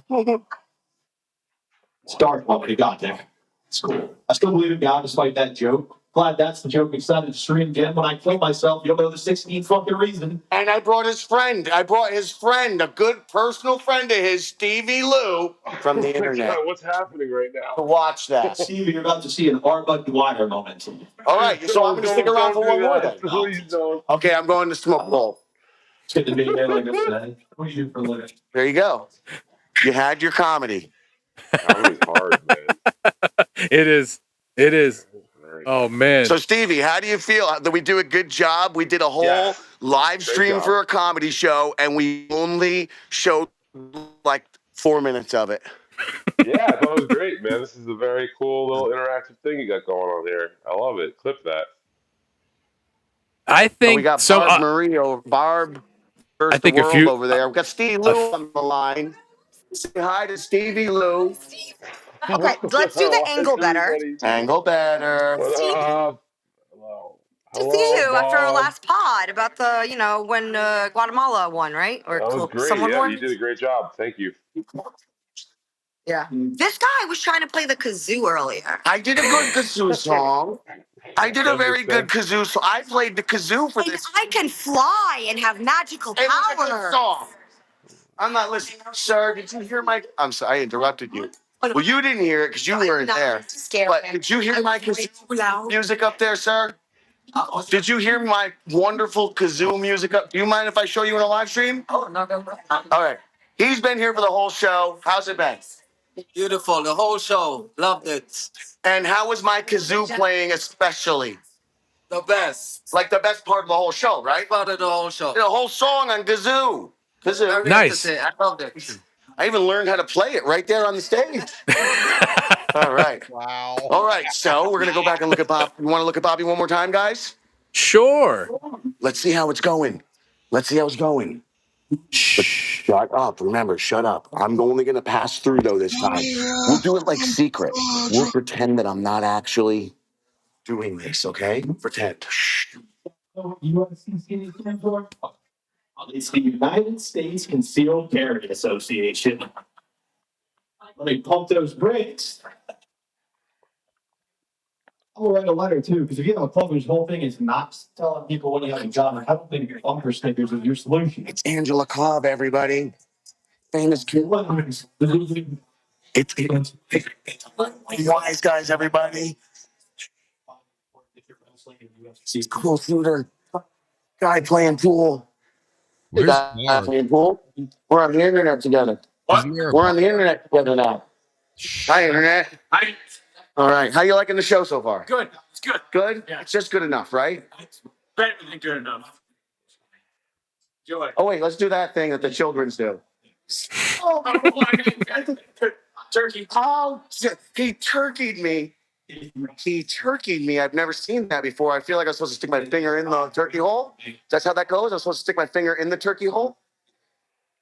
It's dark what we got there. It's cool. I still believe in God despite that joke. Glad that's the joke excited to stream again. When I kill myself, you'll know the 16th fucking reason. And I brought his friend. A good personal friend of his, Stevie Lou, from the internet. What's happening right now? To watch that. Stevie, you're about to see an Armand Dwyer moment. All right, so I'm going to stick around for one more then. Please don't. Okay, I'm going to smoke bowl. It's good to be here, like I said. What do you do for a living? There you go. You had your comedy. That was hard, man. It is. Oh man. So Stevie, how do you feel? Did we do a good job? We did a whole live stream for a comedy show, and we only showed like 4 minutes of it. Yeah, I thought it was great, man. This is a very cool little interactive thing you got going on here. I love it. Clip that. I think we got Barb Marie, Barb versus the world over there. We got Steve Lou on the line. Say hi to Stevie Lou. Okay, let's do the angle better. Angle better. Steve, Hello. to see you after our last pod about the, when Guatemala won, right? Or That was great. someone Yeah, won. you did a great job. Thank you. Yeah. This guy was trying to play the kazoo earlier. I did a good kazoo song. I did a very good kazoo song. I played the kazoo for this. I can fly and have magical power. It was a good song. I'm not listening. Sir, did you hear my... I'm sorry, I interrupted you. Well, you didn't hear it because you weren't there. But did you hear my kazoo music up there, sir? Did you hear my wonderful kazoo music up? Do you mind if I show you in a live stream? Oh, no. All right. He's been here for the whole show. How's it been? Beautiful, the whole show. Loved it. And how was my kazoo playing especially? The best. Like the best part of the whole show, right? Part of the whole show. Did a whole song on kazoo. Kazoo. Nice. I loved it. I even learned how to play it right there on the stage. All right. Wow. All right. So we're gonna go back and look at Bob. You want to look at Bobby one more time, guys? Sure. Let's see how it's going. But shut up. Remember, shut up. I'm only gonna pass through though this time. We'll do it like secret. We'll pretend that I'm not actually doing this. Okay? Pretend. Shh. It's the United States Concealed Carry Association. Let me pump those brakes. I'll write a letter too, because if you have a club whose whole thing is not telling people what you have a job, I don't think bumper stickers is your solution. It's Angela Cobb, everybody. Famous kid. It's wise guys, everybody. She's cool shooter. Guy playing pool. Where's Barb? Playing pool. We're on the internet together. We're on the internet together now. Hi, internet. Hi. All right. How you liking the show so far? Good. It's good. Good? Yeah. It's just good enough, right? Better than good enough. Oh wait, let's do that thing that the children's do. Turkey. Oh, he turkeyed me. He turkeyed me. I've never seen that before. I feel like I'm supposed to stick my finger in the turkey hole. That's how that goes. I'm supposed to stick my finger in the turkey hole.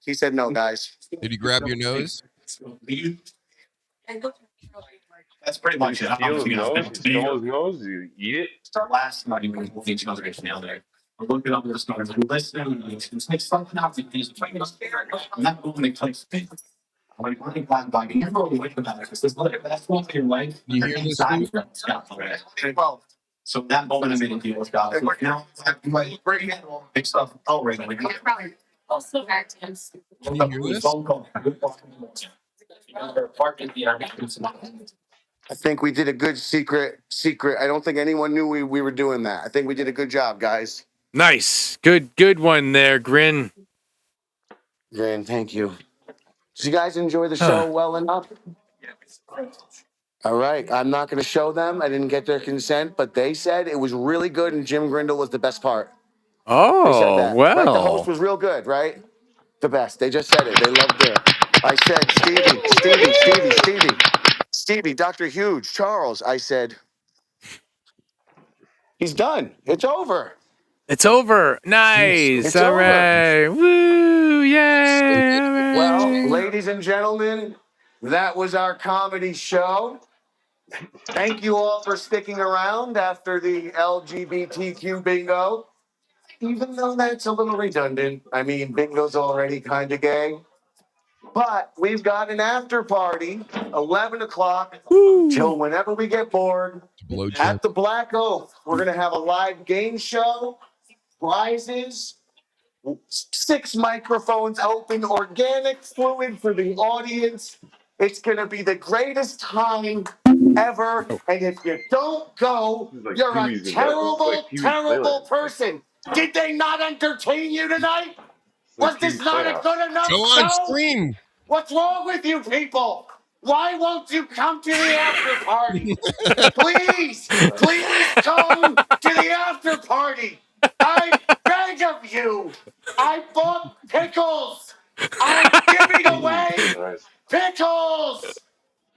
He said no, guys. Did he grab your nose? That's pretty much it. I don't know if you guys know You today stole or his nose. You eat it. start last night. We think you guys are going to nail there. We're looking up the stars. We're listening. It's like something out there. I'm not going to touch it. I'm like, running black bag. You're really waiting about it because that's one thing, right? You hear this, dude? Well, so that moment I made a deal with God. Look, now, bring in big stuff. Oh, right. Also, actors. Can you hear this? Phone call. I think we did a good secret. I don't think anyone knew we were doing that. I think we did a good job, guys. Nice. Good one there, Grin. Grand, thank you. Did you guys enjoy the show well enough? All right. I'm not going to show them. I didn't get their consent, but they said it was really good and Jim Grindle was the best part. They said Oh, that. Right? The host well. was real good, right? The best. They just said it. They loved it. I said, Stevie, Dr. Huge, Charles. I said, he's done. It's over. It's over. Nice. It's All over. right. Woo. Yay. All right. Well, ladies and gentlemen, that was our comedy show. Thank you all for sticking around after the LGBTQ bingo. Even though that's a little redundant. I mean, bingo's already kind of gay. But we've got an after party, 11 o'clock, till whenever we get bored. At the Black Oak, we're going to have a live game show, prizes, 6 microphones open, organic fluid for the audience. It's going to be the greatest time ever. And if you don't go, you're a terrible person. Did they not entertain you tonight? Was this not a good enough Go on, show? scream. What's wrong with you people? Why won't you come to the after party? Please come to the after party. I beg of you. I bought pickles. I'm giving away pickles.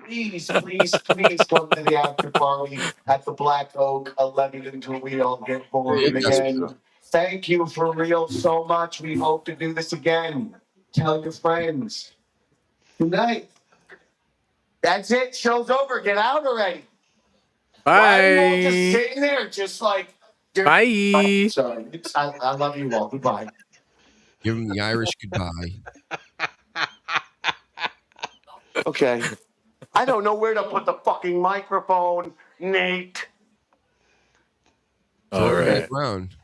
Please come to the after party at the Black Oak, 11 until we all get bored again. Thank you for real so much. We hope to do this again. Tell your friends. Good night. That's it. Show's over. Get out already. Why are you all just Bye. sitting there just like... Bye. Sorry. I love you all. Goodbye. Give him the Irish goodbye. Okay. I don't know where to put the fucking microphone, Nate. All right. Round.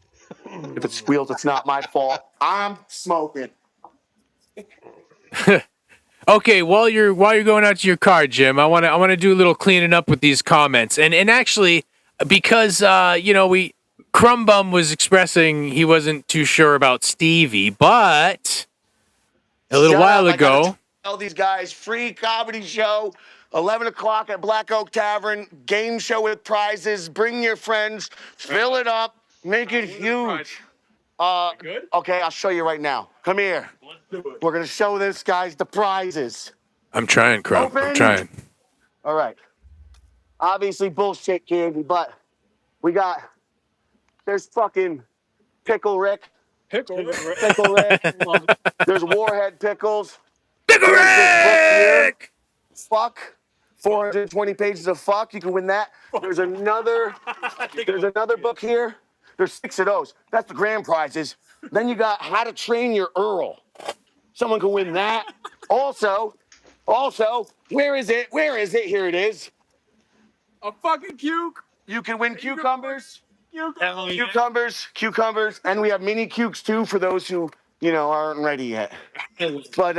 If it squeals, it's not my fault. I'm smoking. Okay, while you're going out to your car, Jim, I want to do a little cleaning up with these comments. And actually, because Crumbum was expressing he wasn't too sure about Stevie, but a little while ago, Tell these guys, free comedy show, 11 o'clock at Black Oak Tavern, game show with prizes. Bring your friends, fill it up, make it huge. Good? Okay, I'll show you right now. Come here. Let's do it. We're gonna show this guys the prizes. I'm trying, Crumb. I'm trying. All right. Obviously bullshit candy, but there's fucking Pickle Rick. Pickle Rick. Pickle Rick. There's Warhead Pickles. Pickle Rick! Fuck. 420 pages of fuck. You can win that. There's another book here. There's 6 of those. That's the grand prizes. Then you got How to Train Your Earl. Someone can win that. Also, where is it? Here it is. A fucking cuke. You can win cucumbers. Hell yeah. Cucumbers, and we have mini cukes too for those who, aren't ready yet. But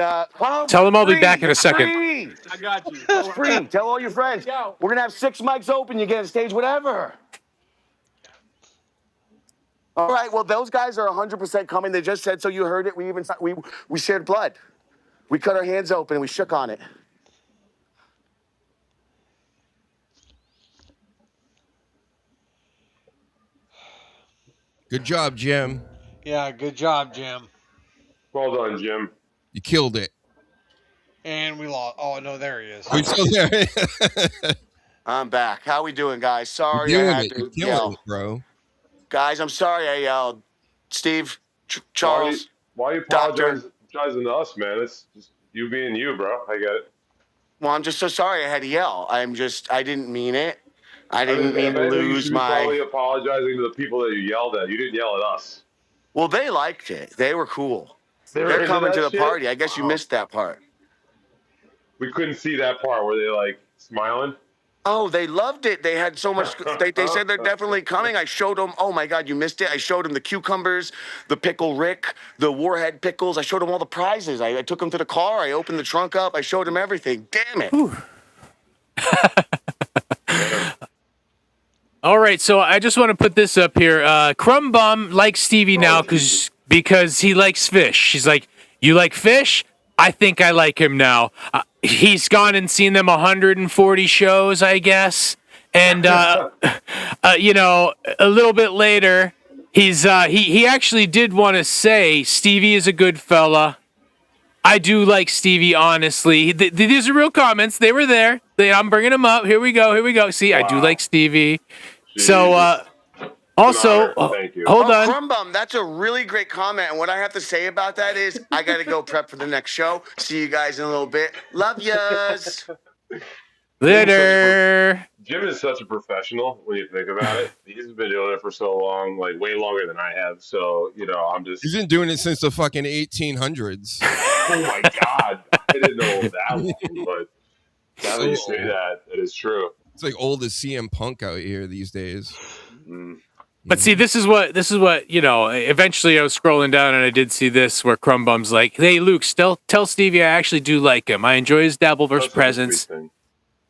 Tell them I'll be back in a second. Free. I got you. It's free. Tell all your friends. We're gonna have 6 mics open. You get on stage, whatever. All right. Well, those guys are 100% coming. They just said so. You heard it. We shared blood. We cut our hands open and we shook on it. Good job, Jim. Yeah, good job, Jim. Well done, Jim. You killed it. And we lost. Oh no, there he is. Are you still there? I'm back. How we doing, guys? You're Sorry I doing had it. You're to killing yell. it, bro. Guys, I'm sorry I yelled. Steve, Why Charles, are you Doctor. apologizing to us, man? It's just you being you, bro. I get it. Well, I'm just so sorry I had to yell. I didn't mean it. I didn't mean If to anything, you lose should be probably my. apologizing to the people that you yelled at. You didn't yell at us. Well, they liked it. They were cool. They were They're into coming that to the shit? party. I guess you missed that part. We couldn't see that part. Were they like smiling? Oh, they loved it. They had so much. They said they're definitely coming. I showed them. Oh my God, you missed it. I showed them the cucumbers, the pickle Rick, the Warhead pickles. I showed them all the prizes. I took them to the car. I opened the trunk up. I showed them everything. Damn it. All right, so I just want to put this up here. Crumb Bum likes Stevie now because he likes fish. She's like, you like fish? I think I like him now. He's gone and seen them 140 shows, I guess. And, you know, a little bit later, he actually did want to say Stevie is a good fella. I do like Stevie, honestly. These are real comments. They were there. I'm bringing them up. Here we go. See, I do like Stevie. Jesus. So, also, Thank you. hold on. Crumbum, that's a really great comment. And what I have to say about that is I got to go prep for the next show. See you guys in a little bit. Love yas. Later. Jim is such a professional when you think about it. He's been doing it for so long, like way longer than I have. So, you know, I'm just. He's been doing it since the fucking 1800s. Oh my God. I didn't know it was that long, but now that you say that, it is true. It's like old as CM Punk out here these days. But see, this is what, you know, eventually I was scrolling down and I did see this where Crumbum's like, hey, Luke, tell Stevie I actually do like him. I enjoy his Dabbleverse presence.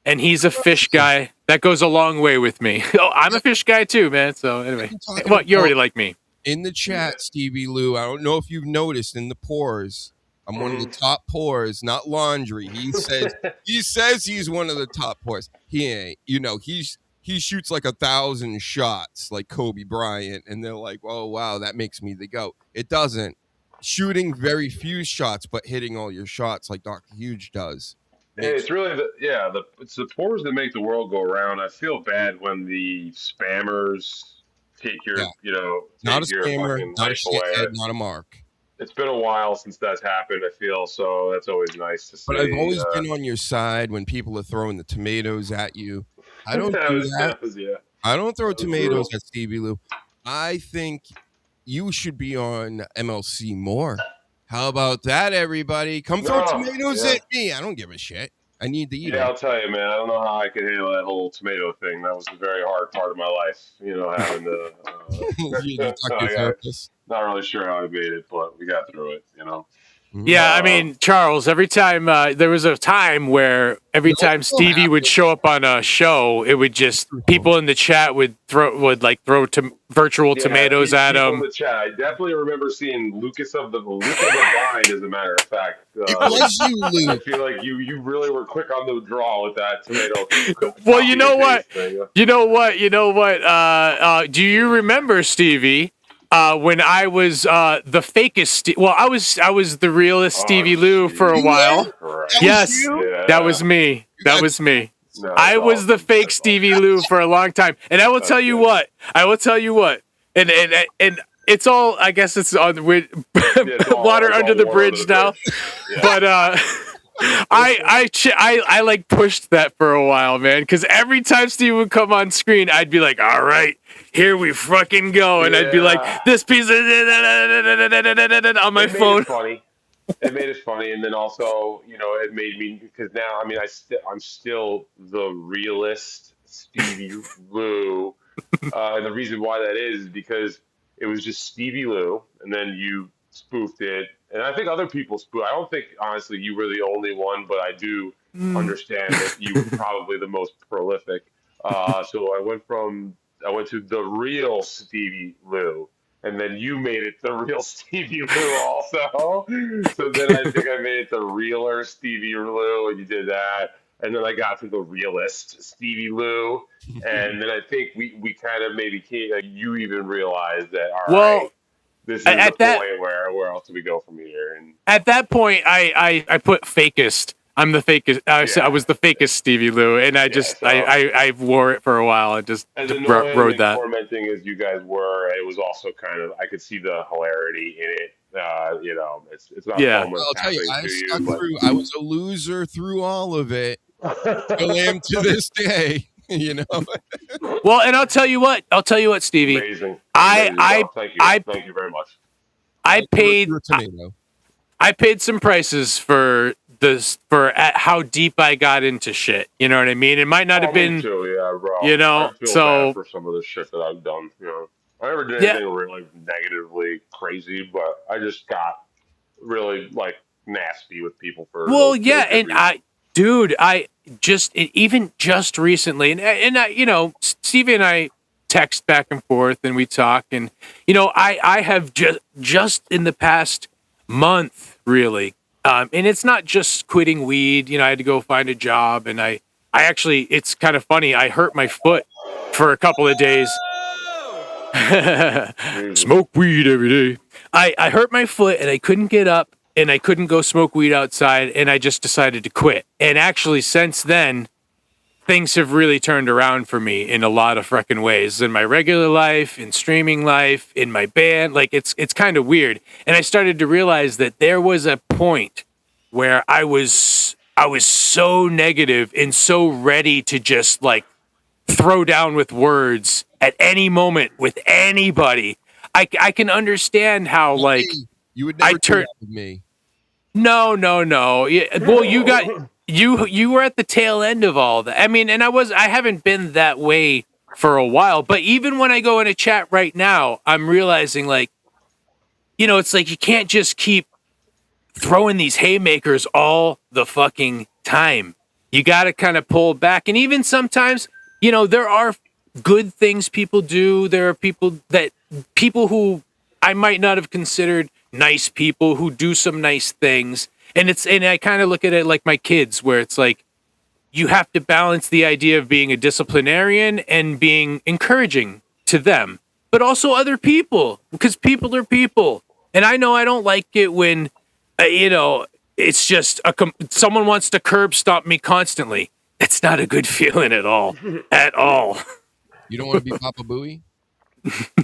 And he's a fish guy. That goes a long way with me. Oh, I'm a fish guy too, man. So anyway, well, you already like me. In the chat, Stevie Lou, I don't know if you've noticed in the pores, I'm one of the top pores, not laundry. He says he's one of the top pores. He ain't. You know, he shoots like 1,000 shots like Kobe Bryant, and they're like, oh wow, that makes me the GOAT. It doesn't. Shooting very few shots, but hitting all your shots like Dr. Huge does. Hey, it's really it's the pores that make the world go around. I feel bad when the spammers take your, Not a take your spammer, fucking not a life away. shithead, not a mark. It's been a while since that's happened, I feel, so that's always nice to see. But I've always been on your side when people are throwing the tomatoes at you. I don't do that. I don't throw tomatoes at Stevie Lou. I think you should be on MLC more. How about that, everybody? Come throw tomatoes at me. I don't give a shit. I need to eat Yeah, I'll tell you, man. I don't know how I can handle that whole tomato thing. That was a very hard part of my life, having to. Not really sure how I made it, but we got through it, Yeah, I mean, Charles, every time there was a time where every time Stevie would show up on a show, it would just people in the chat would throw virtual tomatoes at him. In the chat, I definitely remember seeing Lucas of the Vine, as a matter of fact. It was you, Luke. I feel like you really were quick on the draw with that tomato. Well, you know what? Do you remember, Stevie? When I was the fakest, I was the realest Stevie Lou for a while. Yes, that was me. That was me. I was the fake Stevie Lou for a long time, and I will tell you what. And it's all. I guess it's on water under the bridge now. But I like pushed that for a while, man. Because every time Steve would come on screen, I'd be like, "All right, here we fucking go," and I'd be like, "This piece of on my phone." It made it funny, and then also, it made me, because now, I mean, I'm still the realist Stevie Lou, and the reason why that is because it was just Stevie Lou, and then you spoofed it, and I think other people spoofed. I don't think, honestly, you were the only one, but I do understand that you were probably the most prolific. So I went to the real Stevie Lou, and then you made it the real Stevie Lou also. So then I think I made it the realer Stevie Lou, and you did that. And then I got to the realist Stevie Lou, and then I think we kind of maybe came, you even realized that, all right, this is at the that point where else do we go from here? And at that point, I put fakest. I'm the fakest. I was the fakest Stevie Lou, and I wore it for a while and just as annoying rode and that. tormenting as you guys were, it was also kind of I could see the hilarity in it. It's not Yeah. fun when I'll it's tell you, happening I to stuck you, but through. I was a loser through all of it. Still am to this day. You know. Well, and I'll tell you what, Stevie. Amazing. I Thank you very much. I paid You're a tomato. I paid some prices for this at how deep I got into shit. You know what I mean? It might not have been Me too, yeah, bro. You know, I feel so bad for some of the shit that I've done. I never did Yeah. anything really negatively crazy, but I just got really like nasty with people for Well, those yeah, good reasons. I just even just recently, and I, Stevie and I text back and forth, and we talk, and I have just in the past month, really, and it's not just quitting weed. I had to go find a job, and I actually, it's kind of funny. I hurt my foot for a couple of days. Smoke weed every day. I hurt my foot and I couldn't get up and I couldn't go smoke weed outside and I just decided to quit. And actually since then, things have really turned around for me in a lot of freaking ways. In my regular life, in streaming life, in my band. Like it's kind of weird. And I started to realize that there was a point where I was so negative and so ready to just like throw down with words at any moment with anybody. I can understand how like You would never I turn. do that with me. No. Yeah, well, you got you were at the tail end of all that. I mean, and I haven't been that way for a while. But even when I go in a chat right now, I'm realizing like, it's like you can't just keep throwing these haymakers all the fucking time. You got to kind of pull back. And even sometimes, there are good things people do. There are people who I might not have considered nice people who do some nice things. And I kind of look at it like my kids, where it's like, you have to balance the idea of being a disciplinarian and being encouraging to them, but also other people, because people are people. And I know I don't like it when, it's just someone wants to curb stomp me constantly. It's not a good feeling at all. At all. You don't want to be Papa Booey?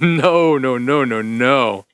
No.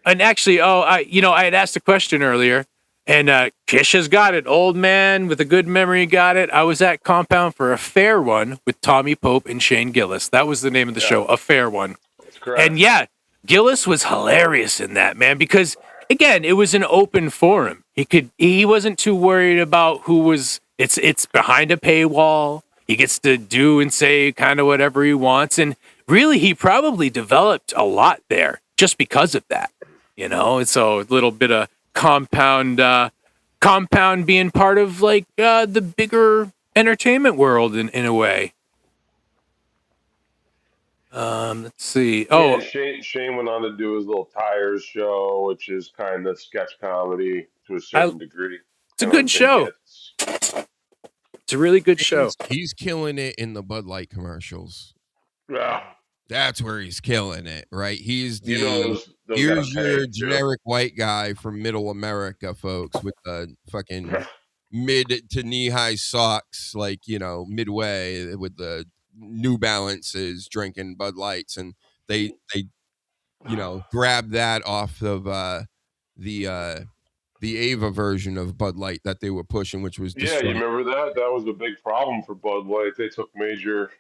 And actually, I had asked a question earlier, and Kish has got it. Old man with a good memory got it. I was at Compound for A Fair One with Tommy Pope and Shane Gillis. That was the name of the show, A Fair One. That's correct. And yeah, Gillis was hilarious in that, man, because again, it was an open forum. He wasn't too worried about who was. It's behind a paywall. He gets to do and say kind of whatever he wants, and really, he probably developed a lot there just because of that. And so a little bit of compound being part of like the bigger entertainment world in a way. Let's see. Oh, Shane went on to do his little Tires show, which is kind of sketch comedy to a certain degree. It's a good show. It's a really good show. He's killing it in the Bud Light commercials. Yeah. That's where he's killing it, right? He's the those here's gotta your pay, too. generic white guy from middle America, folks, with the fucking mid to knee high socks, like, midway with the New Balances, drinking Bud Lights, and they grab that off of the Ava version of Bud Light that they were pushing, which was Yeah, you remember that? That was a big problem for Bud Light. They took major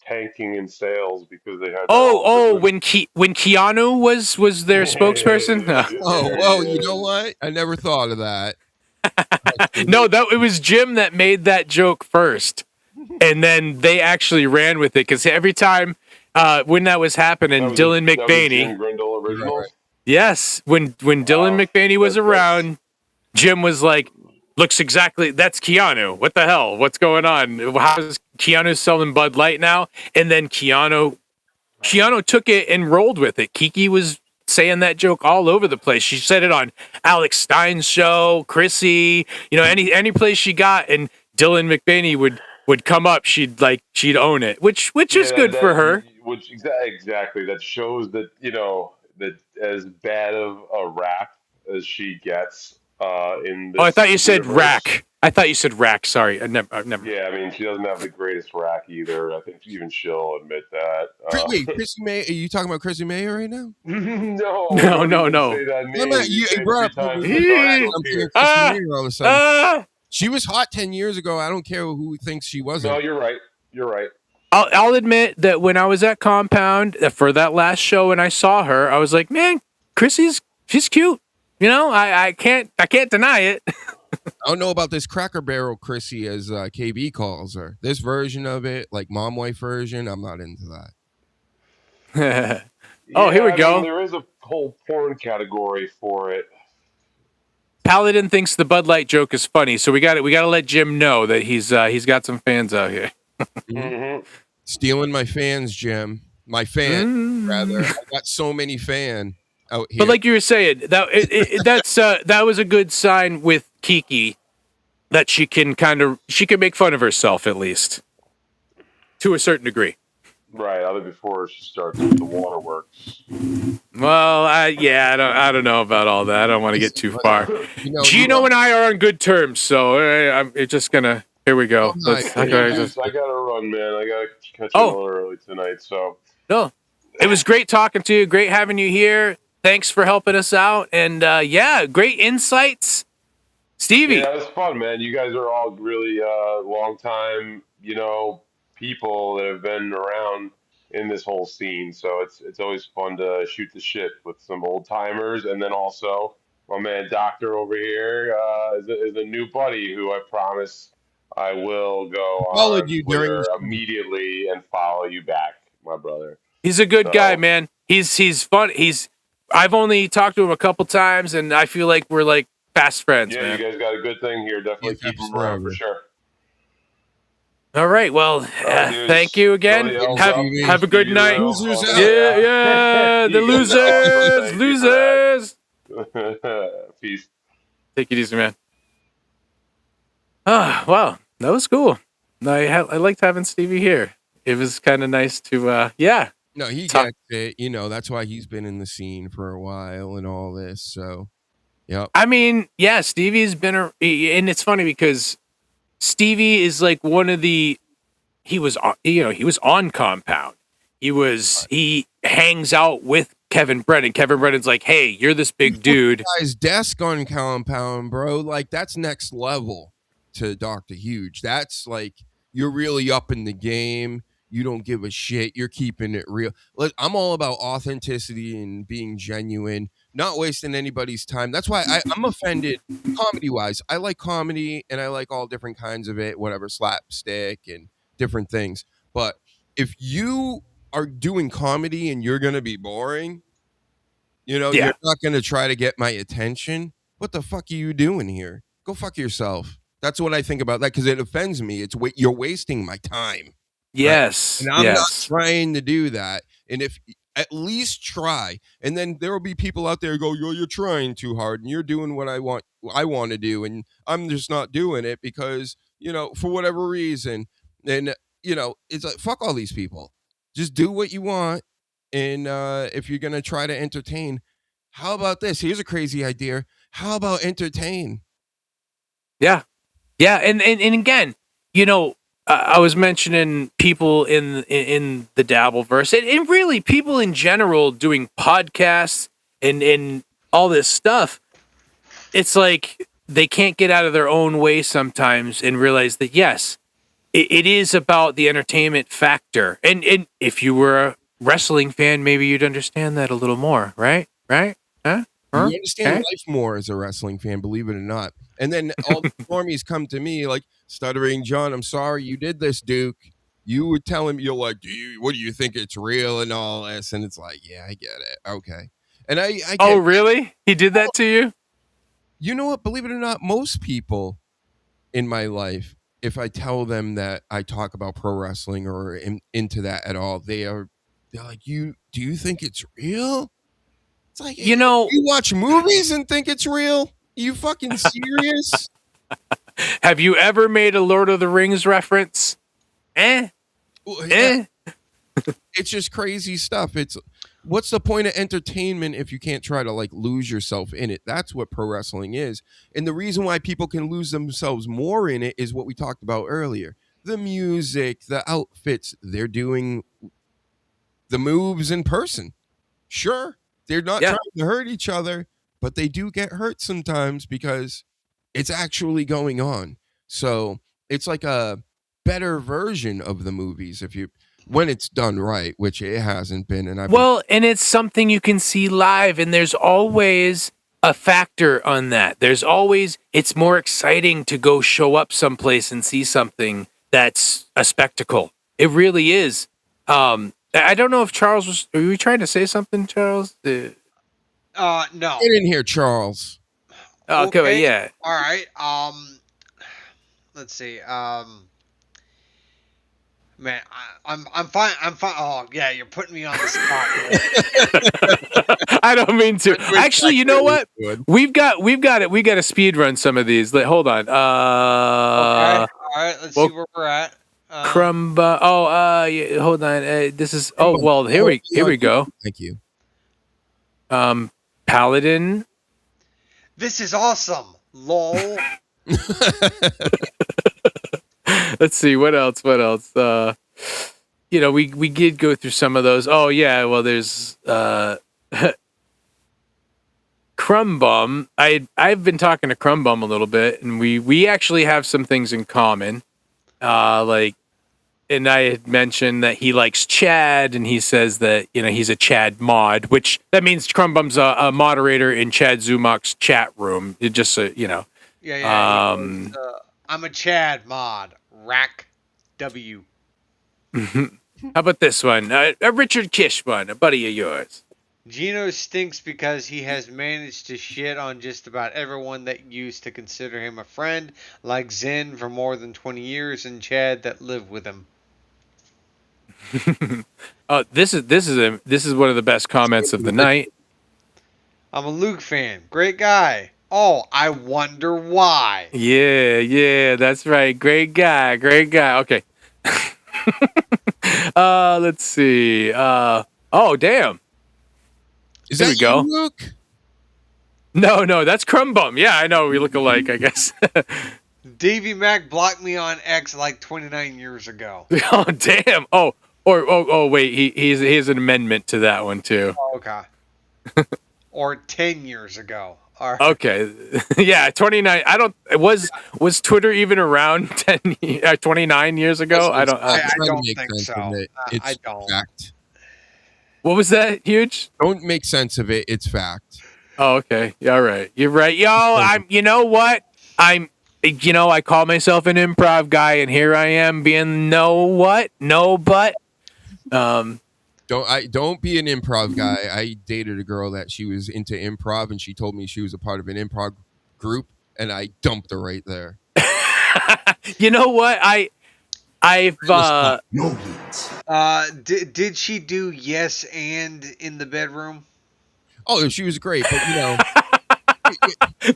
tanking in sales because they had. When Keanu was their spokesperson. Oh, you know what? I never thought of that. No, it was Jim that made that joke first, and then they actually ran with it because every time when that was happening, Dylan McBaney. Jim Grindle originals. Yes, when Dylan McBaney was around, Jim was like, "Looks exactly. That's Keanu. What the hell? What's going on? How is Keanu selling Bud Light now?" And then Keanu took it and rolled with it. Kiki was saying that joke all over the place. She said it on Alex Stein's show, Chrissy, any place she got, and Dylan McBaney would come up, she'd own it, which is good for her. Which exactly that shows that as bad of a rap as she gets in this Oh, I thought you said universe. rack. I thought you said rack. Sorry, I never. Yeah, I mean, she doesn't have the greatest rack either. I think even she'll admit that. Wait, Chrissy May? Are you talking about Chrissy May right now? No, No, don't no, even no. say that I'm name. not, You say you it brought 3 up times, Louis the Vuitton, dark and I'm thinking appears. Chrissy May all of a sudden. She was hot 10 years ago. I don't care who thinks she wasn't. No, you're right. You're right. I'll admit that when I was at Compound for that last show and I saw her, I was like, man, she's cute. You know, I can't deny it. I don't know about this Cracker Barrel Chrissy, as KB calls her. This version of it, like mom wife version, I'm not into that. Oh, here we I go. mean, there is a whole porn category for it. Paladin thinks the Bud Light joke is funny, so we got to let Jim know that he's got some fans out here. Stealing my fans, Jim. My fan, rather. I got so many fan out here. But like you were saying, that was a good sign with Kiki that she can make fun of herself at least to a certain degree. Right, other before she starts with the waterworks. Well, I don't know about all that. I don't want to get too far. Gino and I are on good terms, so I'm just gonna. Here we go. I gotta run, man. I gotta catch a little early tonight. So no, it was great talking to you. Great having you here. Thanks for helping us out, and great insights, Stevie. yeah, it was fun, man. You guys are all really long time, people that have been around in this whole scene. So it's always fun to shoot the shit with some old timers, and then also my man Doctor over here is a new buddy who I promise I will go Followed on you during Twitter the- immediately and follow you back, my brother. He's a good guy, man. He's fun. I've only talked to him a couple times, and I feel like we're like fast friends, Yeah, man. you guys got a good thing here. Definitely keep them around for sure. All right. Well, thank you again. Have a good night. Losers out. Yeah, the losers. Peace. Take it easy, man. Ah, wow, that was cool. I liked having Stevie here. It was kind of nice to, No, he gets it. That's why he's been in the scene for a while and all this. So, yeah. I mean, yeah, Stevie's been, and it's funny because Stevie is like one of he was on Compound. He hangs out with Kevin Brennan. Kevin Brennan's like, hey, you're this big dude. Guy's desk on Compound, bro. Like, that's next level to Dr. Huge. That's like, you're really up in the game. You don't give a shit. You're keeping it real. Look, I'm all about authenticity and being genuine, not wasting anybody's time. That's why I'm offended comedy-wise. I like comedy, and I like all different kinds of it, whatever, slapstick and different things. But if you are doing comedy and you're going to be boring, you're not going to try to get my attention, what the fuck are you doing here? Go fuck yourself. That's what I think about that, because it offends me. You're wasting my time. Yes. Right? And I'm not trying to do that. And if at least try, and then there will be people out there who go, you're trying too hard and you're doing what I want to do. And I'm just not doing it because, for whatever reason. And, it's like, fuck all these people. Just do what you want. And if you're going to try to entertain, how about this? Here's a crazy idea. How about entertain? Yeah. Yeah. And again, I was mentioning people in the Dabbleverse and really people in general doing podcasts and all this stuff. It's like they can't get out of their own way sometimes and realize that, yes, it is about the entertainment factor. And if you were a wrestling fan, maybe you'd understand that a little more, right? Right? Huh? You understand life more as a wrestling fan, believe it or not. And then all the normies come to me like, Stuttering John, I'm sorry you did this, Duke. You would tell him, you're like, what do you think it's real and all this? And it's like, yeah, I get it. Okay. And I get, oh, really? He did that to you? You know what? Believe it or not, most people in my life, if I tell them that I talk about pro wrestling or into that at all, they're like, do you think it's real? It's like, you watch movies and think it's real? You fucking serious? Have you ever made a Lord of the Rings reference? It's just crazy stuff. It's what's the point of entertainment if you can't try to like lose yourself in it? That's what pro wrestling is. And the reason why people can lose themselves more in it is what we talked about earlier. The music, the outfits, they're doing the moves in person. Sure, they're not trying to hurt each other, but they do get hurt sometimes because it's actually going on. So it's like a better version of the movies when it's done right, which it hasn't been. And and it's something you can see live, and there's always a factor on that. It's more exciting to go show up someplace and see something that's a spectacle. It really is. I don't know if Charles were you trying to say something, Charles? No. Get in here, Charles. Okay, yeah. All right. Let's see. Man, I'm fine. Oh yeah, you're putting me on the spot. I don't mean to. Actually, you know what? We've got it. We got to speed run some of these. Hold on. Okay. All right. Let's see where we're at. Crumba. Yeah, hold on. This is. Oh well. Here we go. Thank you. Paladin. This is awesome. Lol. Let's see what else. We did go through some of those. Oh yeah. Well, there's Crumbum. I've been talking to Crumbum a little bit, and we actually have some things in common. And I had mentioned that he likes Chad, and he says that he's a Chad mod, which that means Crumbum's a moderator in Chad Zumach's chat room. It just Yeah. I'm a Chad mod. Rack W. How about this one? A Richard Kish one, a buddy of yours. Gino stinks because he has managed to shit on just about everyone that used to consider him a friend, like Zen for more than 20 years and Chad that lived with him. This is one of the best comments of the night. I'm a Luke fan. Great guy. Oh, I wonder why. Yeah, that's right. Great guy. Okay. Let's see. Oh, damn. Is There that we go. you, Luke? No, that's Crumbum. Yeah, I know. We look alike, I guess. Davey Mack blocked me on X like 29 years ago. Oh, damn. Oh, wait. He has an amendment to that one, too. Oh, okay. Or 10 years ago. All right. Okay. Yeah, 29. Was Twitter even around 29 years ago? I don't think so. I don't. Fact. What was that? Huge? Don't make sense of it. It's fact. Oh, okay. Yeah, all right. You're right. Yo, you know what? I call myself an improv guy, and here I am being no but. Don't be an improv guy. I dated a girl that she was into improv, and she told me she was a part of an improv group, and I dumped her right there. You know what? Did she do yes and in the bedroom? Oh, she was great, but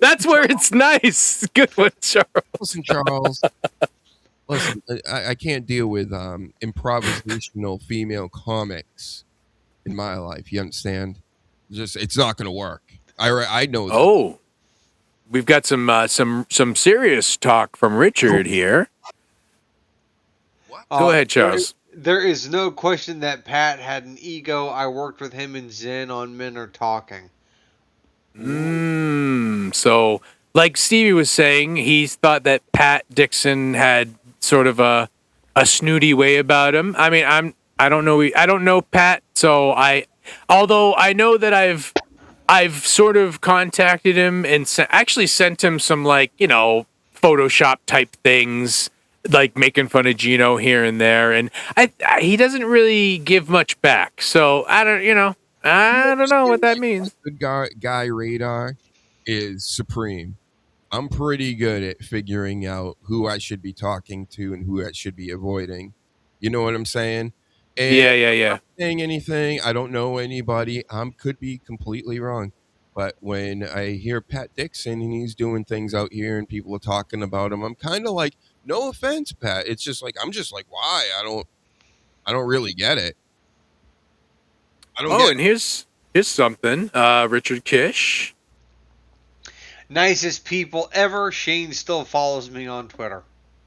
that's where it's nice. Good one, Charles. Listen, Charles. Listen, I can't deal with improvisational female comics in my life. You understand? It's not going to work. I know that. Oh, we've got some serious talk from Richard here. Go ahead, Charles. There is no question that Pat had an ego. I worked with him and Zen on Men Are Talking. So, like Stevie was saying, he thought that Pat Dixon had sort of a snooty way about him. I mean, I don't know Pat, so although I know that I've sort of contacted him and actually sent him some Photoshop type things, like making fun of Gino here and there, and he doesn't really give much back. So I don't know what that means. Good guy radar is supreme. I'm pretty good at figuring out who I should be talking to and who I should be avoiding. You know what I'm saying? And Yeah. I'm not saying anything. I don't know anybody. Could be completely wrong. But when I hear Pat Dixon and he's doing things out here and people are talking about him, I'm kind of like, no offense, Pat. It's just like, I'm just like, why? I don't really get it. And here's something. Richard Kish. Nicest people ever. Shane still follows me on Twitter.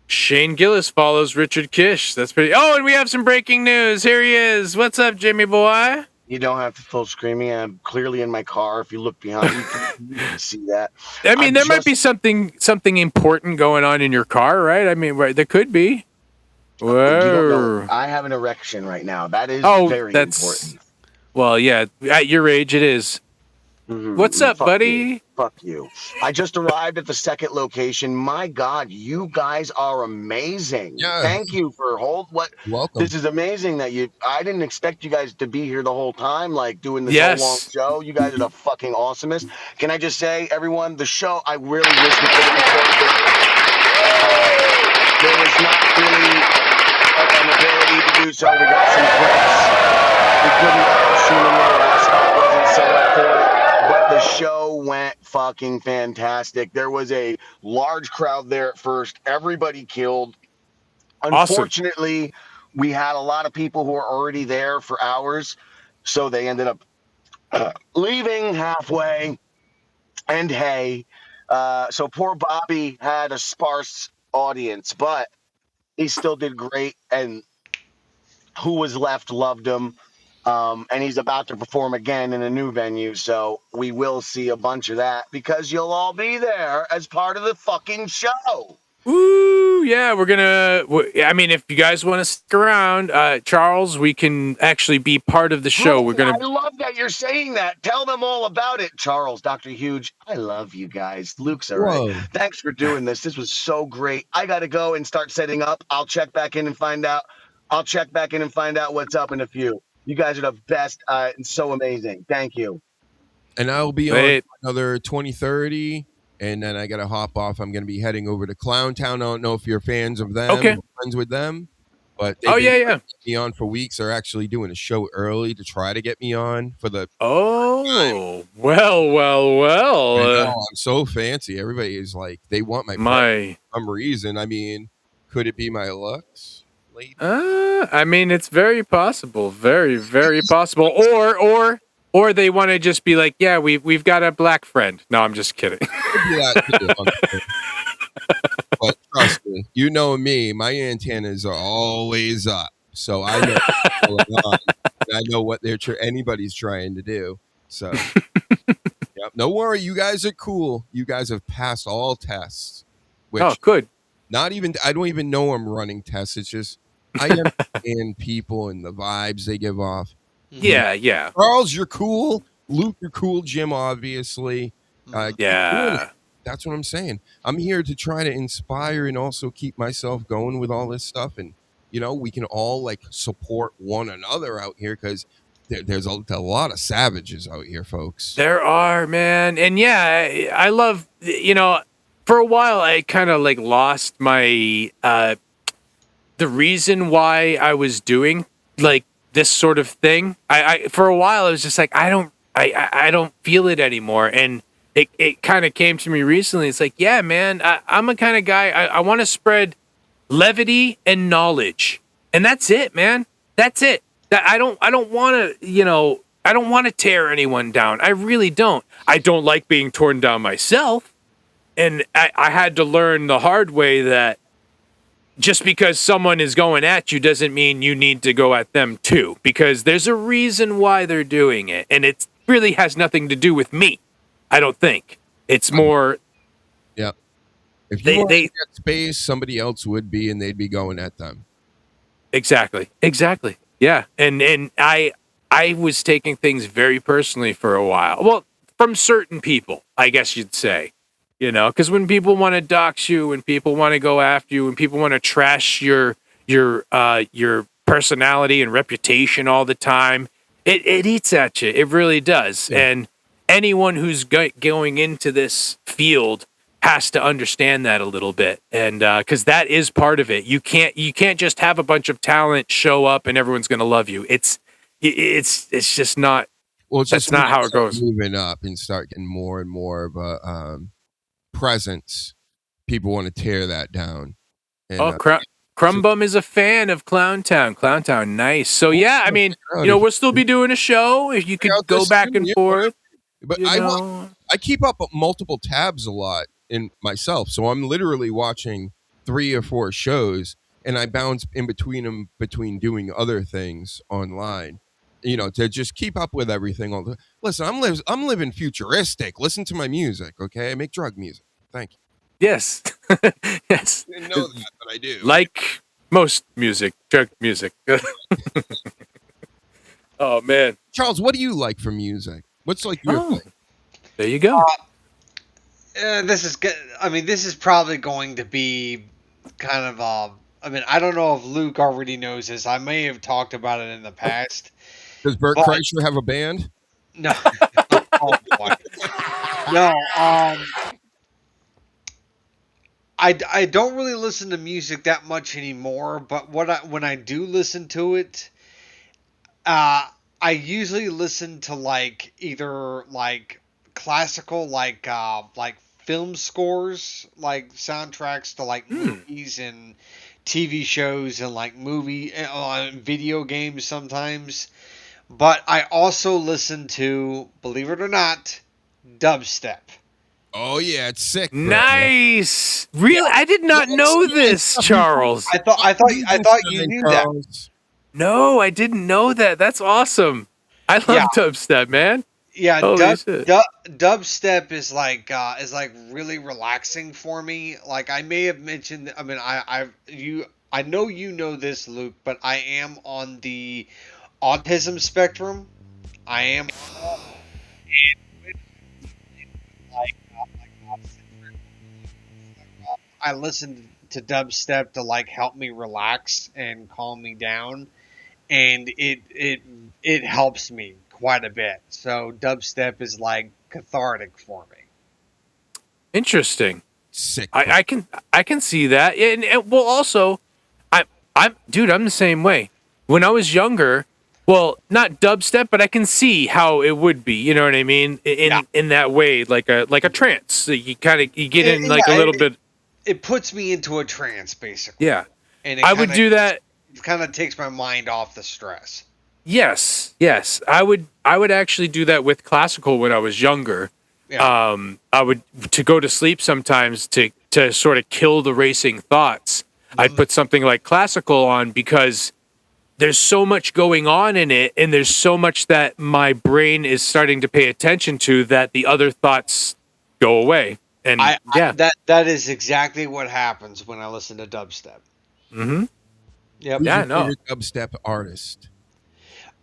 Shane Gillis follows Richard Kish. That's pretty. Oh, and we have some breaking news. Here he is. What's up, Jimmy boy? You don't have to full screen me. I'm clearly in my car. If you look behind you can see that. I mean, there might be something important going on in your car, right? I mean, there could be. You don't know. I have an erection right now. That is very important. Well, yeah. At your age, it is. What's up, buddy? Fuck you. I just arrived at the second location. My God, you guys are amazing. Yeah. Thank you for Welcome. This is amazing that I didn't expect you guys to be here the whole time, like doing this whole long show. You guys are the fucking awesomest. Can I just say, everyone, the show, I really wish we could have recorded it. There was not really an ability to do so. We got some clips. We couldn't see them there. That spot wasn't set up for it. But the show went fucking fantastic. There was a large crowd there at first. Everybody killed. Unfortunately, we had a lot of people who were already there for hours, so they ended up leaving halfway. And hey, so poor Bobby had a sparse audience, but he still did great. And who was left loved him. And he's about to perform again in a new venue, so we will see a bunch of that because you'll all be there as part of the fucking show. Woo! Yeah, we're gonna. I mean, if you guys want to stick around, Charles, we can actually be part of the show. We're gonna. I love that you're saying that. Tell them all about it, Charles. Dr. Huge, I love you guys. Luke's all right. Thanks for doing this. This was so great. I got to go and start setting up. I'll check back in and find out. What's up in a few. You guys are the best and so amazing. Thank you. And I'll be on another 2030, and then I got to hop off. I'm going to be heading over to Clowntown. I don't know if you're fans of them, friends with them, but they've been me on for weeks. They're actually doing a show early to try to get me on for the. Oh, well. I know, I'm so fancy. Everybody is like, they want my for some reason. I mean, could it be my looks? I mean, it's very possible, very, very possible. Or they want to just be like, yeah, we've got a black friend. No, I'm just kidding. But trust me, you know me, my antennas are always up, so I know what's going on. And I know what anybody's trying to do. So, no worry, you guys are cool. You guys have passed all tests. Which, good. I don't even know I'm running tests. It's just I understand people and the vibes they give off. Yeah. Charles, you're cool. Luke, you're cool. Jim, obviously. Yeah. That's what I'm saying. I'm here to try to inspire and also keep myself going with all this stuff. And, we can all support one another out here because there's a lot of savages out here, folks. There are, man. And yeah, I love, for a while I kind of lost my, the reason why I was doing this sort of thing. I for a while I was just I don't feel it anymore. And it kind of came to me recently. It's yeah, man, I'm a kind of guy. I want to spread levity and knowledge, and that's it, man. That's it. I don't want to, I don't want to tear anyone down. I really don't. I don't like being torn down myself. And I had to learn the hard way that just because someone is going at you doesn't mean you need to go at them too, because there's a reason why they're doing it. And it really has nothing to do with me. I don't think. It's more. Yeah. If you they get space, somebody else would be, and they'd be going at them. Exactly. Yeah. And I was taking things very personally for a while. Well, from certain people, I guess you'd say. Because when people want to dox you, when people want to go after you, when people want to trash your personality and reputation all the time, it eats at you. It really does. Yeah. And anyone who's going into this field has to understand that a little bit, and because that is part of it. You can't just have a bunch of talent show up and everyone's going to love you. It's just not. Well, it's that's not how it goes. Moving up and start getting more and more of a presence. People want to tear that down. And, crap! Crumbum is a fan of Clowntown. Clowntown, nice. So yeah, I mean, we'll still be doing a show. If you could go back and forth. But I keep up multiple tabs a lot in myself, so I'm literally watching 3 or 4 shows, and I bounce in between them between doing other things online. To just keep up with everything. Listen, I'm living futuristic. Listen to my music, okay? I make drug music. Thank you. Yes. Yes. I didn't know that, but I do. Like most music, drug music. Oh, man. Charles, what do you like for music? What's like your thing? There you go. This is good. I mean, this is probably going to be kind of. I mean, I don't know if Luke already knows this. I may have talked about it in the past. Does Bert Kreischer have a band? No. Oh, boy. No. I don't really listen to music that much anymore, but when I do listen to it, I usually listen to like either like classical like film scores, like soundtracks to like movies and TV shows and like video games sometimes. But I also listen to, believe it or not, dubstep. Oh yeah, it's sick. Bro. Nice. Really, I did not know this, Charles. I thought you knew that. No, I didn't know that. That's awesome. I love dubstep, man. Yeah, Holy shit. dubstep is like really relaxing for me. Like I may have mentioned. I mean, I know you know this, Luke, but I am on the autism spectrum. I am. I listen to dubstep to like help me relax and calm me down, and it helps me quite a bit. So dubstep is like cathartic for me. Interesting. Sick. I can see that. And well, also, I'm the same way. When I was younger, well, not dubstep, but I can see how it would be. You know what I mean? In that way, like a trance. So you get in like a little bit. It puts me into a trance, basically. Yeah, and I would do that. It kind of takes my mind off the stress. Yes, I would actually do that with classical when I was younger. Yeah. I would to go to sleep sometimes to sort of kill the racing thoughts. I'd put something like classical on because there's so much going on in it, and there's so much that my brain is starting to pay attention to that the other thoughts go away. And that is exactly what happens when I listen to dubstep. Mm-hmm. Yep. Who's your favorite dubstep artist?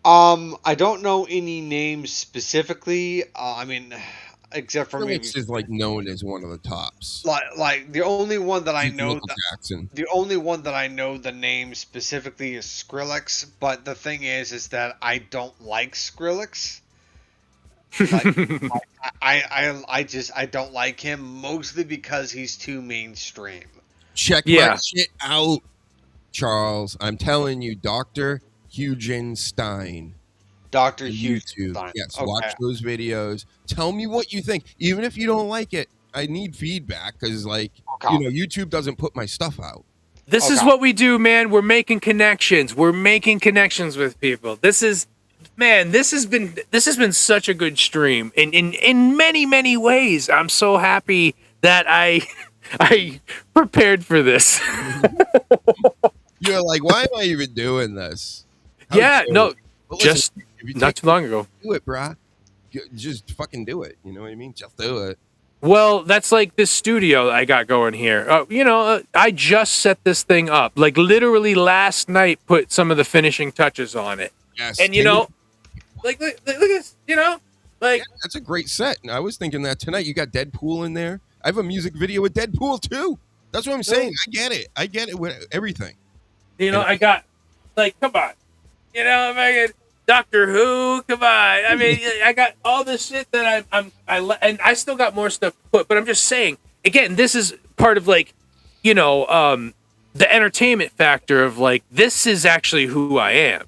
I don't know any names specifically. I mean, except for maybe is like known as one of the tops. Like the only one that I know Jackson. The only one that I know the name specifically is Skrillex. But the thing is that I don't like Skrillex. Like, I don't like him mostly because he's too mainstream. Check my shit out, Charles. I'm telling you, Dr. Hugenstein. Dr. YouTube. Hugenstein. Yes, Okay. watch those videos. Tell me what you think. Even if you don't like it, I need feedback because, YouTube doesn't put my stuff out. This is what we do, man. We're making connections. We're making connections with people. This has been such a good stream in many, many ways. I'm so happy that I prepared for this. You're like, why am I even doing this? Just not too long ago. Do it, brah. Just fucking do it. You know what I mean? Just do it. Well, that's like this studio I got going here. I just set this thing up. Like literally last night, put some of the finishing touches on it. Yes. And look at this. That's a great set. And I was thinking that tonight. You got Deadpool in there. I have a music video with Deadpool too. That's what I'm saying. I get it with everything. I got come on. Megan, Doctor Who, come on. I mean, I got all this shit that and I still got more stuff to put, but I'm just saying, again, this is part of the entertainment factor of this is actually who I am.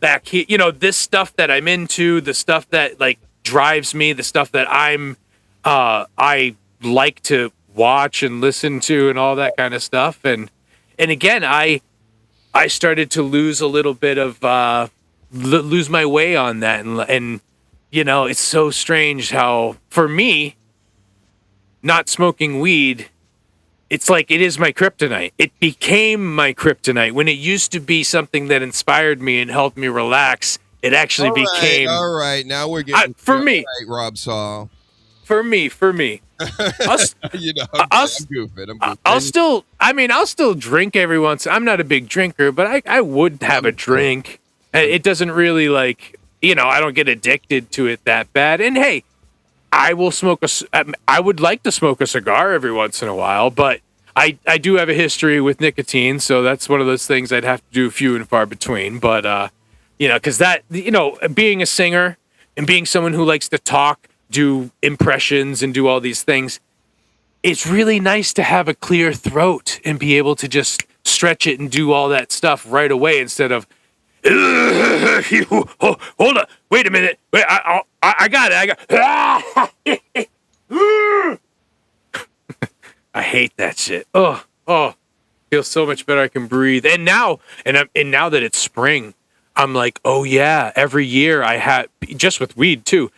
Back here, this stuff that I'm into, the stuff that drives me, the stuff that I like to watch and listen to and all that kind of stuff. And And again, I started to lose a little bit of lose my way on that, and you know, it's so strange how for me, not smoking weed, it's like it is my kryptonite. It became my kryptonite when it used to be something that inspired me and helped me relax. It actually became all right. Now we're getting for me, right, Rob Saul. For me. You know, I'm goofing. I'll still drink every once. I'm not a big drinker, but I would have a drink. It doesn't really like, you know, I don't get addicted to it that bad. And hey, I will smoke I would like to smoke a cigar every once in a while, but I do have a history with nicotine, so that's one of those things I'd have to do few and far between. But you know, because that, you know, being a singer and being someone who likes to talk, do impressions, and do all these things, it's really nice to have a clear throat and be able to just stretch it and do all that stuff right away instead of, hold on, wait a minute, wait, I got it, I hate that shit. Oh, feels so much better. I can breathe. And now that it's spring, I'm like, oh yeah, every year I have, just with weed too,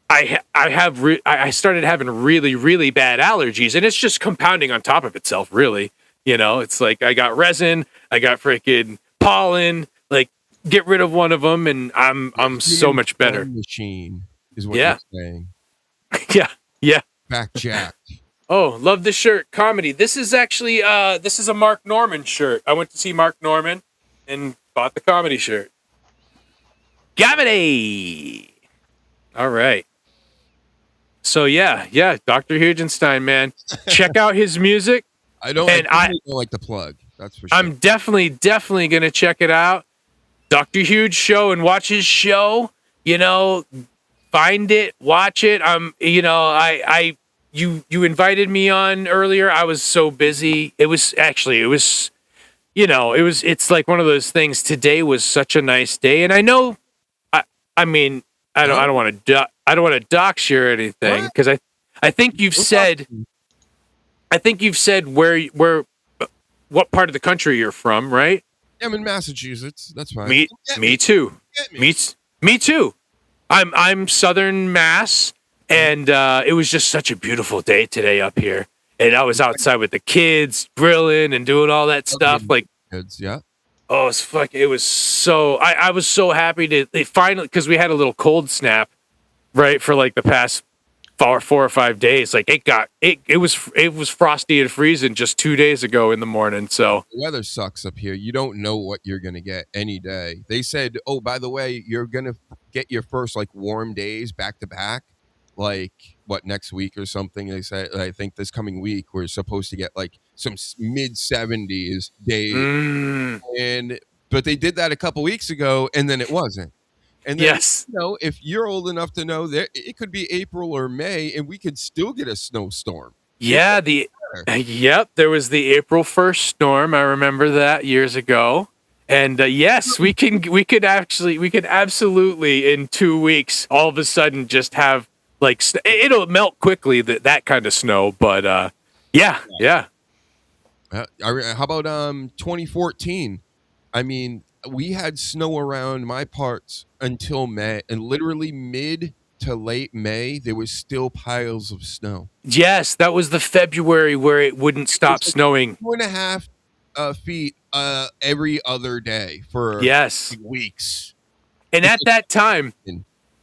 I started having really, really bad allergies, and it's just compounding on top of itself, really. You know, it's like I got resin, I got freaking pollen, like get rid of one of them and I'm so much better. Machine is what you're saying. Yeah. Back jack. Oh, love this shirt. Comedy. This is actually this is a Mark Norman shirt. I went to see Mark Norman and bought the comedy shirt. Comedy. All right. So yeah, Dr. Hugenstein, man. Check out his music. I don't like the plug. That's for sure. I'm definitely gonna check it out. Dr. Huge show and watch his show. You know, find it, watch it. You know, you invited me on earlier. I was so busy. It's like one of those things. Today was such a nice day, and I know. I mean, I don't want to dox you or anything, because I think you've said. I think you've said what part of the country you're from, right? I'm in Massachusetts. That's fine. Me too. Me too. I'm Southern Mass, and it was just such a beautiful day today up here. And I was outside with the kids, grilling and doing all that stuff. Like kids, yeah. Oh, it was so. I was so happy they finally, because we had a little cold snap, right, for like the past 4 or 5 days. Like it was frosty and freezing just 2 days ago in the morning. So the weather sucks up here. You don't know what you're gonna get any day. They said, oh, by the way, you're gonna get your first like warm days back to back, like what, next week or something. They said, I think this coming week we're supposed to get like some mid 70s days, but they did that a couple weeks ago, and then it wasn't. And then, yes, you know, if you're old enough to know that it could be April or May, and we could still get a snowstorm. Yeah, there was the April 1st storm. I remember that years ago. And yes, we could absolutely in 2 weeks all of a sudden just have like it'll melt quickly, that kind of snow. But yeah. How about 2014? I mean, we had snow around my parts until May, and literally mid to late May, there was still piles of snow. Yes, that was the February where it wouldn't stop snowing. 2.5 feet every other day for weeks. And at that time,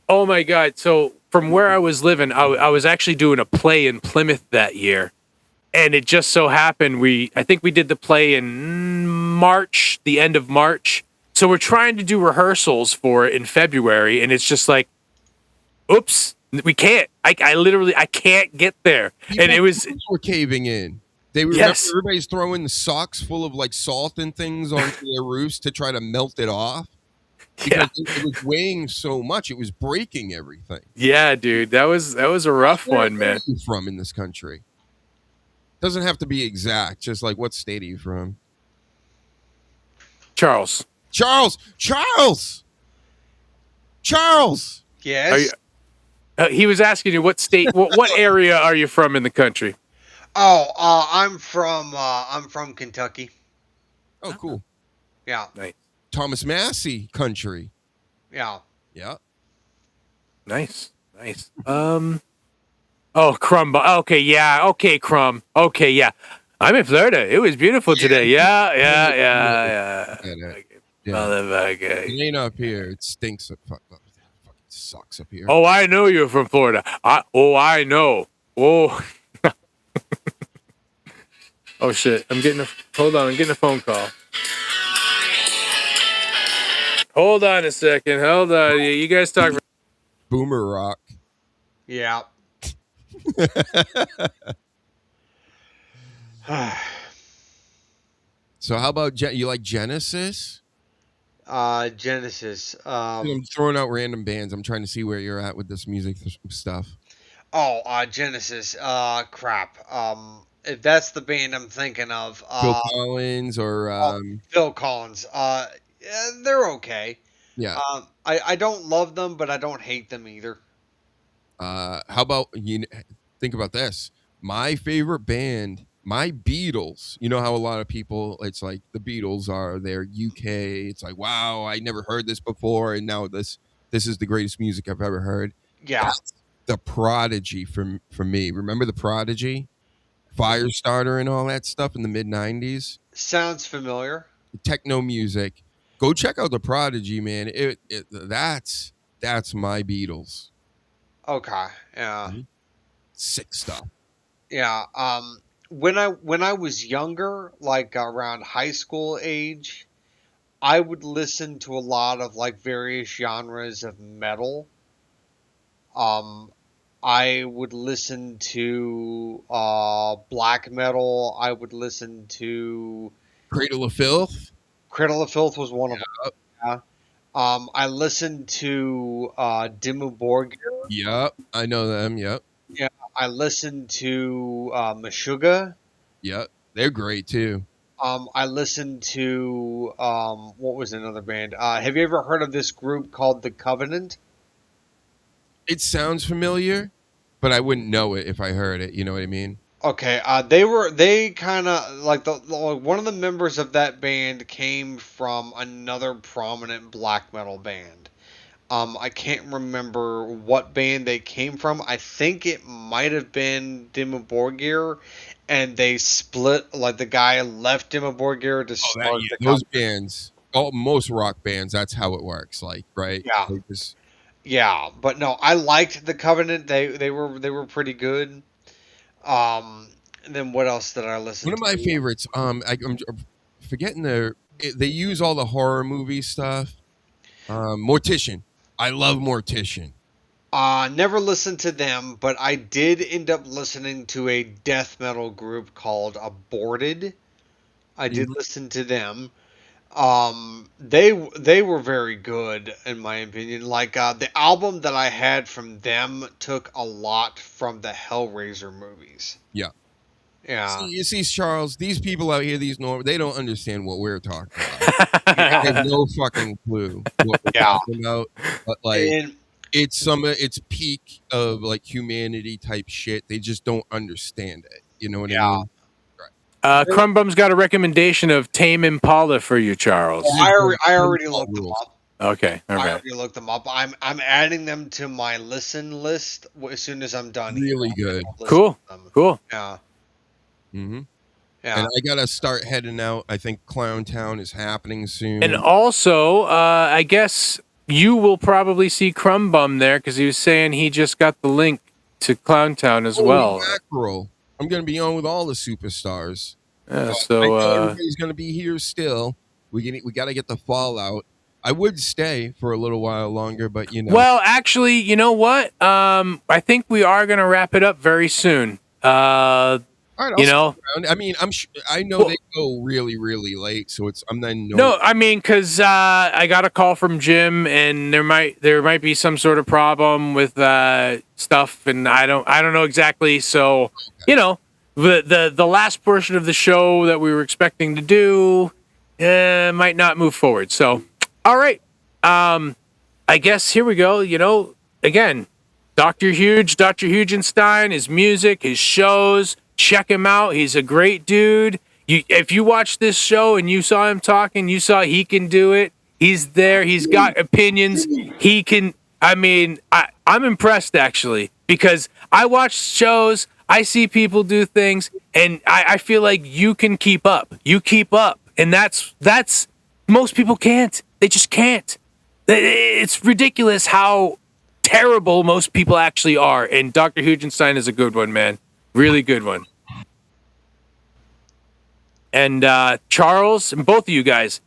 oh my God. So from where I was living, I was actually doing a play in Plymouth that year. And it just so happened I think we did the play in March, the end of March. So we're trying to do rehearsals for it in February, and it's just like, oops, we can't. I can't get there. People, and it was were caving in. They were everybody's throwing socks full of like salt and things onto their roofs to try to melt it off. Because it was weighing so much, it was breaking everything. Yeah, dude, that was a rough one, man. Where are you from in this country? Doesn't have to be exact. Just like, what state are you from? Charles. Yes. He was asking you what state, what area are you from in the country? Oh, I'm from Kentucky. Oh, cool. Yeah. Nice. Thomas Massey country. Yeah. Yeah. Nice. Oh, Crumb. Okay, yeah. Okay, Crumb. Okay, yeah. I'm in Florida. It was beautiful today. Yeah. Motherfucker. It ain't up here. It stinks. Fucking sucks up here. Oh, I know you're from Florida. I know. Oh. Oh shit. Hold on. I'm getting a phone call. Hold on a second. Hold on. You guys talk. Boomer rock. Yeah. So how about you like Genesis? Genesis. I'm throwing out random bands. I'm trying to see where you're at with this music stuff. Genesis. Crap. If that's the band I'm thinking of, Phil Collins or Phil Collins. Yeah, they're okay. Yeah. I don't love them, but I don't hate them either. How about think about this? My favorite band, my Beatles. You know how a lot of people, it's like the Beatles are their UK. It's like, wow, I never heard this before, and now this is the greatest music I've ever heard. Yeah. That's the Prodigy for me. Remember the Prodigy, Firestarter, and all that stuff in the mid-90s. Sounds familiar. Techno music. Go check out the Prodigy, man. That's my Beatles. Okay. Yeah. Sick stuff. Yeah. When I was younger, like around high school age, I would listen to a lot of like various genres of metal. I would listen to black metal. I would listen to Cradle of Filth. Cradle of Filth was one of them. Yeah. I listened to Dimmu Borgir. Yep, I know them. Yep. Yeah, I listened to Meshuggah. Yep, they're great too. I listened to what was another band? Have you ever heard of this group called The Covenant? It sounds familiar, but I wouldn't know it if I heard it. You know what I mean? Okay, they kind of like one of the members of that band came from another prominent black metal band. I can't remember what band they came from. I think it might have been Dimmu Borgir, and they split. Like the guy left Dimmu Borgir to start those bands. Most rock bands, that's how it works. Like, right? Yeah. Yeah, but no, I liked the Covenant. They were pretty good. And then what else did I listen to? One of my favorites. I'm forgetting they use all the horror movie stuff. Mortician. I love Mortician. Never listened to them, but I did end up listening to a death metal group called Aborted. I did listen to them. They were very good in my opinion. Like the album that I had from them took a lot from the Hellraiser movies. Yeah. Yeah. You see, Charles, these people out here, they don't understand what we're talking about. They have no fucking clue what we're talking about. But like, it's peak of like humanity type shit. They just don't understand it. You know what I mean? Crumbum's got a recommendation of Tame Impala for you, Charles. I already looked them up. Okay, all I right. already looked them up. I'm adding them to my listen list as soon as I'm done. Really good. Cool. Yeah. Mm-hmm. Yeah. And I gotta start heading out. I think Clown Town is happening soon. And also, I guess you will probably see Crumbum there because he was saying he just got the link to Clown Town as well. Mackerel. I'm gonna be on with all the superstars. Yeah, I so know everybody's gonna be here still. We gotta get the fallout. I would stay for a little while longer, but you know. Well, actually, you know what? I think we are gonna wrap it up very soon. All right, you know, I mean, I know they go really, really late, so I'm then no, I mean, because I got a call from Jim, and there might be some sort of problem with stuff, and I don't know exactly. So, you know, the last portion of the show that we were expecting to do might not move forward. So, all right, I guess here we go. You know, again, Dr. Hugenstein, his music, his shows. Check him out. He's a great dude. if you watch this show and you saw him talking, you saw he can do it. He's there. He's got opinions. He can. I mean, I'm impressed actually because I watch shows. I see people do things, and I feel like you can keep up. You keep up, and that's most people can't. They just can't. It's ridiculous how terrible most people actually are. And Dr. Hugenstein is a good one, man. Really good one. And Charles, and both of you guys,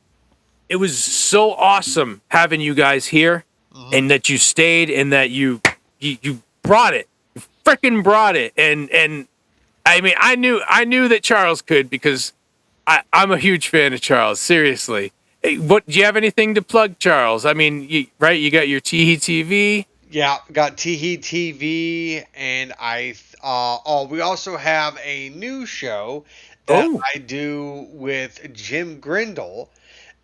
it was so awesome having you guys here, and that you stayed, and that you brought it. You freaking brought it. And I mean, I knew that Charles could because I'm a huge fan of Charles. Seriously. Hey, what do you have anything to plug, Charles? I mean, you got your Teehee TV. Yeah, got Teehee TV, and we also have a new show that I do with Jim Grindle.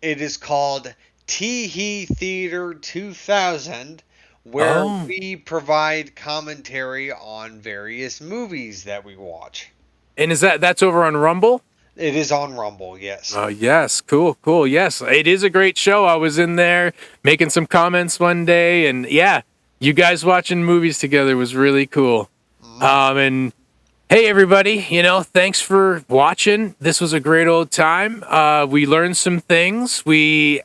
It is called Teehee Theater 2000, where we provide commentary on various movies that we watch. And that's over on Rumble? It is on Rumble, yes. Oh, yes. Cool. Yes, it is a great show. I was in there making some comments one day, and yeah, you guys watching movies together was really cool. And hey, everybody, thanks for watching. This was a great old time. We learned some things. We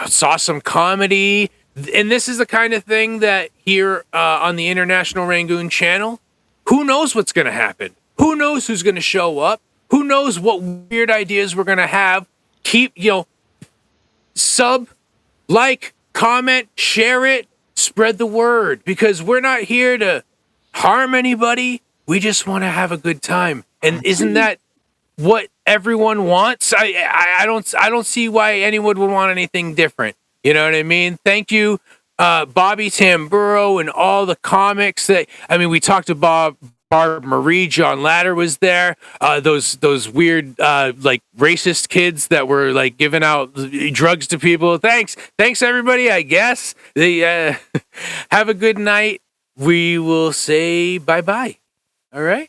saw some comedy, and this is the kind of thing that here on the International Rangoon channel, who knows what's going to happen? Who knows who's going to show up? Who knows what weird ideas we're going to have? Keep, sub, like, comment, share it, spread the word, because we're not here to harm anybody. We just want to have a good time. And isn't that what everyone wants? I don't see why anyone would want anything different. You know what I mean? Thank you, Bobby Tamburro, and all the comics we talked to Barb Marie, John Latter was there. Those weird like racist kids that were like giving out drugs to people. Thanks everybody. I guess they have a good night. We will say bye-bye. All right.